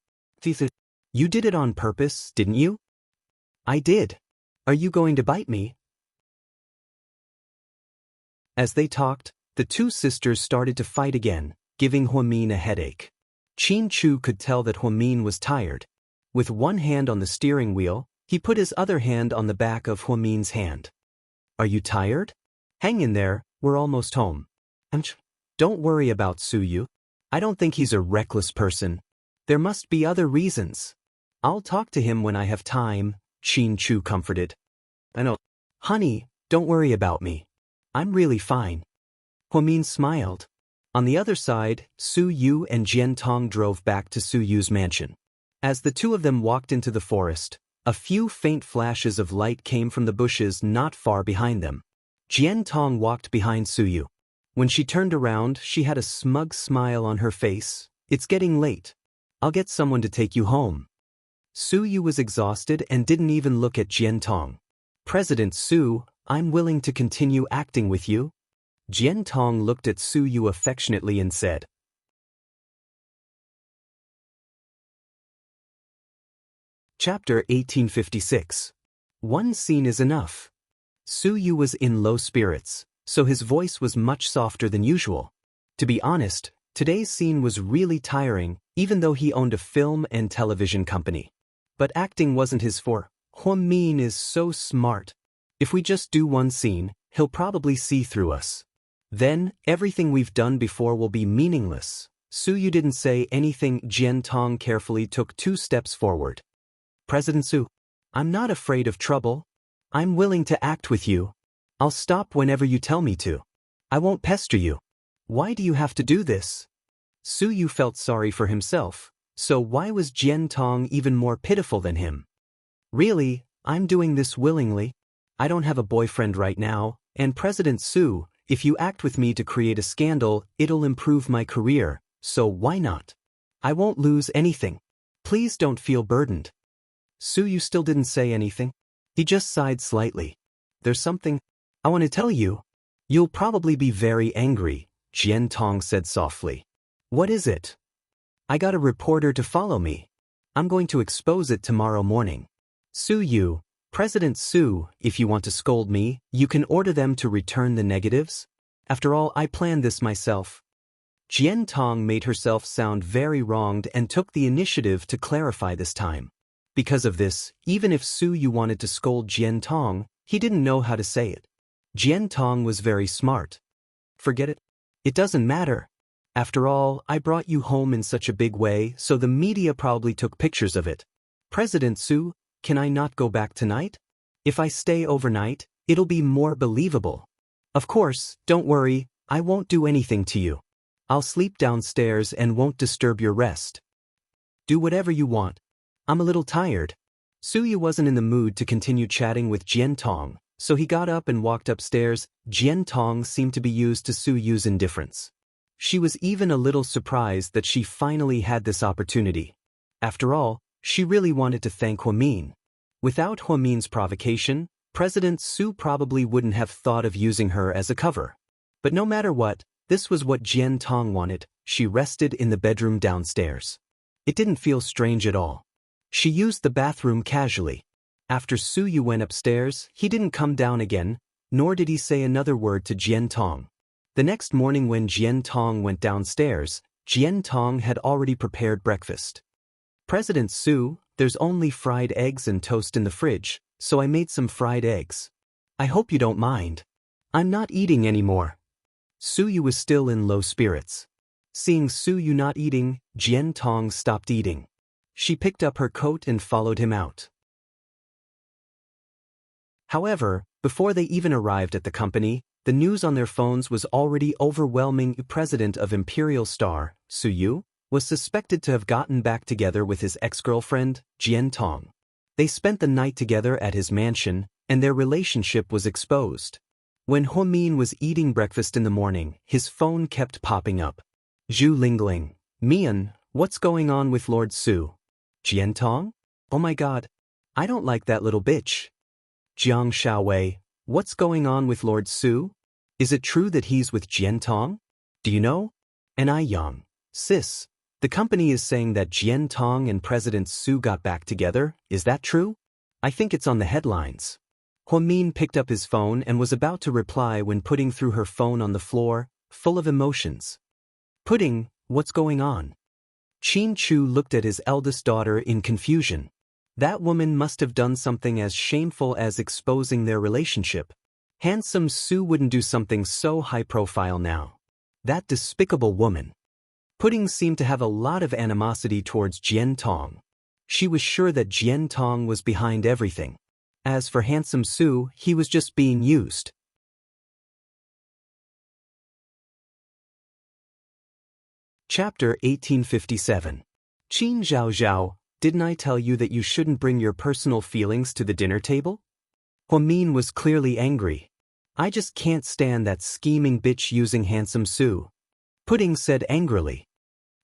You did it on purpose, didn't you? I did. Are you going to bite me? As they talked, the two sisters started to fight again, giving Huamin a headache. Qin Chu could tell that Huamin was tired. With one hand on the steering wheel, he put his other hand on the back of Huamin's hand. Are you tired? Hang in there, we're almost home. Don't worry about Suyu. I don't think he's a reckless person. There must be other reasons. I'll talk to him when I have time, Qin Chu comforted. I know. Honey, don't worry about me. I'm really fine. Huamin smiled. On the other side, Su Yu and Jian Tong drove back to Su Yu's mansion. As the two of them walked into the forest, a few faint flashes of light came from the bushes not far behind them. Jian Tong walked behind Su Yu. When she turned around, she had a smug smile on her face. It's getting late. I'll get someone to take you home. Su Yu was exhausted and didn't even look at Jian Tong. President Su, I'm willing to continue acting with you. Jian Tong looked at Su Yu affectionately and said. Chapter 1856. One scene is enough. Su Yu was in low spirits, so his voice was much softer than usual. To be honest, today's scene was really tiring, even though he owned a film and television company. But acting wasn't his forte. Huamin is so smart. If we just do one scene, he'll probably see through us. Then, everything we've done before will be meaningless. Su Yu didn't say anything. Jian Tong carefully took 2 steps forward. President Su, I'm not afraid of trouble. I'm willing to act with you. I'll stop whenever you tell me to. I won't pester you. Why do you have to do this? Su Yu felt sorry for himself, so why was Jian Tong even more pitiful than him? Really, I'm doing this willingly. I don't have a boyfriend right now, and President Su, if you act with me to create a scandal, it'll improve my career, so why not? I won't lose anything. Please don't feel burdened. Su Yu still didn't say anything. He just sighed slightly. There's something I want to tell you. You'll probably be very angry, Jian Tong said softly. What is it? I got a reporter to follow me. I'm going to expose it tomorrow morning. Su Yu, President Su, if you want to scold me, you can order them to return the negatives. After all, I planned this myself. Jian Tong made herself sound very wronged and took the initiative to clarify this time. Because of this, even if Su Yu wanted to scold Jian Tong, he didn't know how to say it. Jian Tong was very smart. Forget it. It doesn't matter. After all, I brought you home in such a big way, so the media probably took pictures of it. President Su, can I not go back tonight? If I stay overnight, it'll be more believable. Of course, don't worry, I won't do anything to you. I'll sleep downstairs and won't disturb your rest. Do whatever you want. I'm a little tired. Su Yu wasn't in the mood to continue chatting with Jian Tong, so he got up and walked upstairs. Jian Tong seemed to be used to Su Yu's indifference. She was even a little surprised that she finally had this opportunity. After all, she really wanted to thank Huamin. Without Huamin's provocation, President Su probably wouldn't have thought of using her as a cover. But no matter what, this was what Jian Tong wanted. She rested in the bedroom downstairs. It didn't feel strange at all. She used the bathroom casually. After Su Yu went upstairs, he didn't come down again, nor did he say another word to Jian Tong. The next morning when Jian Tong went downstairs, Jian Tong had already prepared breakfast. President Su, there's only fried eggs and toast in the fridge, so I made some fried eggs. I hope you don't mind. I'm not eating anymore. Su Yu was still in low spirits. Seeing Su Yu not eating, Jian Tong stopped eating. She picked up her coat and followed him out. However, before they even arrived at the company, the news on their phones was already overwhelming. The president of Imperial Star, Su Yu, was suspected to have gotten back together with his ex-girlfriend, Jian Tong. They spent the night together at his mansion, and their relationship was exposed. When Huamin was eating breakfast in the morning, his phone kept popping up. Zhu Lingling, Mian, what's going on with Lord Su? Jian Tong? Oh my god. I don't like that little bitch. Jiang Xiaowei, What's going on with Lord Su? Is it true that he's with Jian Tong? Do you know? And Yang. Sis, the company is saying that Jian Tong and President Su got back together, is that true? I think it's on the headlines. Huamin picked up his phone and was about to reply when Pudding threw her phone on the floor, full of emotions. Pudding, what's going on? Qin Chu looked at his eldest daughter in confusion. That woman must have done something as shameful as exposing their relationship. Handsome Su wouldn't do something so high-profile now. That despicable woman. Pudding seemed to have a lot of animosity towards Jian Tong. She was sure that Jian Tong was behind everything. As for Handsome Su, he was just being used. Chapter 1857. Qin Zhao, didn't I tell you that you shouldn't bring your personal feelings to the dinner table? Huamin was clearly angry. I just can't stand that scheming bitch using Handsome Su. Pudding said angrily.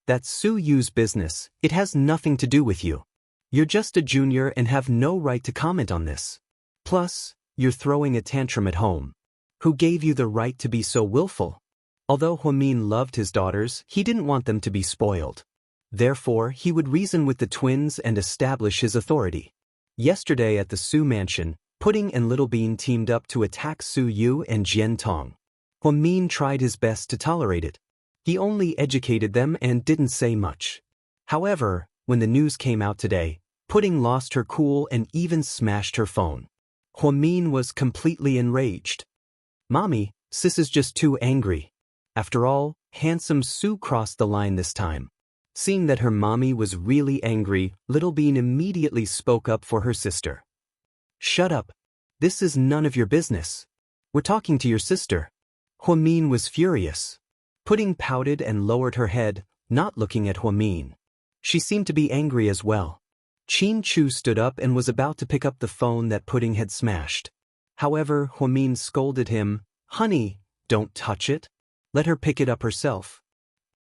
That's Su Yu's business, it has nothing to do with you. You're just a junior and have no right to comment on this. Plus, you're throwing a tantrum at home. Who gave you the right to be so willful? Although Huamin loved his daughters, he didn't want them to be spoiled. Therefore, he would reason with the twins and establish his authority. Yesterday at the Su mansion, Pudding and Little Bean teamed up to attack Su Yu and Jian Tong. Huamin tried his best to tolerate it. He only educated them and didn't say much. However, when the news came out today, Pudding lost her cool and even smashed her phone. Huamin was completely enraged. Mommy, sis is just too angry. After all, Handsome Su crossed the line this time. Seeing that her mommy was really angry, Little Bean immediately spoke up for her sister. Shut up. This is none of your business. We're talking to your sister. Huamin was furious. Pudding pouted and lowered her head, not looking at Huamin. She seemed to be angry as well. Qin Chu stood up and was about to pick up the phone that Pudding had smashed. However, Huamin scolded him, Honey, don't touch it. Let her pick it up herself.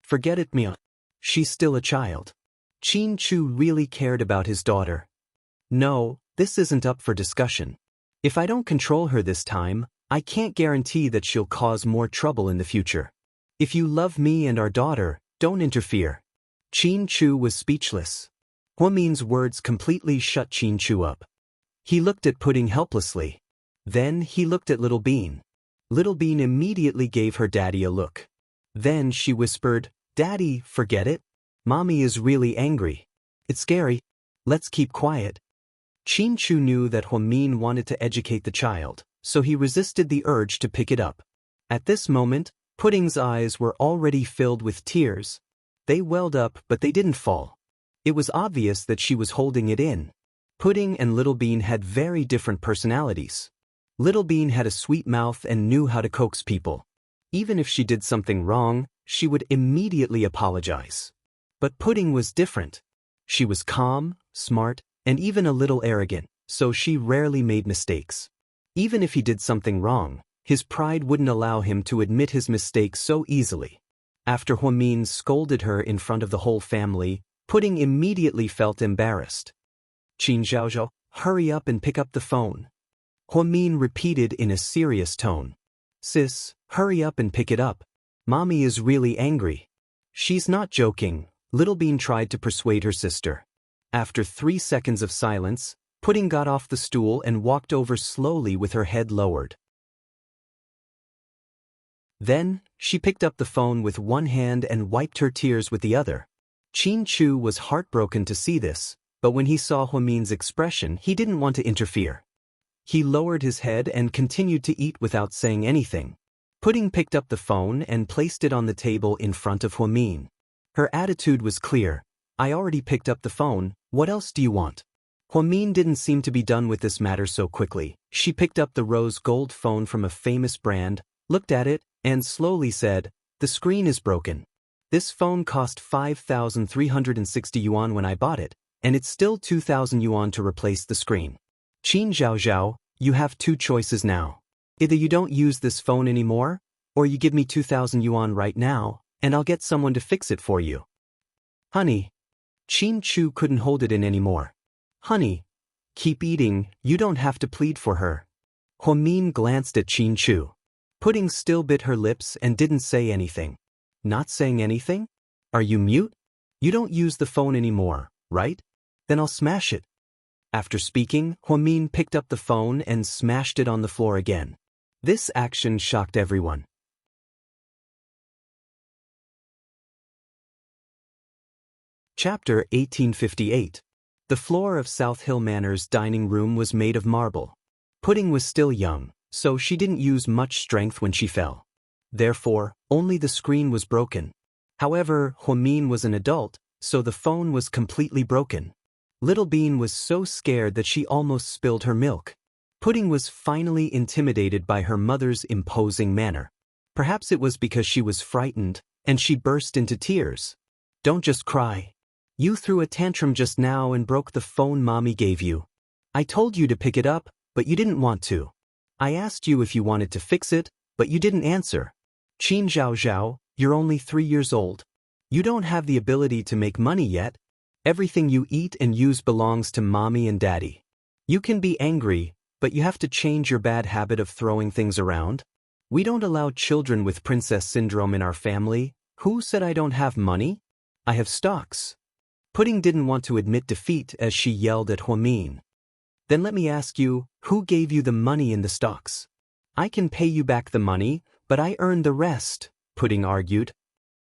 Forget it, Mia. She's still a child. Qin Chu really cared about his daughter. No, this isn't up for discussion. If I don't control her this time, I can't guarantee that she'll cause more trouble in the future. If you love me and our daughter, don't interfere. Qin Chu was speechless. Huamin's words completely shut Qin Chu up. He looked at Pudding helplessly. Then he looked at Little Bean. Little Bean immediately gave her daddy a look. Then she whispered, Daddy, forget it. Mommy is really angry. It's scary. Let's keep quiet. Qin Chu knew that Huamin wanted to educate the child, so he resisted the urge to pick it up. At this moment, Pudding's eyes were already filled with tears. They welled up, but they didn't fall. It was obvious that she was holding it in. Pudding and Little Bean had very different personalities. Little Bean had a sweet mouth and knew how to coax people. Even if she did something wrong, she would immediately apologize. But Pudding was different. She was calm, smart, and even a little arrogant, so she rarely made mistakes. Even if he did something wrong, his pride wouldn't allow him to admit his mistake so easily. After Huamin scolded her in front of the whole family, Pudding immediately felt embarrassed. Qin Zhao, hurry up and pick up the phone. Huamin repeated in a serious tone. Sis, hurry up and pick it up. Mommy is really angry. She's not joking, Little Bean tried to persuade her sister. After 3 seconds of silence, Pudding got off the stool and walked over slowly with her head lowered. Then, she picked up the phone with one hand and wiped her tears with the other. Qin Chu was heartbroken to see this, but when he saw Huamin's expression, he didn't want to interfere. He lowered his head and continued to eat without saying anything. Pudding picked up the phone and placed it on the table in front of Huamin. Her attitude was clear. I already picked up the phone, what else do you want? Huamin didn't seem to be done with this matter so quickly. She picked up the rose gold phone from a famous brand, looked at it, and slowly said, The screen is broken. This phone cost 5,360 yuan when I bought it, and it's still 2,000 yuan to replace the screen. Qin Zhao, you have 2 choices now. Either you don't use this phone anymore, or you give me 2,000 yuan right now, and I'll get someone to fix it for you. Honey. Qin Chu couldn't hold it in anymore. Honey. Keep eating, you don't have to plead for her. Huamin glanced at Qin Chu. Pudding still bit her lips and didn't say anything. Not saying anything? Are you mute? You don't use the phone anymore, right? Then I'll smash it. After speaking, Huamin picked up the phone and smashed it on the floor again. This action shocked everyone. Chapter 1858. The floor of South Hill Manor's dining room was made of marble. Pudding was still young, so she didn't use much strength when she fell. Therefore, only the screen was broken. However, Huamin was an adult, so the phone was completely broken. Little Bean was so scared that she almost spilled her milk. Pudding was finally intimidated by her mother's imposing manner. Perhaps it was because she was frightened, and she burst into tears. Don't just cry. You threw a tantrum just now and broke the phone Mommy gave you. I told you to pick it up, but you didn't want to. I asked you if you wanted to fix it, but you didn't answer. Qin Zhao, you're only 3 years old. You don't have the ability to make money yet. Everything you eat and use belongs to Mommy and Daddy. You can be angry, but you have to change your bad habit of throwing things around. We don't allow children with princess syndrome in our family. Who said I don't have money? I have stocks. Pudding didn't want to admit defeat as she yelled at Huamin. Then let me ask you, who gave you the money in the stocks? I can pay you back the money, but I earned the rest, Pudding argued.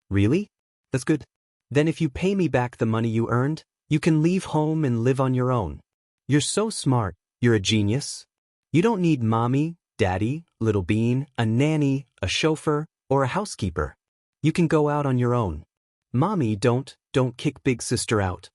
Really? That's good. Then if you pay me back the money you earned, you can leave home and live on your own. You're so smart, you're a genius. You don't need Mommy, Daddy, Little Bean, a nanny, a chauffeur, or a housekeeper. You can go out on your own. Mommy, don't kick big sister out.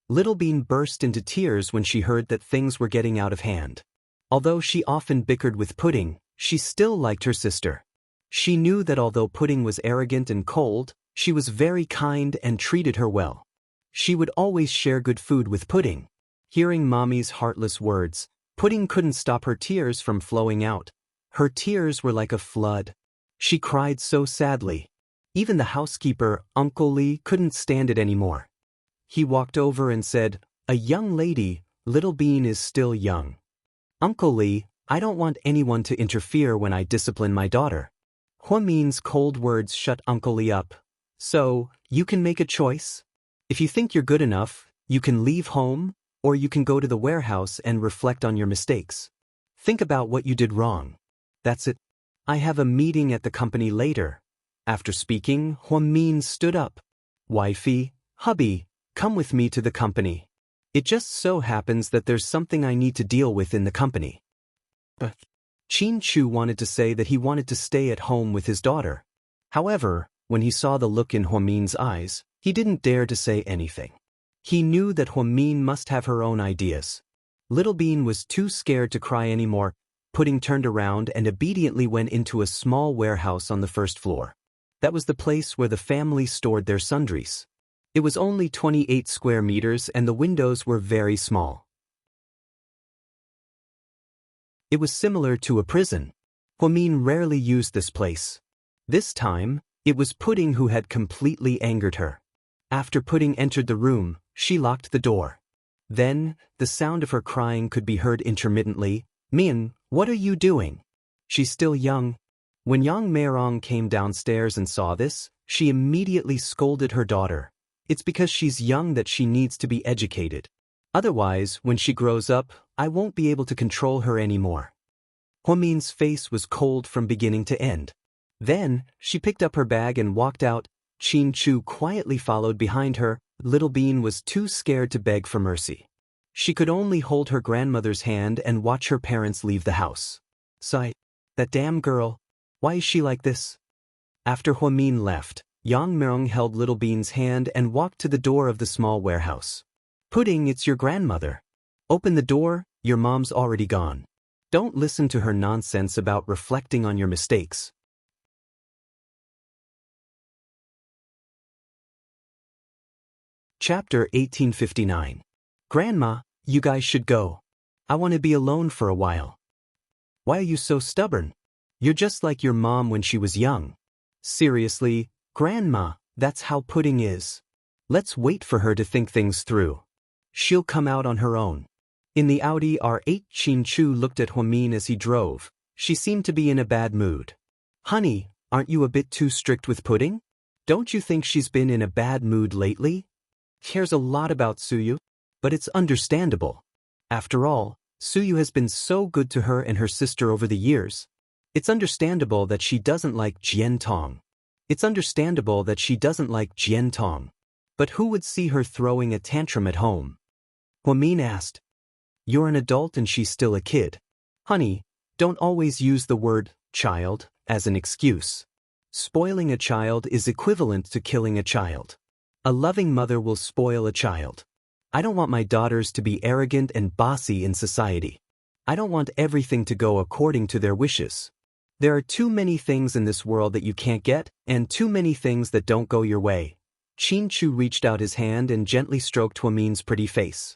Little Bean burst into tears when she heard that things were getting out of hand. Although she often bickered with Pudding, she still liked her sister. She knew that although Pudding was arrogant and cold, she was very kind and treated her well. She would always share good food with Pudding. Hearing Mommy's heartless words, Pudding couldn't stop her tears from flowing out. Her tears were like a flood. She cried so sadly. Even the housekeeper, Uncle Li, couldn't stand it anymore. He walked over and said, "A young lady, Little Bean is still young. Uncle Li, I don't want anyone to interfere when I discipline my daughter." Huamin's cold words shut Uncle Li up. So, you can make a choice. If you think you're good enough, you can leave home, or you can go to the warehouse and reflect on your mistakes. Think about what you did wrong. That's it. I have a meeting at the company later. After speaking, Huamin stood up. Wifey, hubby, come with me to the company. It just so happens that there's something I need to deal with in the company. But Qin Chu wanted to say that he wanted to stay at home with his daughter. However, when he saw the look in Huamin's eyes, he didn't dare to say anything. He knew that Huamin must have her own ideas. Little Bean was too scared to cry anymore. Pudding turned around and obediently went into a small warehouse on the first floor. That was the place where the family stored their sundries. It was only 28 square meters and the windows were very small. It was similar to a prison. Huamin rarely used this place. This time, it was Pudding who had completely angered her. After Pudding entered the room, she locked the door. Then, the sound of her crying could be heard intermittently. "Min, what are you doing?" "She's still young." When Yang Meirong came downstairs and saw this, she immediately scolded her daughter. "It's because she's young that she needs to be educated. Otherwise, when she grows up, I won't be able to control her anymore." Huamin's face was cold from beginning to end. Then, she picked up her bag and walked out. Qin Chu quietly followed behind her. Little Bean was too scared to beg for mercy. She could only hold her grandmother's hand and watch her parents leave the house. Sigh. That damn girl. Why is she like this? After Huamin left, Yang Meirong held Little Bean's hand and walked to the door of the small warehouse. "Pudding, it's your grandmother. Open the door, your mom's already gone. Don't listen to her nonsense about reflecting on your mistakes." Chapter 1859. "Grandma, you guys should go. I want to be alone for a while." "Why are you so stubborn? You're just like your mom when she was young." "Seriously, Grandma, that's how Pudding is. Let's wait for her to think things through. She'll come out on her own." In the Audi R8, Qin Chu looked at Huamin as he drove. She seemed to be in a bad mood. Honey, aren't you a bit too strict with Pudding? Don't you think she's been in a bad mood lately? Cares a lot about Suyu, but it's understandable. After all, Suyu has been so good to her and her sister over the years. It's understandable that she doesn't like Jian Tong. It's understandable that she doesn't like Jian Tong. But who would see her throwing a tantrum at home? Huamin asked. You're an adult and she's still a kid. Honey, don't always use the word child as an excuse. Spoiling a child is equivalent to killing a child. A loving mother will spoil a child. I don't want my daughters to be arrogant and bossy in society. I don't want everything to go according to their wishes. There are too many things in this world that you can't get, and too many things that don't go your way. Qin Chu reached out his hand and gently stroked Huamin's pretty face.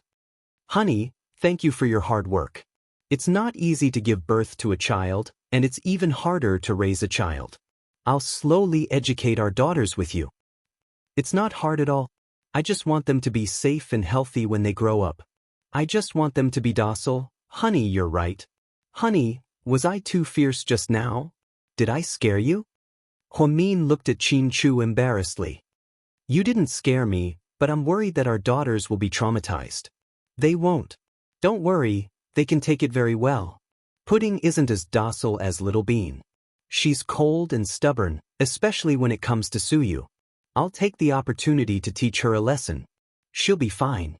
Honey, thank you for your hard work. It's not easy to give birth to a child, and it's even harder to raise a child. I'll slowly educate our daughters with you. It's not hard at all. I just want them to be safe and healthy when they grow up. I just want them to be docile. Honey, you're right. Honey, was I too fierce just now? Did I scare you? Huamin looked at Qin Chu embarrassedly. You didn't scare me, but I'm worried that our daughters will be traumatized. They won't. Don't worry, they can take it very well. Pudding isn't as docile as Little Bean. She's cold and stubborn, especially when it comes to Suyu. I'll take the opportunity to teach her a lesson. She'll be fine.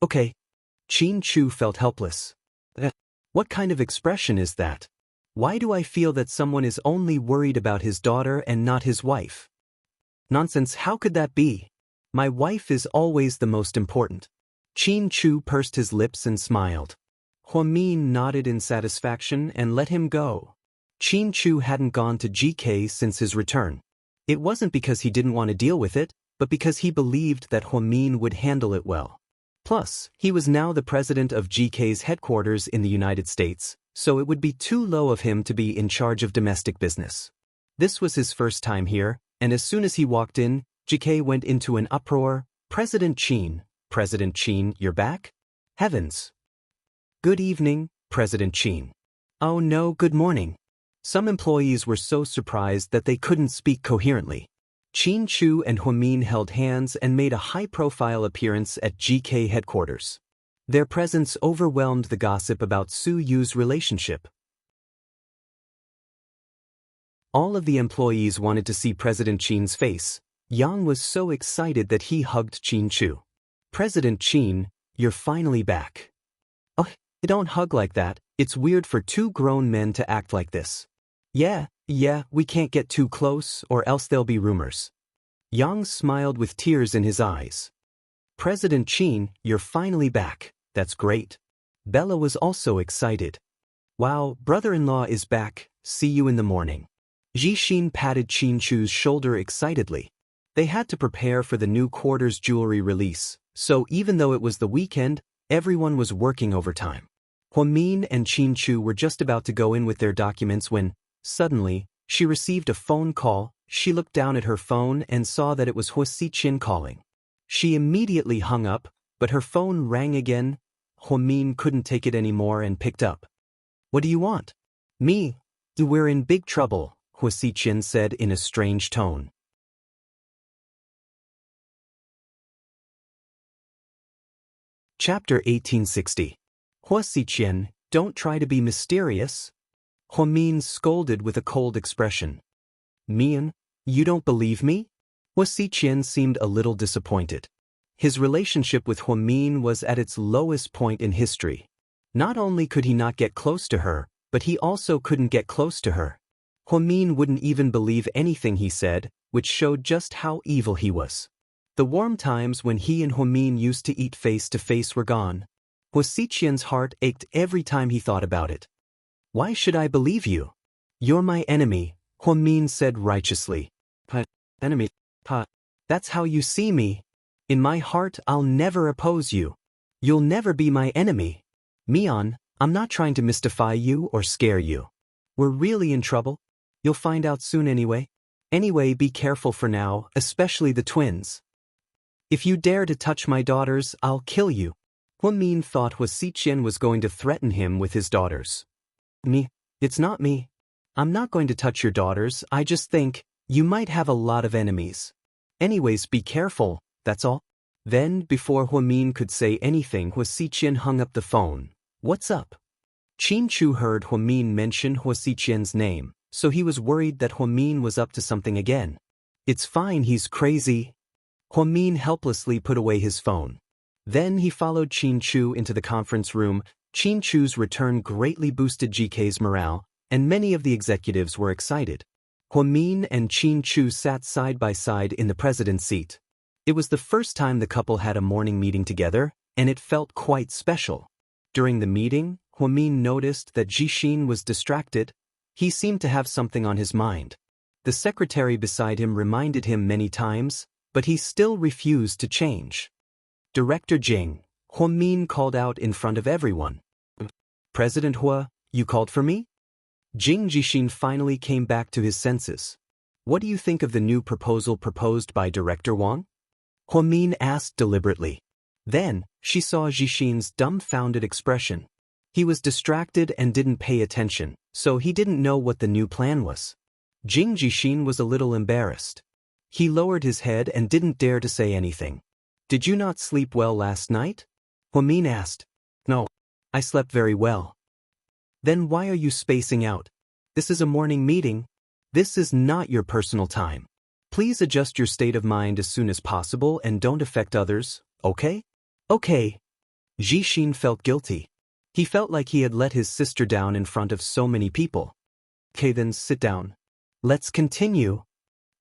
Okay. Qin Chu felt helpless. What kind of expression is that? Why do I feel that someone is only worried about his daughter and not his wife? Nonsense, how could that be? My wife is always the most important. Qin Chu pursed his lips and smiled. Huamin nodded in satisfaction and let him go. Qin Chu hadn't gone to GK since his return. It wasn't because he didn't want to deal with it, but because he believed that Huamin would handle it well. Plus, he was now the president of GK's headquarters in the United States, so it would be too low of him to be in charge of domestic business. This was his first time here, and as soon as he walked in, GK went into an uproar. President Qin, you're back? Heavens! Good evening, President Qin. Oh no, good morning. Some employees were so surprised that they couldn't speak coherently. Qin Chu and Huamin held hands and made a high-profile appearance at GK headquarters. Their presence overwhelmed the gossip about Su Yu's relationship. All of the employees wanted to see President Qin's face. Yang was so excited that he hugged Qin Chu. President Qin, you're finally back. Oh, don't hug like that. It's weird for two grown men to act like this. Yeah, we can't get too close or else there'll be rumors. Yang smiled with tears in his eyes. President Qin, you're finally back. That's great. Bella was also excited. Wow, brother-in-law is back. See you in the morning. Jixin patted Qin Chu's shoulder excitedly. They had to prepare for the new quarters jewelry release, so even though it was the weekend, everyone was working overtime. Huamin and Qin Chu were just about to go in with their documents when, suddenly, she received a phone call. She looked down at her phone and saw that it was Huaxiqian calling. She immediately hung up, but her phone rang again. Huamin couldn't take it anymore and picked up. What do you want? Me? We're in big trouble, Huaxiqian said in a strange tone. Chapter 1860. Huaxiqian, don't try to be mysterious. Huamin scolded with a cold expression. Mian, you don't believe me? Huaxiqian seemed a little disappointed. His relationship with Huamin was at its lowest point in history. Not only could he not get close to her, but he also couldn't get close to her. Huamin wouldn't even believe anything he said, which showed just how evil he was. The warm times when he and Huamin used to eat face-to-face were gone. Huaxiqian's heart ached every time he thought about it. Why should I believe you? You're my enemy, Huamin said righteously. Enemy? That's how you see me. In my heart, I'll never oppose you. You'll never be my enemy. Mian, I'm not trying to mystify you or scare you. We're really in trouble. You'll find out soon anyway. Anyway, be careful for now, especially the twins. If you dare to touch my daughters, I'll kill you. Huamin thought Huaxiqian was going to threaten him with his daughters. It's not me. I'm not going to touch your daughters, I just think you might have a lot of enemies. Anyways, be careful, that's all. Then, before Huamin could say anything, Hua Xiqian hung up the phone. What's up? Qin Chu heard Huamin mention Hua Xiqian's name, so he was worried that Huamin was up to something again. It's fine, he's crazy. Huamin helplessly put away his phone. Then he followed Qin Chu into the conference room. Qin Chu's return greatly boosted GK's morale, and many of the executives were excited. Huamin and Qin Chu sat side by side in the president's seat. It was the first time the couple had a morning meeting together, and it felt quite special. During the meeting, Huamin noticed that Jixin was distracted. He seemed to have something on his mind. The secretary beside him reminded him many times, but he still refused to change. Director Jing, Huamin called out in front of everyone. President Hua, you called for me? Jing Jixin finally came back to his senses. What do you think of the new proposal proposed by Director Wang? Huamin asked deliberately. Then, she saw Jixin's dumbfounded expression. He was distracted and didn't pay attention, so he didn't know what the new plan was. Jing Jixin was a little embarrassed. He lowered his head and didn't dare to say anything. Did you not sleep well last night? Huamin asked. No, I slept very well. Then why are you spacing out? This is a morning meeting. This is not your personal time. Please adjust your state of mind as soon as possible and don't affect others, okay? Okay. Jixin felt guilty. He felt like he had let his sister down in front of so many people. Okay, then sit down. Let's continue.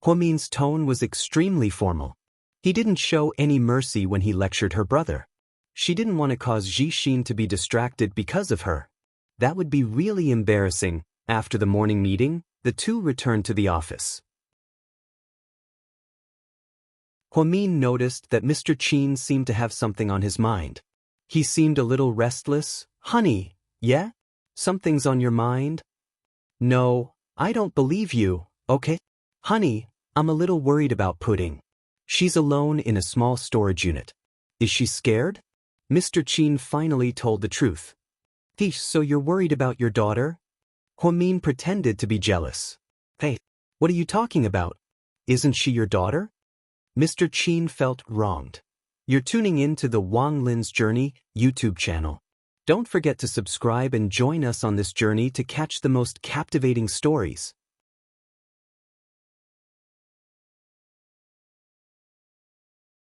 Huamin's tone was extremely formal. He didn't show any mercy when he lectured her brother. She didn't want to cause Jixin to be distracted because of her. That would be really embarrassing. After the morning meeting, the two returned to the office. Huamin noticed that Mr. Qin seemed to have something on his mind. He seemed a little restless. Honey, yeah? Something's on your mind? No, I don't believe you, okay? Honey, I'm a little worried about Pudding. She's alone in a small storage unit. Is she scared? Mr. Qin finally told the truth. So you're worried about your daughter? Huamin pretended to be jealous. Hey, what are you talking about? Isn't she your daughter? Mr. Qin felt wronged. You're tuning in to the Wang Lin's Journey YouTube channel. Don't forget to subscribe and join us on this journey to catch the most captivating stories.